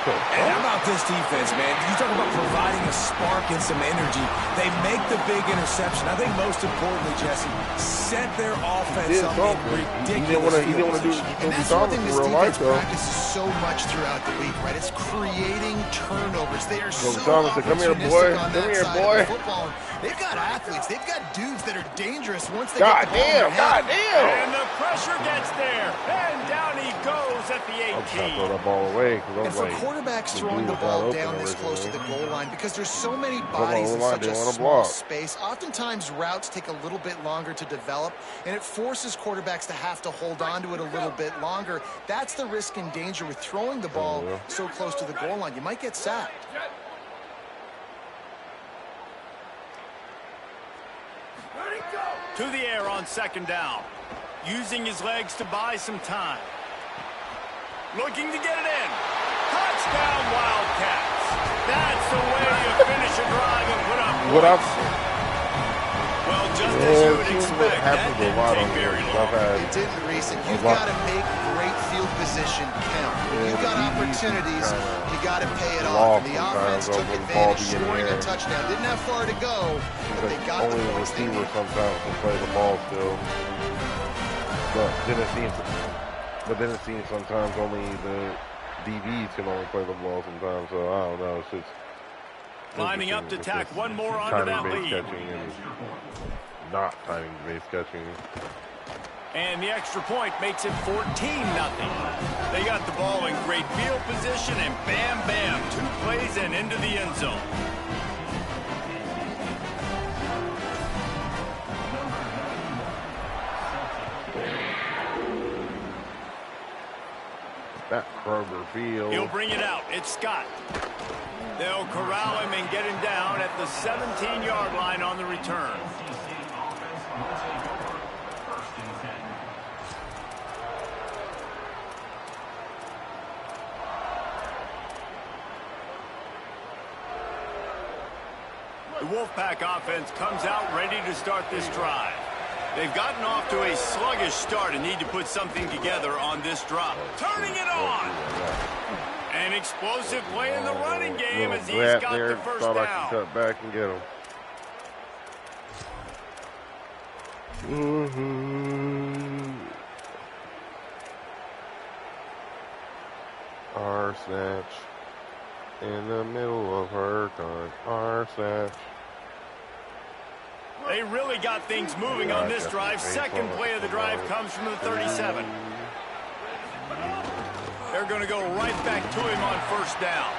And how about this defense, man. You talk about providing a spark and some energy. They make the big interception. I think most importantly, Jesse, set their offense up in ridiculous He didn't want to do it. And that's one thing this defense practices so much throughout the week, right? It's creating turnovers. They are so opportunistic on that side of the football. They've got athletes. They've got dudes that are dangerous once they get the ball. God damn. And the pressure gets there. And down he goes at the 18. I'm trying to throw that ball away. And for quarterbacks throwing the ball down this close to the goal line, because there's so many bodies in such a small space, oftentimes routes take a little bit longer to develop, and it forces quarterbacks to have to hold on to it a little bit longer. That's the risk and danger with throwing the ball so close to the goal line. You might get sacked. To the air on second down. Using his legs to buy some time. Looking to get it in. Touchdown, Wildcats. That's the way you finish a drive and put up points. Well, just as you would expect, that didn't take very long. It didn't, Reese. You've got to make great field position count. You've got opportunities. You got to pay it off. And the offense took advantage, scoring a touchdown. Didn't have far to go, but they got the points they needed. Sometimes can play the ball still. But then it seems sometimes only the DBs can only play the ball sometimes. So I don't know. It's just lining up to tack one more onto that lead. Catching and not timing-based catching. And the extra point makes it 14-0. They got the ball in great field position, and bam, bam, 2 plays and into the end zone. That Kroger field. He'll bring it out. It's Scott. They'll corral him and get him down at the 17-yard line on the return. The Wolfpack offense comes out ready to start this drive. They've gotten off to a sluggish start and need to put something together on this drop. Turning it on! An explosive play in the running game as he's got the first down. I can cut back and get him. Our snatch in the middle of her gun. Our snatch. They really got things moving on this drive. Second play of the drive comes from the 37. They're going to go right back to him on first down.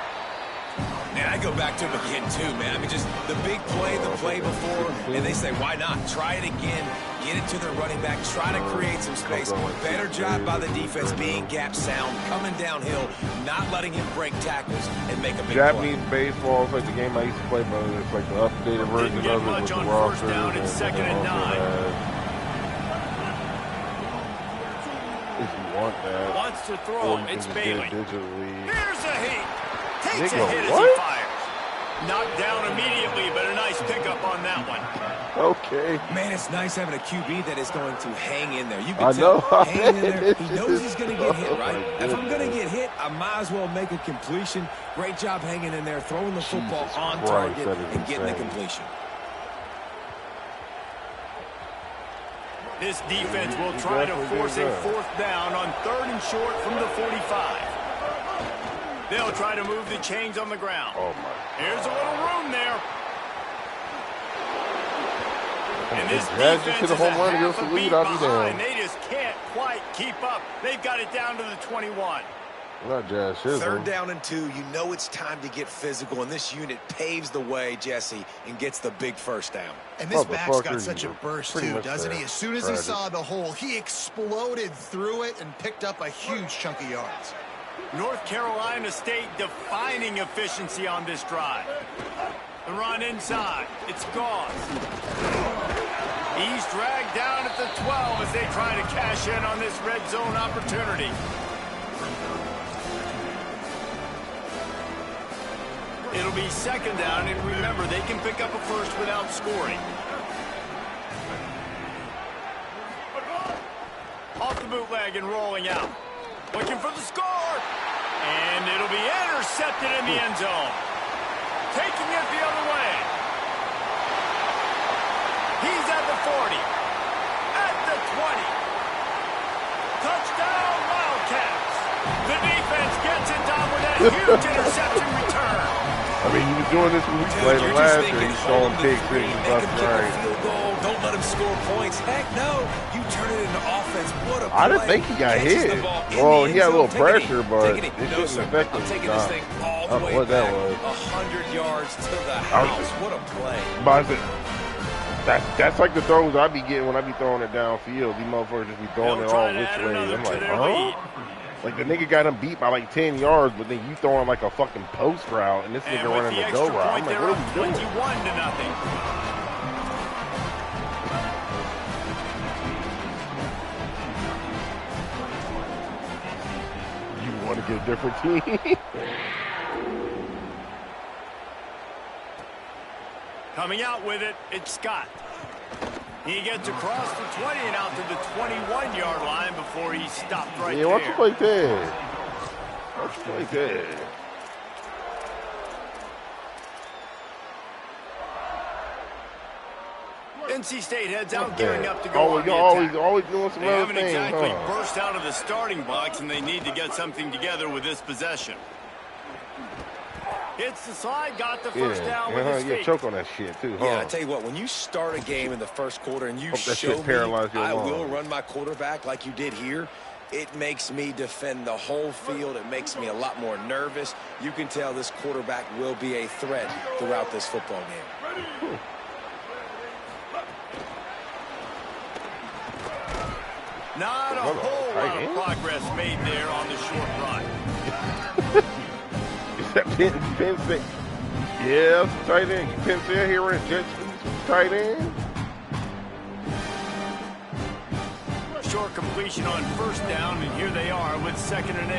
Man, I go back to him again, too, man. I mean, just the big play, the play before, and they say, why not? Try it again. Get it to their running back. Try to create some space. Better job by the defense being gap sound, coming downhill, not letting him break tackles and make a big Japanese baseball is like the game I used to play, but it's like the updated version of it with the first down and 2nd and 9. If you want that. Wants to throw. It's Bailey. Here's a heat. Takes a hit as he fires. Knocked down immediately, but a nice pickup on that one. Okay. Man, it's nice having a QB that is going to hang in there. You can tell, hang in there. He knows he's going to get hit, right? If I'm going to get hit, I might as well make a completion. Great job hanging in there, throwing the football on target and getting the completion. This defense will try to force a 4th down on 3rd and short from the 45. They'll try to move the chains on the ground. Oh my. Here's a little room there. And this defense is a half a beat behind. They just can't quite keep up. They've got it down to the 21. Not Jazz Chisholm. 3rd down and 2. You know it's time to get physical, and this unit paves the way, Jesse, and gets the big first down. And this back's got such a burst, too, doesn't he? As soon as he saw the hole, he exploded through it and picked up a huge chunk of yards. North Carolina State defining efficiency on this drive. The run inside. It's Gauze. He's dragged down at the 12 as they try to cash in on this red zone opportunity. It'll be 2nd down, and remember, they can pick up a first without scoring. Off the bootleg and rolling out. Looking for the score. And it'll be intercepted in the end zone. Taking it the other way. He's at the 40. At the 20. Touchdown, Wildcats. The defense gets it done with a huge interception return. I mean, he was doing this when we played him last year. He's throwing pig sixes left and right. Field goal. Don't let him score points. Heck no. You turn it into offense. What a play. I didn't think he got hit. Well, he had a little pressure, but it no, shouldn't affect him. I'm taking this thing all the way what that back. was. 100 yards to the house. What a play. But that's like the throws I be getting when I be throwing it downfield. These motherfuckers just be throwing it all which way. I'm like, huh? Like the nigga got him beat by like 10 yards, but then you throwing like a fucking post route, and this nigga running the go route. I'm like, what are we doing? 21-0. You want to get a different team? Coming out with it, it's Scott. He gets across the 20 and out to the 21-yard line before he stopped right there. Yeah, watch you play dead. Watch you play dead. NC State heads out, gearing up to go on the attack. Always doing some they other haven't things, exactly huh? burst out of the starting blocks, and they need to get something together with this possession. Hits the slide, got the first down with his feet. Yeah, choke on that shit too, huh? Yeah, I tell you what, when you start a game in the first quarter and you Hope that show shit me paralyzed your I lungs. will run my quarterback like you did here, it makes me defend the whole field. It makes me a lot more nervous. You can tell this quarterback will be a threat throughout this football game. Not a whole lot of progress made there on the short run. Penn State. Yeah, it's tight end. Penn State here in Jets. Tight end. Short completion on first down, and here they are with 2nd and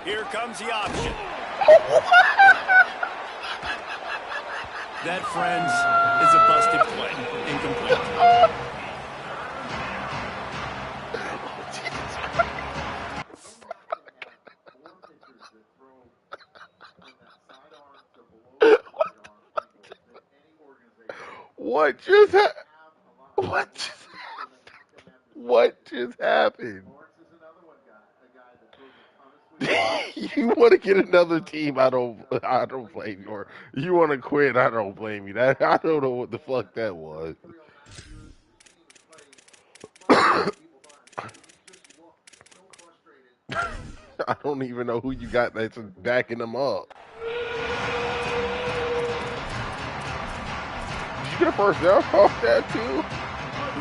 8. Here comes the option. That, friends, is a busted play. Incomplete. What just happened? What just happened? You want to get another team? I don't blame you. Or you want to quit? I don't blame you. That I don't know what the fuck that was. I don't even know who you got that's backing them up. Did you get a first down off that too? The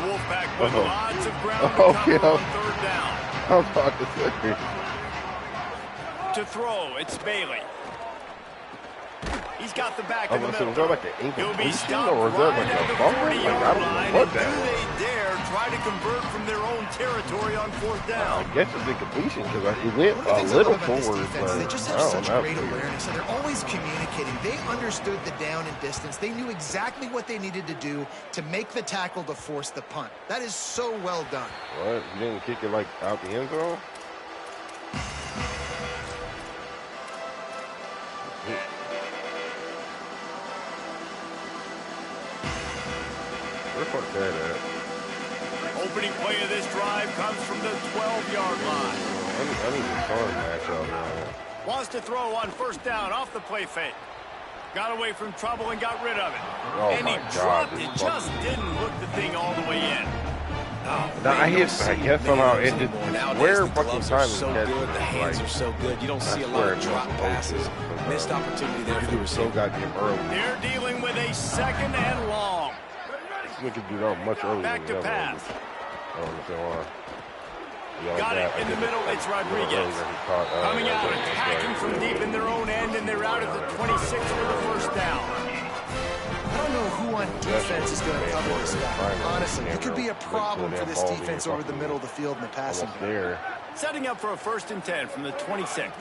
Wolfpack with lots of ground to cover on 3rd down. I was about to say. To throw, it's Bailey. He's got the back in the middle. Was that like an He'll be incompletion stopped or was that right like at a the bumper? 40-yard I don't line. know what And that do was. they dare try to convert from their own territory on 4th down? I guess it's incompletion because it went a little forward. They just have such great awareness, and they're always communicating. They understood the down and distance. They knew exactly what they needed to do to make the tackle to force the punt. That is so well done. What? You didn't kick it like out the end zone? Where the fuck that at? Opening play of this drive comes from the 12-yard line. I need a starting matchup, man. Wants to throw on 1st down off the play fake. Got away from trouble and got rid of it. Oh and he my God, dropped this it, just didn't hook the thing all the way in. I guess somehow it did. Where fucking time is so catch? good. The hands are so good. You don't see a lot of drop passes. Missed opportunity there for the so receiver. goddamn early. They're dealing with a 2nd and long. We could do that much earlier. Back to pass. I don't understand why. Got it in the middle. It's Rodriguez. Coming out, attacking from deep in their own end, and they're out at the 26 for the 1st down. I don't know who on defense is going to cover this guy. Honestly, it could be a problem for this defense over the middle of the field in the passing game. There. Setting up for a 1st and 10 from the 26.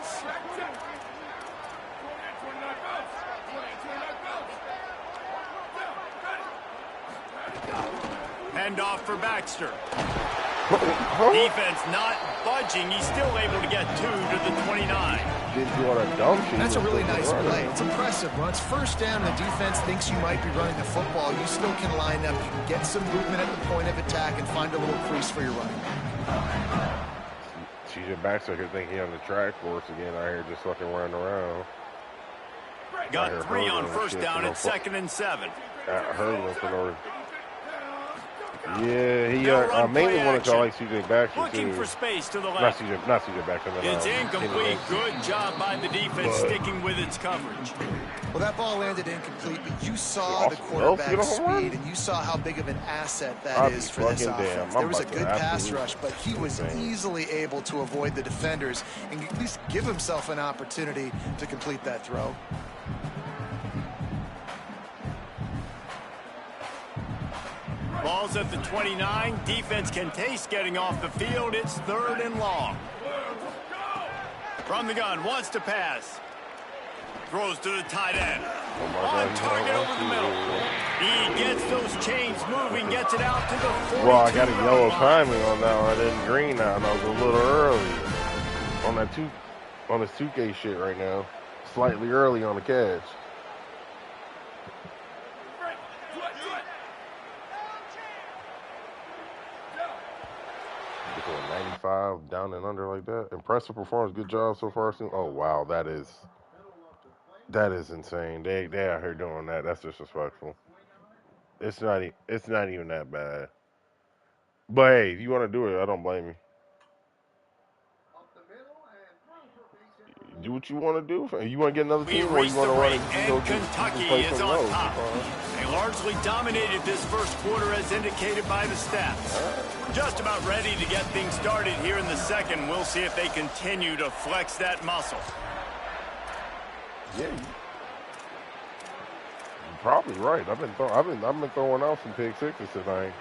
Hand off for Baxter. Defense not budging. He's still able to get 2 to the 29. Didn't do all that dumb shit. That's a really nice Running. play. It's impressive. When it's first down and the defense thinks you might be running the football, you still can line up. You can get some movement at the point of attack and find a little crease for your running back. CJ Baxter think he on the track course again out here just fucking running around. Got 3 on first down. It's 2nd and 7. Hurdling for no. Yeah, he They'll run mainly play wanted to action. like CJ Baxter Looking too. for space to the Not left. CJ Baxter. It's incomplete. Good job by the defense sticking with its coverage. Well, that ball landed incomplete, but you saw the Austin quarterback's Wells get a home run? speed, and you saw how big of an asset I'll that be is for this fucking damn. offense. I'm There was a about to good pass absolutely rush, but he was insane. easily able to avoid the defenders and at least give himself an opportunity to complete that throw. Ball's at the 29. Defense can taste getting off the field. It's 3rd and long. From the gun, wants to pass. Throws to the tight end. On target over the middle. He gets those chains moving, gets it out to the 42. Well, I got a yellow timing on that one. I didn't green now, and I was a little early on that on the 2K shit right now. Slightly early on the catch. Get to a 95 down and under like that. Impressive performance. Good job so far. Oh wow, that is insane. They out here doing that. That's disrespectful. It's not even that bad. But hey, if you want to do it, I don't blame you. Do what you want to do. You want to get another We team, or reached you want the to run break, it? and Kentucky is on top. They largely dominated this first quarter as indicated by the stats. Just about ready to get things started here in the second. We'll see if they continue to flex that muscle. Yeah, you're probably right. I've been throwing out some pick sixes tonight.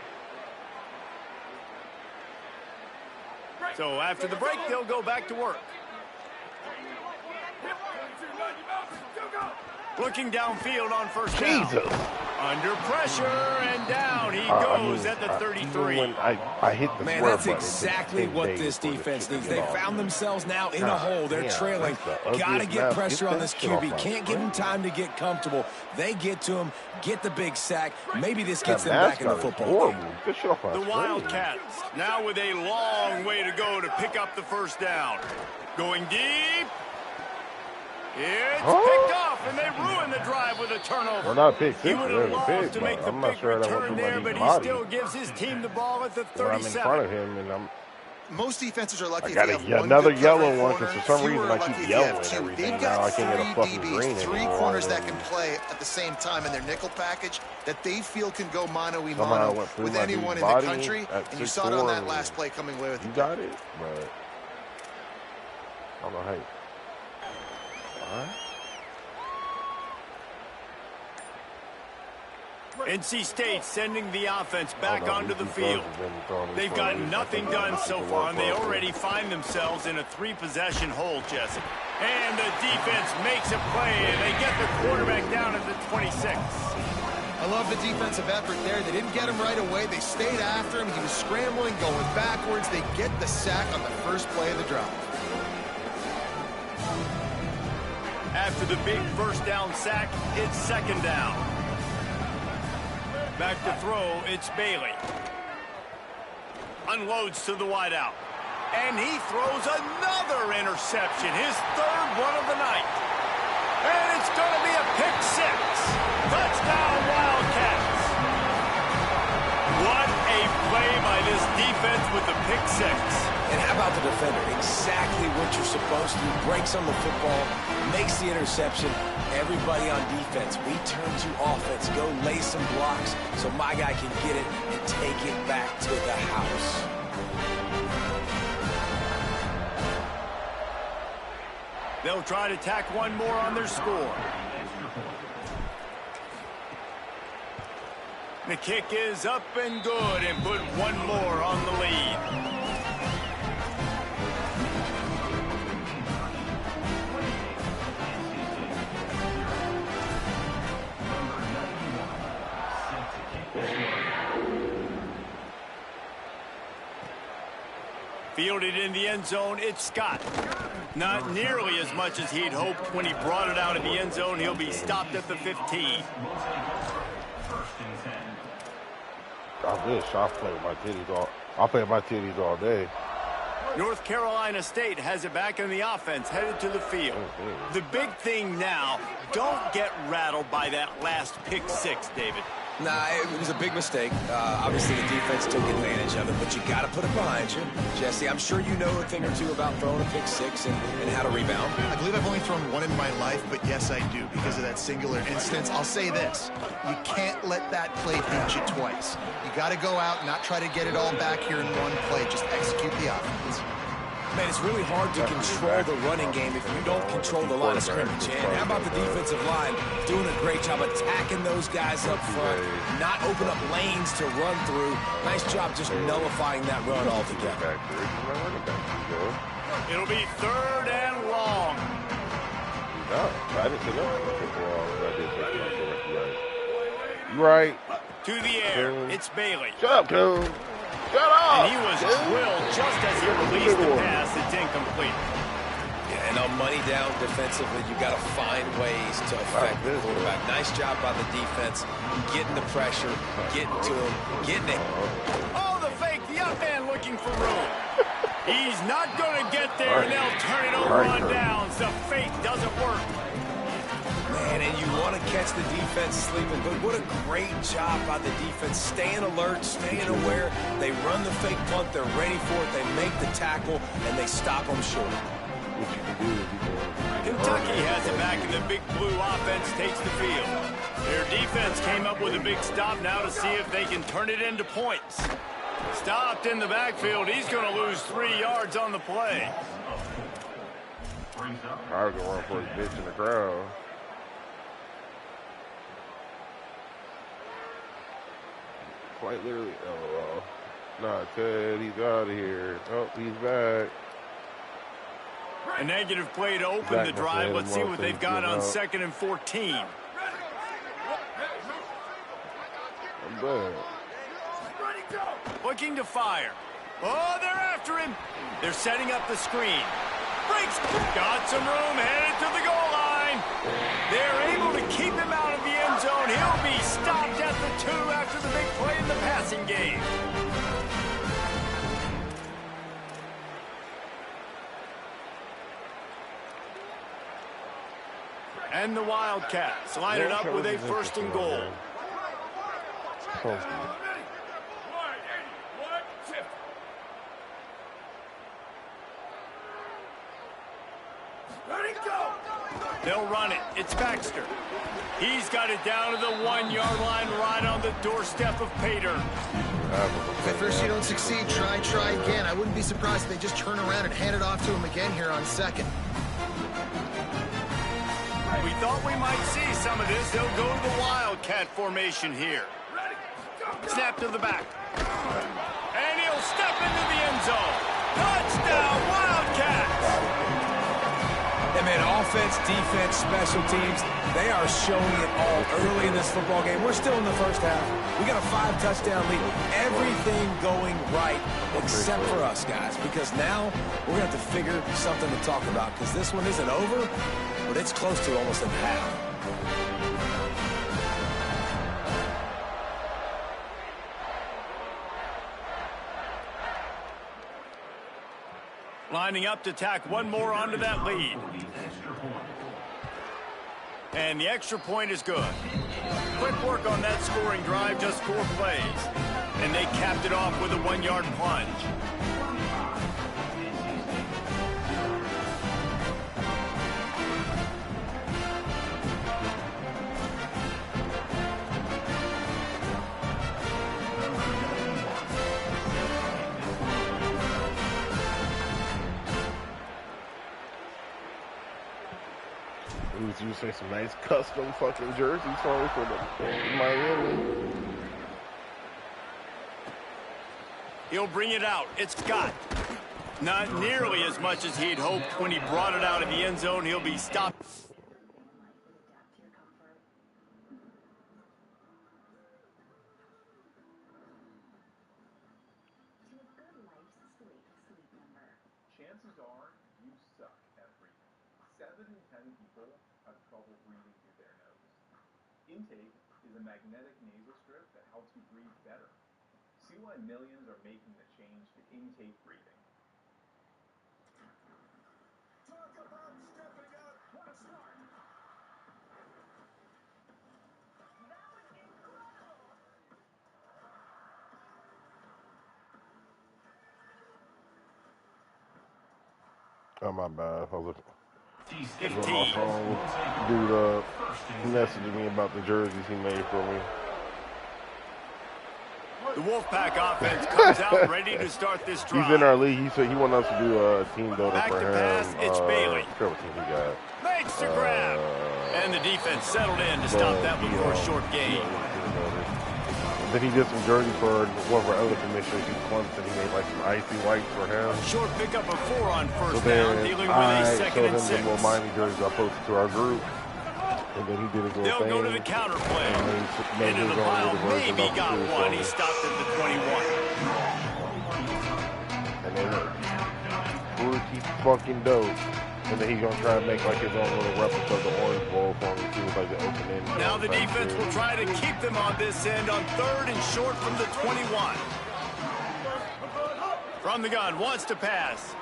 So after the break, they'll go back to work. Looking downfield on first down. Jesus. Under pressure, and down he goes at the 33. When I hit the Man, square that's button, exactly it what takes 10 this days for defense the shit needs. to They get off. found themselves now in a God hole. They're damn, trailing. that's the Got to ugliest get mouth. pressure Get on that this shit off QB. my Can't give him screen. time to get comfortable. They get to him, get the big sack. Maybe this gets That them back in the mascot is football game. horrible. Get shit off my The screen. Wildcats now with a long way to go to pick up the first down. Going deep. It's picked off, and they ruin the drive with a turnover. Well, not pick He six, would it was have a loved pick, to but make the I'm not big sure that return went there, through but my he body. still gives his team the ball at the When I'm in 37. front of him, and I'm Most defenses are lucky I if got they a- have one another good yellow covering one, corner. 'cause for some Fewer reason are I lucky keep if you have yelling two. everything. They've Now got I can't get a three fucking DBs, green three anymore, corners and that can play at the same time in their nickel package that they feel can go Somehow I mano-a-mano went through with my anyone dude's in the body country, at and you saw it on 6'4", that and last play coming away with you it. got it, but I don't know how. All right. NC State sending the offense back Oh, no, onto the these field. defenses been throwing these They've for got a reason. nothing I think done they so can far, work and they well. already find themselves in a 3-possession hole, Jesse. And the defense makes a play, and they get the quarterback down at the 26. I love the defensive effort there. They didn't get him right away. They stayed after him. He was scrambling, going backwards. They get the sack on the first play of the drive. After the big first down sack, it's second down. Back to throw, it's Bailey. Unloads to the wideout. And he throws another interception, his third one of the night. And it's going to be a pick six. Touchdown, Wildcats. What a play by this defense with the pick six. And how about the defender? Exactly what you're supposed to do. Breaks on the football, makes the interception. Everybody on defense, we turn to offense. Go lay some blocks so my guy can get it and take it back to the house. They'll try to tack one more on their score. The kick is up and good and put one more on the lead. Fielded in the end zone, it's Scott. Not nearly as much as he'd hoped. When he brought it out of the end zone, he'll be stopped at the 15. I wish I played with my titties all. I'll play with my titties all day. North Carolina State has it back in the offense, headed to the field. The big thing now, don't get rattled by that last pick six, David. Nah, it was a big mistake. Obviously, the defense took advantage of it, but you got to put it behind you. Jesse, I'm sure you know a thing or two about throwing a pick six and how to rebound. I believe I've only thrown one in my life, but yes, I do. Because of that singular instance, I'll say this. You can't let that play beat you twice. You got to go out and not try to get it all back here in one play. Just execute the offense. Man, it's really hard to control the running game if you don't control the line of scrimmage. And how about the defensive line doing a great job attacking those guys up front, not open up lanes to run through. Nice job just nullifying that run altogether. It'll be 3rd and long. I didn't say no. You right. To the air, it's Bailey. Shut up, Coon. Shut up! And he was drilled just as he released the pass. It's incomplete. Yeah, and on money down defensively, you got to find ways to affect the quarterback. Nice job by the defense, getting the pressure, getting to him, getting it. Oh, the fake, the up man looking for room. He's not going to get there, and they'll turn it over on downs. The fake doesn't work. Man, and you want to catch the defense sleeping, but what a great job by the defense, staying alert, staying aware. They run the fake punt, they're ready for it, they make the tackle, and they stop them short. Kentucky has it back, and the big blue offense takes the field. Their defense came up with a big stop now to see if they can turn it into points. Stopped in the backfield. He's going to lose 3 yards on the play. I was going to run for his bitch in the crowd. Quite literally, LOL. Nah, Ted, he's out of here. Oh, he's back. A negative play to open the drive. Let's see what they've got on 2nd and 14. I'm bad. Looking to fire. Oh, they're after him. They're setting up the screen. Breaks. Got some room, headed to the goal line. They're able to keep him out of the end zone. He'll be stopped at the 2 after the big play in the passing game. And the Wildcats line it up with a 1st and goal. They'll run it. It's Baxter. He's got it down to the 1-yard line, right on the doorstep of Pater. At first you don't succeed, try again. I wouldn't be surprised if they just turn around and hand it off to him again here on 2nd. We thought we might see some of this. They'll go to the Wildcat formation here. Snap to the back. And he'll step into the end zone. Touchdown, Wildcats! And man, offense, defense, special teams, they are showing it all early in this football game. We're still in the first half. We got a 5-touchdown lead. Everything going right except for us, guys, because now we're going to have to figure something to talk about because this one isn't over, but it's close to almost in half. Lining up to tack one more onto that lead. And the extra point is good. Quick work on that scoring drive, just 4 plays. And they capped it off with a 1-yard plunge. You say some nice custom fucking jerseys for Miami. He'll bring it out. It's Scott. Not nearly as much as he'd hoped. When he brought it out of the end zone, he'll be stopped. chances are you suck at breathing. 7 in 10 people have trouble breathing through their nose. Intake is a magnetic nasal strip that helps you breathe better. See why millions are making the change to intake breathing. Talk about stepping up. What a start. That was incredible. Oh, my bad. I was looking. 15. My phone. Dude, messaging me about the jerseys he made for me. The Wolfpack offense comes out ready to start this drive. He's in our league. He said he wanted us to do a team builder Back for to him. pass, it's Bailey. What team he got? Makes the grab. And the defense settled in to stop that before a short gain. Then he did some jerseys for one of our other commissioners. He Clemson. He made like some icy whites for him. Short pickup of 4 on first So down, then dealing with a I second showed him and 6. the little Miami jerseys I posted to our group. And then he did his little They'll thing. go to the counter play. Made Into his the own pile, little version maybe of it got too, one. so- He stopped at the 21. And then pretty fucking dope. And then he's gonna try and make like his own little replica of the Orange Bowl for me too, like the open end. Now the defense will try to keep them on this end on 3rd and short from the 21. From the gun, wants to pass.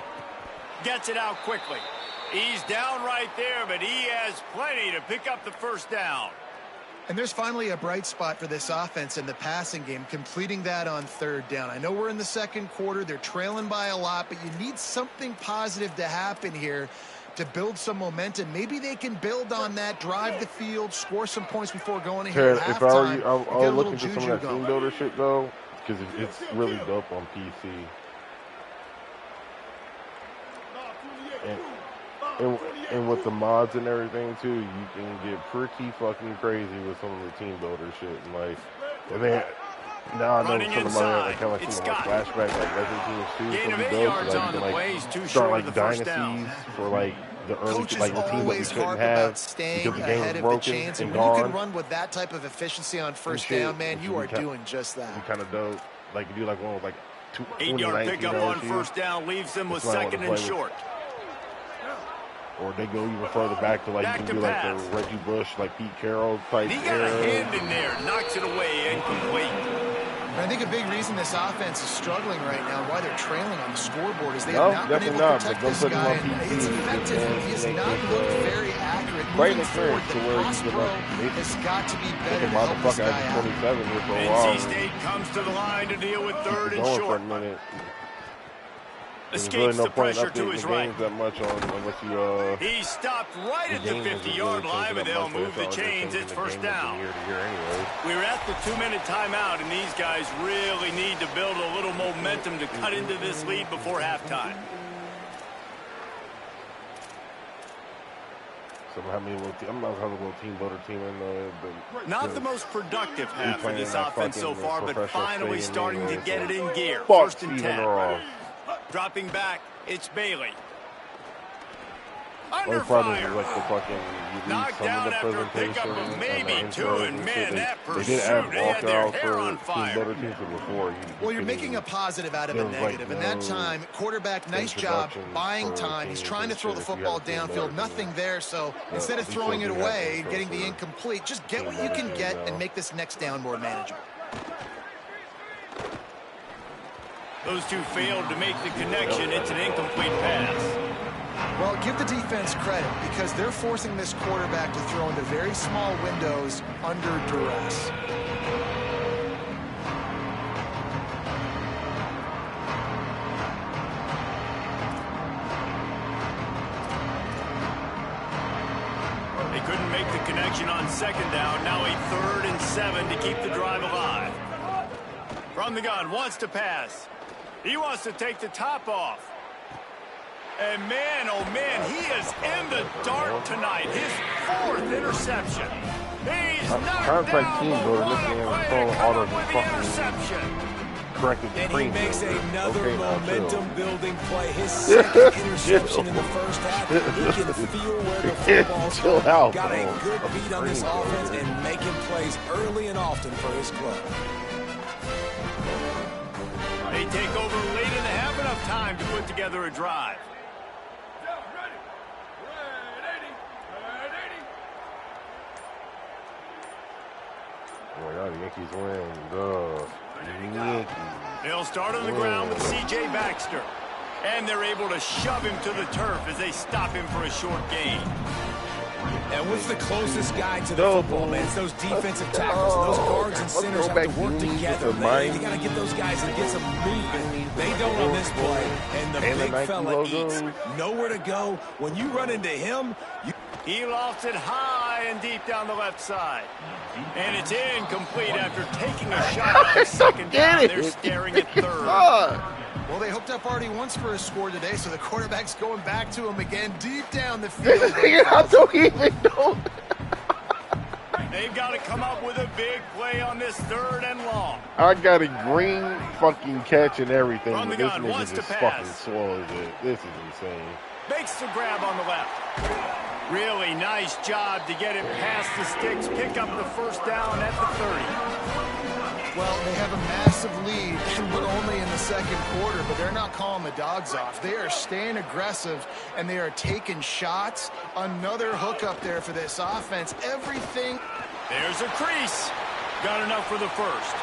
Gets it out quickly. He's down right there, but he has plenty to pick up the first down. And there's finally a bright spot for this offense in the passing game, completing that on 3rd down. I know we're in the second quarter. They're trailing by a lot, but you need something positive to happen here to build some momentum. Maybe they can build on that, drive the field, score some points before going in here at If I were halftime. you, and get a I'll look little into some juju of that team going. builder shit though, because it's really dope on PC. And with the mods and everything too, you can get pretty fucking crazy with some of the team builder shit. And like, and then now I know Running some of my inside. like kind of like It's some of my Scott. flashback like legend teams too. Gain So of be 8 dope. yards Like, on you the can, play. like He's too start short like of the first dynasties down. for like the early Coaches like the teams that we always couldn't harp have about staying because the game ahead was of the broken chains, and and when you gone. can run with that type of efficiency on first shit, down, man, which you would are be doing just that. Be kind of dope. Like you do like one with like 8-yard 19 pickup on first down leaves them with That's what I 2nd wanna and play with. short. Or they go even further back to like Back you to can do like pass. the Reggie Bush, like Pete Carroll type. He got a era. hand in there, knocks it away, incomplete. And I think a big reason this offense is struggling right now, why they're trailing on the scoreboard, is they No, have not been able definitely to not, protect but this don't put him guy. on And PC it's and effective. get He has fans not and make looked this, very accurate. great Moving forward, experience the to where you cross can, pro like, has got to be better Fucking to help this motherfucker guy at out. 27 here for a while. NC State comes to the line to deal with 3rd and Going for short. a minute. There's Escapes really no the point in pressure to updating his the right. games that much on unless you He stopped right at the game isn't 50-yard really line, changing but that they'll much, but move it's the all just chains. changing It's the first game down. Year to year anyway. We're at the 2-minute timeout, and these guys really need to build a little momentum to cut into this lead before halftime. So I'm not having a little team builder team in there. But Not the most productive half for this playing that offense so fucking far, but professional finally stadium starting to anyway, get it so- in gear. Fuck First and Stephen 10. Ross. Dropping back, it's Bailey. Only Under problem is fire. like the fucking you read Knocked some of down the after a pickup presentation of and maybe the 2, intros and shit. man, that They pursuit, did add they had their walkouts hair on for fire. team builder teams before. Well, you're making a positive out of a Feels like negative. And that no time, quarterback, nice job introduction buying for time. He's teams trying to and throw the shit if you football have a team downfield. builder Nothing team. there. So Yeah, instead of at least throwing it they'll do that away, intro getting the for incomplete, just get team what you builder can team get now. and make this next down more manageable. Those two failed to make the connection. It's an incomplete pass. Well, give the defense credit because they're forcing this quarterback to throw into very small windows under duress. They couldn't make the connection on 2nd down. Now a 3rd and 7 to keep the drive alive. From the gun, wants to pass. He wants to take the top off. And man, oh man, he is in the dark tonight. His 4th interception. He's knocked Contract down team the builder, one this game play is to throwing come all up of the with the fucking interception. corrected And he screen makes builder. another Okay, now, chill. momentum-building play. His second interception in the first half. He can feel where the football's Chill going. out, Got a bro. good beat on this Screen offense builder. and making plays early and often for his club. They take over late in the half, enough time to put together a drive. God, the Yankees win. The Yankees. They'll start on the ground with C.J. Baxter. And they're able to shove him to the turf as they stop him for a short gain. And what's the closest guy to the football, man? It's those defensive tackles. Those guards and centers have to work together. They got to get those guys and get some movement. They don't on this play. And the big fella eats. Nowhere to go. When you run into him, he lofts it high and deep down the left side. And it's incomplete after taking a shot at second down. They're staring at third. Well, they hooked up already once for a score today, so the quarterback's going back to him again deep down the field. I don't even know. They've got to come up with a big play on this 3rd and long. I got a green fucking catch and everything, but this gun, nigga just fucking swallows it. This is insane. Makes the grab on the left. Really nice job to get him past the sticks, pick up the 1st down at the 30. Well, they have a massive lead, but only in the 2nd quarter, but they're not calling the dogs off. They are staying aggressive, and they are taking shots. Another hook up there for this offense. Everything. There's a crease. Got enough for the 1st.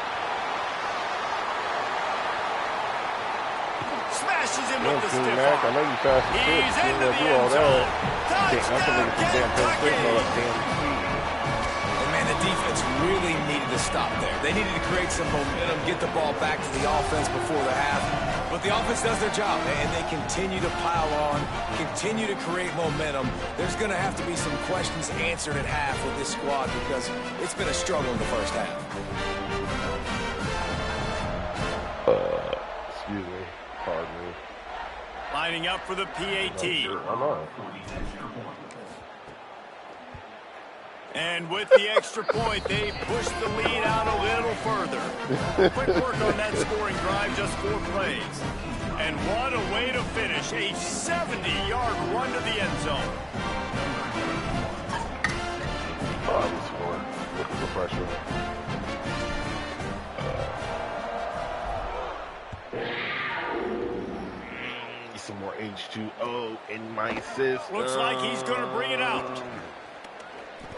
Smashes him with the stiff arm. I know you fast as shit. He's into the end zone. Touchdown, And Kentucky! man, the defense really needed to stop there. They needed to create some momentum, get the ball back to the offense before the half. But the offense does their job, and they continue to pile on, continue to create momentum. There's going to have to be some questions answered at half with this squad because it's been a struggle in the 1st half. Excuse me. Pardon me. Lining up for the PAT. I'm not. And with the extra point, they push the lead out a little further. Quick work on that scoring drive, just 4 plays. And what a way to finish, a 70-yard run to the end zone. I'm scoring with the pressure. Some more H2O in my system. Looks like he's going to bring it out.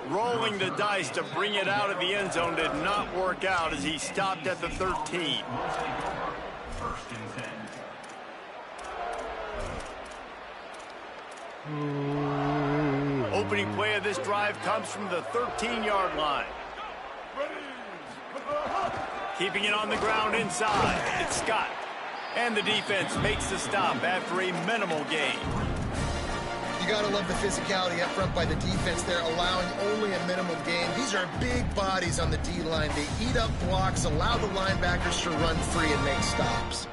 Rolling the dice to bring it out of the end zone did not work out as he stopped at the 13. 1st and 10. Opening play of this drive comes from the 13-yard line. Keeping it on the ground inside. It's Scott. And the defense makes the stop after a minimal gain. You got to love the physicality up front by the defense there, allowing only a minimum gain. These are big bodies on the D-line. They eat up blocks, allow the linebackers to run free and make stops.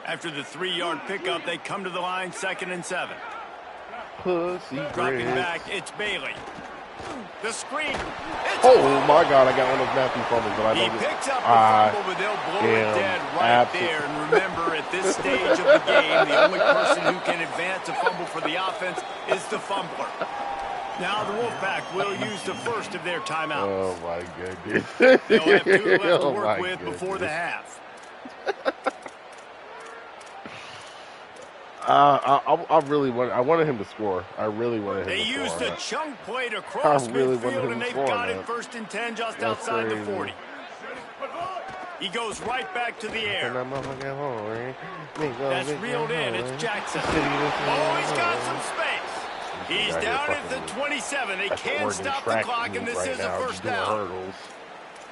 After the 3-yard pickup, they come to the line 2nd and 7. Pussy Dropping grits. back, it's Bailey. The screen. Oh my God! I got one of those Matthew fumbles, but I He don't picks up the fumble, but they'll blow it dead right there. And remember, at this stage of the game, the only person who can advance a fumble for the offense is the fumbler. Now the Wolfpack will use the 1st of their timeouts. Oh my goodness! They'll have 2 left to Oh, work my with before the half. I really wanted him to score. I really wanted him They to score. used a chunk play to cross really wanted midfield, him and to they've score, got man. it 1st and 10 just That's outside the crazy. 40. He goes right back to the air. That's reeled in. It's Jackson. Oh, he's got some space. He's down at the 27. They can't stop the clock, and this is a 1st down.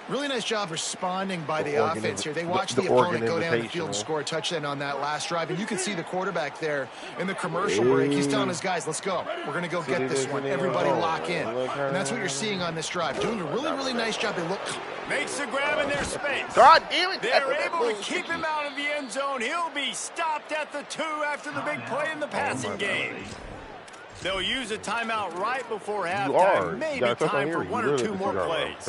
Really nice job responding by the offense here. They watched the the opponent go down the organizational. field and score a touchdown on that last drive. And you can see the quarterback there in the commercial break. He's telling his guys, let's go. We're going to go get this one. Everybody lock in. And that's what you're seeing on this drive. Doing a really, really nice job. They look. Makes the grab in their space. God damn it! They're able to keep him out of the end zone. He'll be stopped at the 2 after the big play in the passing game. They'll use a timeout right before halftime. Maybe time for 1 or 2 more plays.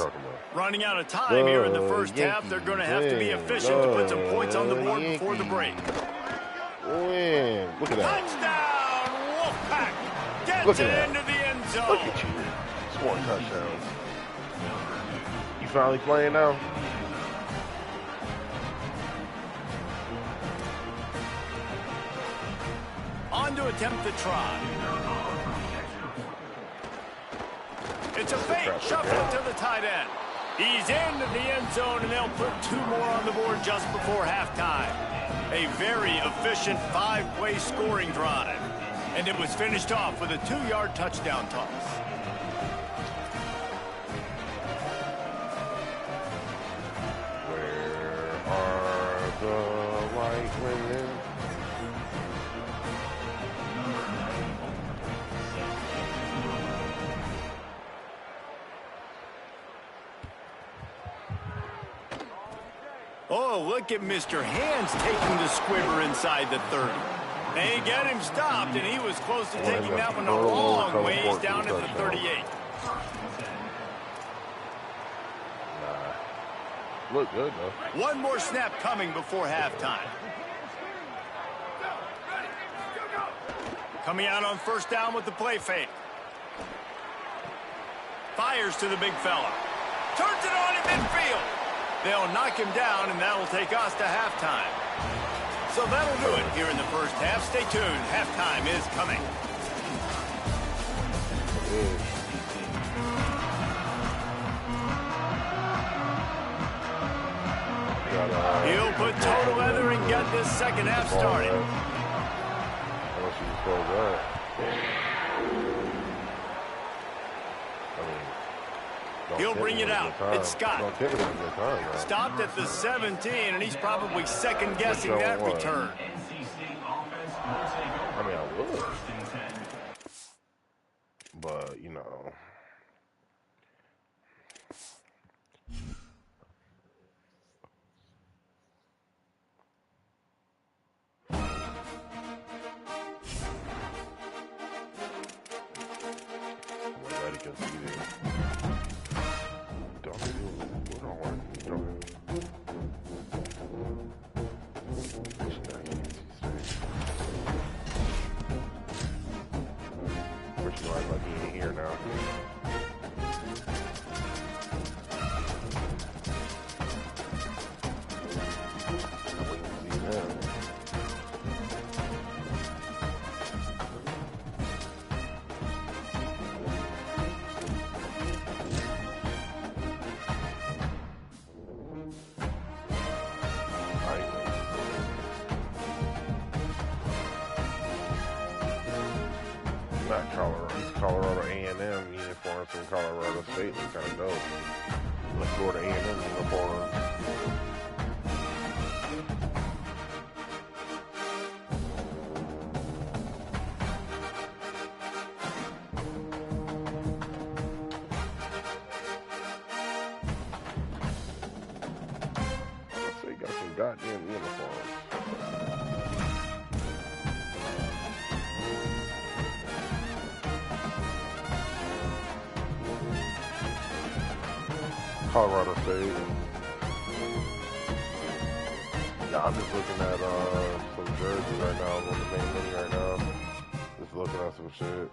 Running out of time here in the 1st half. They're going to have to be efficient to put some points on the board before the break. Win. Look at that. Touchdown, Wolfpack. Gets Look at it that. into the end zone. Look at you. Scoring touchdowns. You finally playing now? On to attempt the try. It's a fake. Shuffle it to the tight end. He's into the end zone, and they'll put 2 more on the board just before halftime. A very efficient 5-play scoring drive. And it was finished off with a 2-yard touchdown toss. Where are the white women? Oh, look at Mr. Hands taking the squibber inside the 30. They get him stopped, and he was close to taking that one a long ways down at the 38. Look good, though. 1 more snap coming before halftime. Coming out on first down with the play fake. Fires to the big fella. Turns it on in midfield. They'll knock him down, and that'll take us to halftime. So that'll do it here in the first half. Stay tuned. Halftime is coming. He'll put total leather and get this second half started. He'll bring it out. It's Scott. Stopped at the 17, and he's probably second-guessing that return. I mean, I would. But, you know. Ready to see this. Here now. Not Colorado. These Colorado A&M uniforms from Colorado State look kind of dope. Let's go to A&M uniforms. Let's say got some goddamn uniforms. Colorado State. Yeah, I'm just looking at some jerseys right now. I'm on the main menu right now. Just looking at some shit.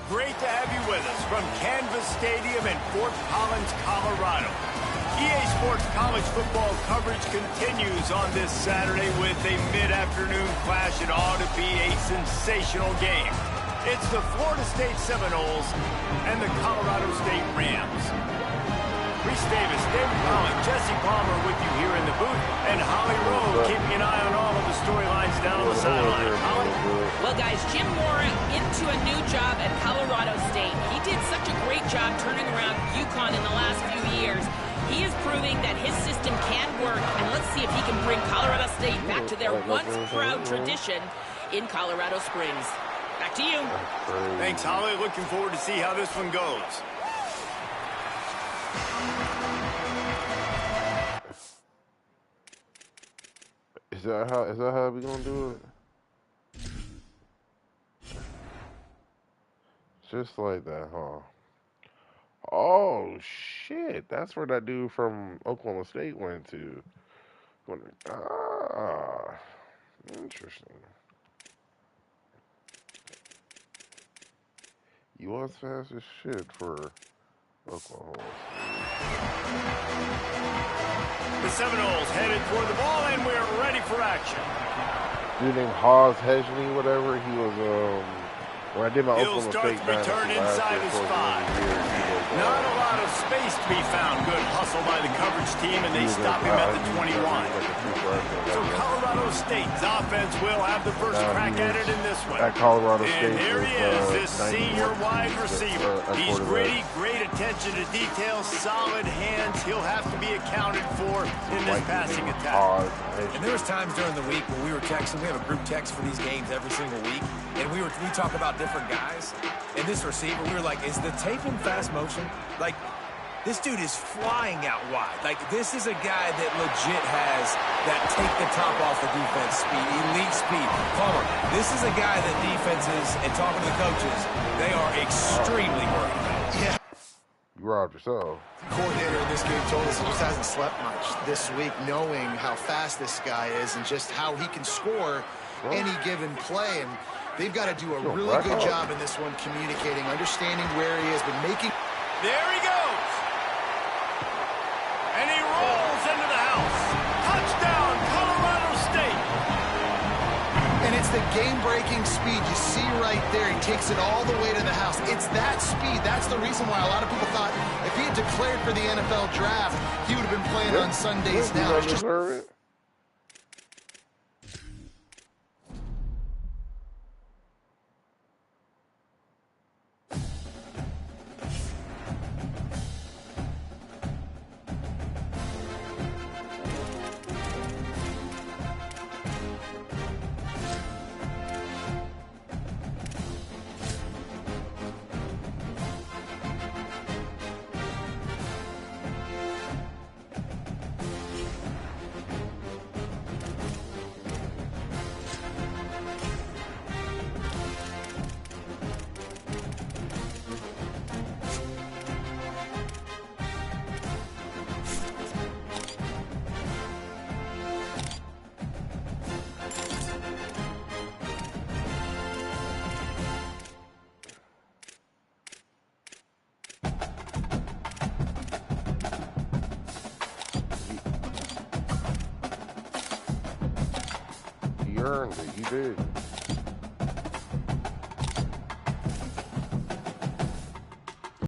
Great to have you with us from Canvas Stadium in Fort Collins, Colorado. EA Sports College football coverage continues on this Saturday with a mid-afternoon clash. It ought to be a sensational game. It's the Florida State Seminoles and the Colorado State Rams. Reese Davis, David Pollock, Jesse Palmer with you here in the booth, and Holly Rowe keeping an eye on all of the storylines down on the sideline. Holly? Well, guys, Jim Mora into a new job at Colorado State. He did such a great job turning around UConn in the last few years. He is proving that his system can work, and let's see if he can bring Colorado State back to their once proud tradition in Colorado Springs. Back to you. Thanks, Holly. Looking forward to see how this one goes. Is that how we gonna do it? Just like that, huh? Oh shit! That's where that dude from Oklahoma State went to. Ah, interesting. You was fast as shit for Oklahoma State. The Seminoles headed toward the ball, and we're ready for action. Dude named Haas Hejny, whatever. He was when I did my He'll Oklahoma start State to return inside his spot. Not a lot of space to be found. Good hustle by the coverage team, and they stop him at the 21. So Colorado State's offense will have the first crack at it in this one. At Colorado State. And here he is, this senior wide receiver. He's gritty, great attention to detail, solid hands. He'll have to be accounted for in this passing attack. And there was times during the week when we were texting. We have a group text for these games every single week, and we talk about different guys. And this receiver, we were like, is the tape in fast motion? Like, this dude is flying out wide. Like, this is a guy that legit has that take the top off the defense speed, elite speed. Palmer, this is a guy that defenses, and talking to the coaches, they are extremely worried about. Yeah. You robbed yourself. Coordinator in this game told us he just hasn't slept much this week, knowing how fast this guy is and just how he can score any given play. And they've got to do a really good job in this one, communicating, understanding where he has been making. There he goes. And he rolls into the house. Touchdown, Colorado State. And it's the game-breaking speed you see right there. He takes it all the way to the house. It's that speed. That's the reason why a lot of people thought if he had declared for the NFL draft, he would have been playing on Sundays now. It's just earned it. You did.